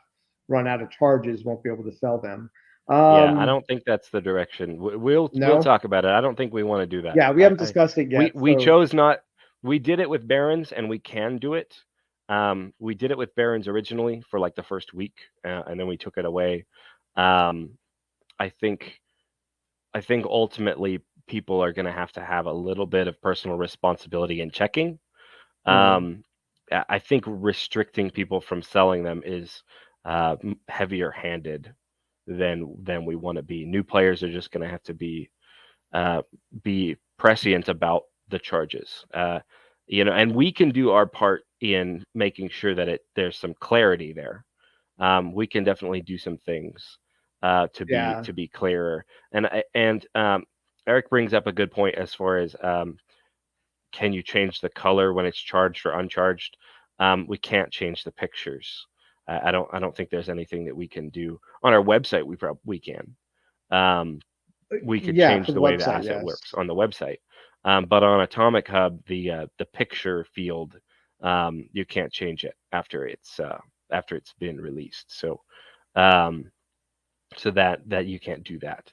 run out of charges won't be able to sell them. I don't think that's the direction. We'll talk about it. I don't think we want to do that. Yeah, we haven't discussed it yet. We chose not. We did it with Barons, and we can do it. We did it with Barons originally for like the first week, and then we took it away. I think ultimately people are going to have a little bit of personal responsibility in checking. I think restricting people from selling them is heavier handed than we want to be. New players are just going to have to be prescient about the charges, and we can do our part in making sure that there's some clarity there. We can definitely do some things to be clearer, and Eric brings up a good point as far as can you change the color when it's charged or uncharged? We can't change the pictures. I don't think there's anything that we can do on our website. We can. We could change the way the asset works on the website, but on Atomic Hub, the picture field, you can't change it after it's been released. So that you can't do that.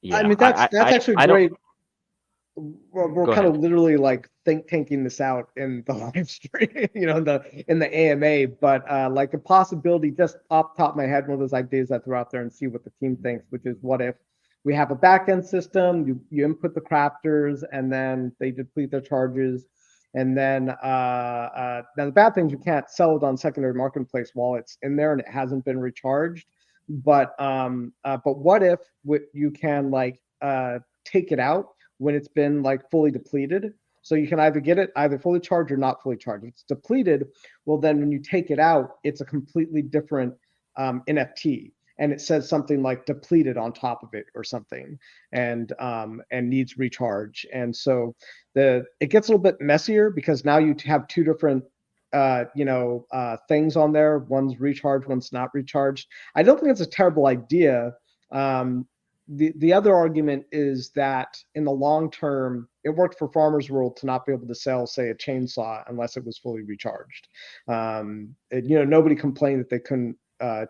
That's actually great. We're kind of literally like thinking this out in the live stream, in the AMA. But like a possibility, just off the top of my head, one of those ideas I throw out there and see what the team thinks, which is, what if we have a back-end system, you input the crafters, and then they deplete their charges, and then now the bad thing is you can't sell it on secondary marketplace while it's in there and it hasn't been recharged. But what if you can take it out when it's been fully depleted? So you can either get it either fully charged or not fully charged. If it's depleted, well, then when you take it out, it's a completely different NFT, and it says something like depleted on top of it or something, and needs recharge. And so it gets a little bit messier because now you have two different things on there. One's recharged, one's not recharged. I don't think it's a terrible idea. the other argument is that in the long term, it worked for Farmers World to not be able to sell, say, a chainsaw unless it was fully recharged. Nobody complained that they couldn't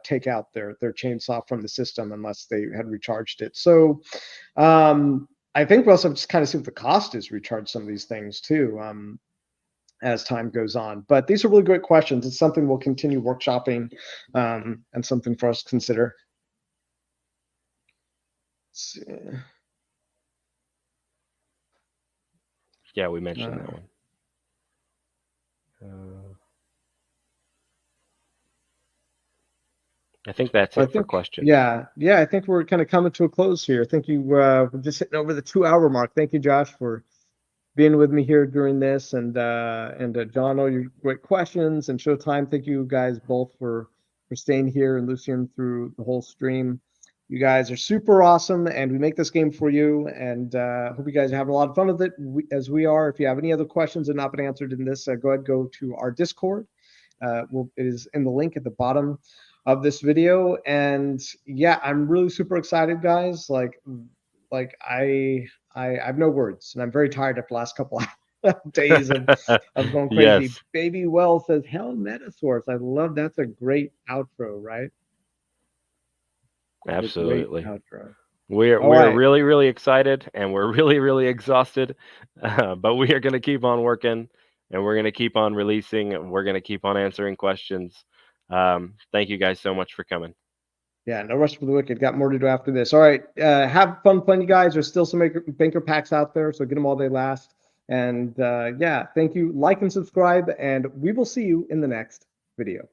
take out their chainsaw from the system unless they had recharged it. So I think we'll also just kind of see what the cost is to recharge some of these things too, as time goes on. But these are really great questions. It's something we'll continue workshopping, and something for us to consider. Yeah, we mentioned that one. I think that's it for questions. Yeah, I think we're kind of coming to a close here. Thank you. We're just hitting over the 2-hour mark. Thank you, Josh, for being with me here during this, and John, all your great questions, and Showtime. Thank you guys both for staying here, and Lucian through the whole stream. You guys are super awesome, and we make this game for you, and hope you guys are having a lot of fun with it, as we are. If you have any other questions that have not been answered in this, go to our Discord. It is in the link at the bottom of this video. And yeah, I'm really super excited, guys. Like I have no words, and I'm very tired after the last couple of days of going crazy. Yes. Baby Well says, "Hell, Metasource." I love that's a great outro, right? Absolutely. Outro. We're right. really, really excited, and we're really, really exhausted, but we are going to keep on working, and we're going to keep on releasing, and we're going to keep on answering questions. Thank you guys so much for coming. Yeah, no rush for the wicked. Got more to do after this. All right, have fun playing, you guys. There's still some banker packs out there, so get them while they last. And yeah, thank you. Like and subscribe, and we will see you in the next video.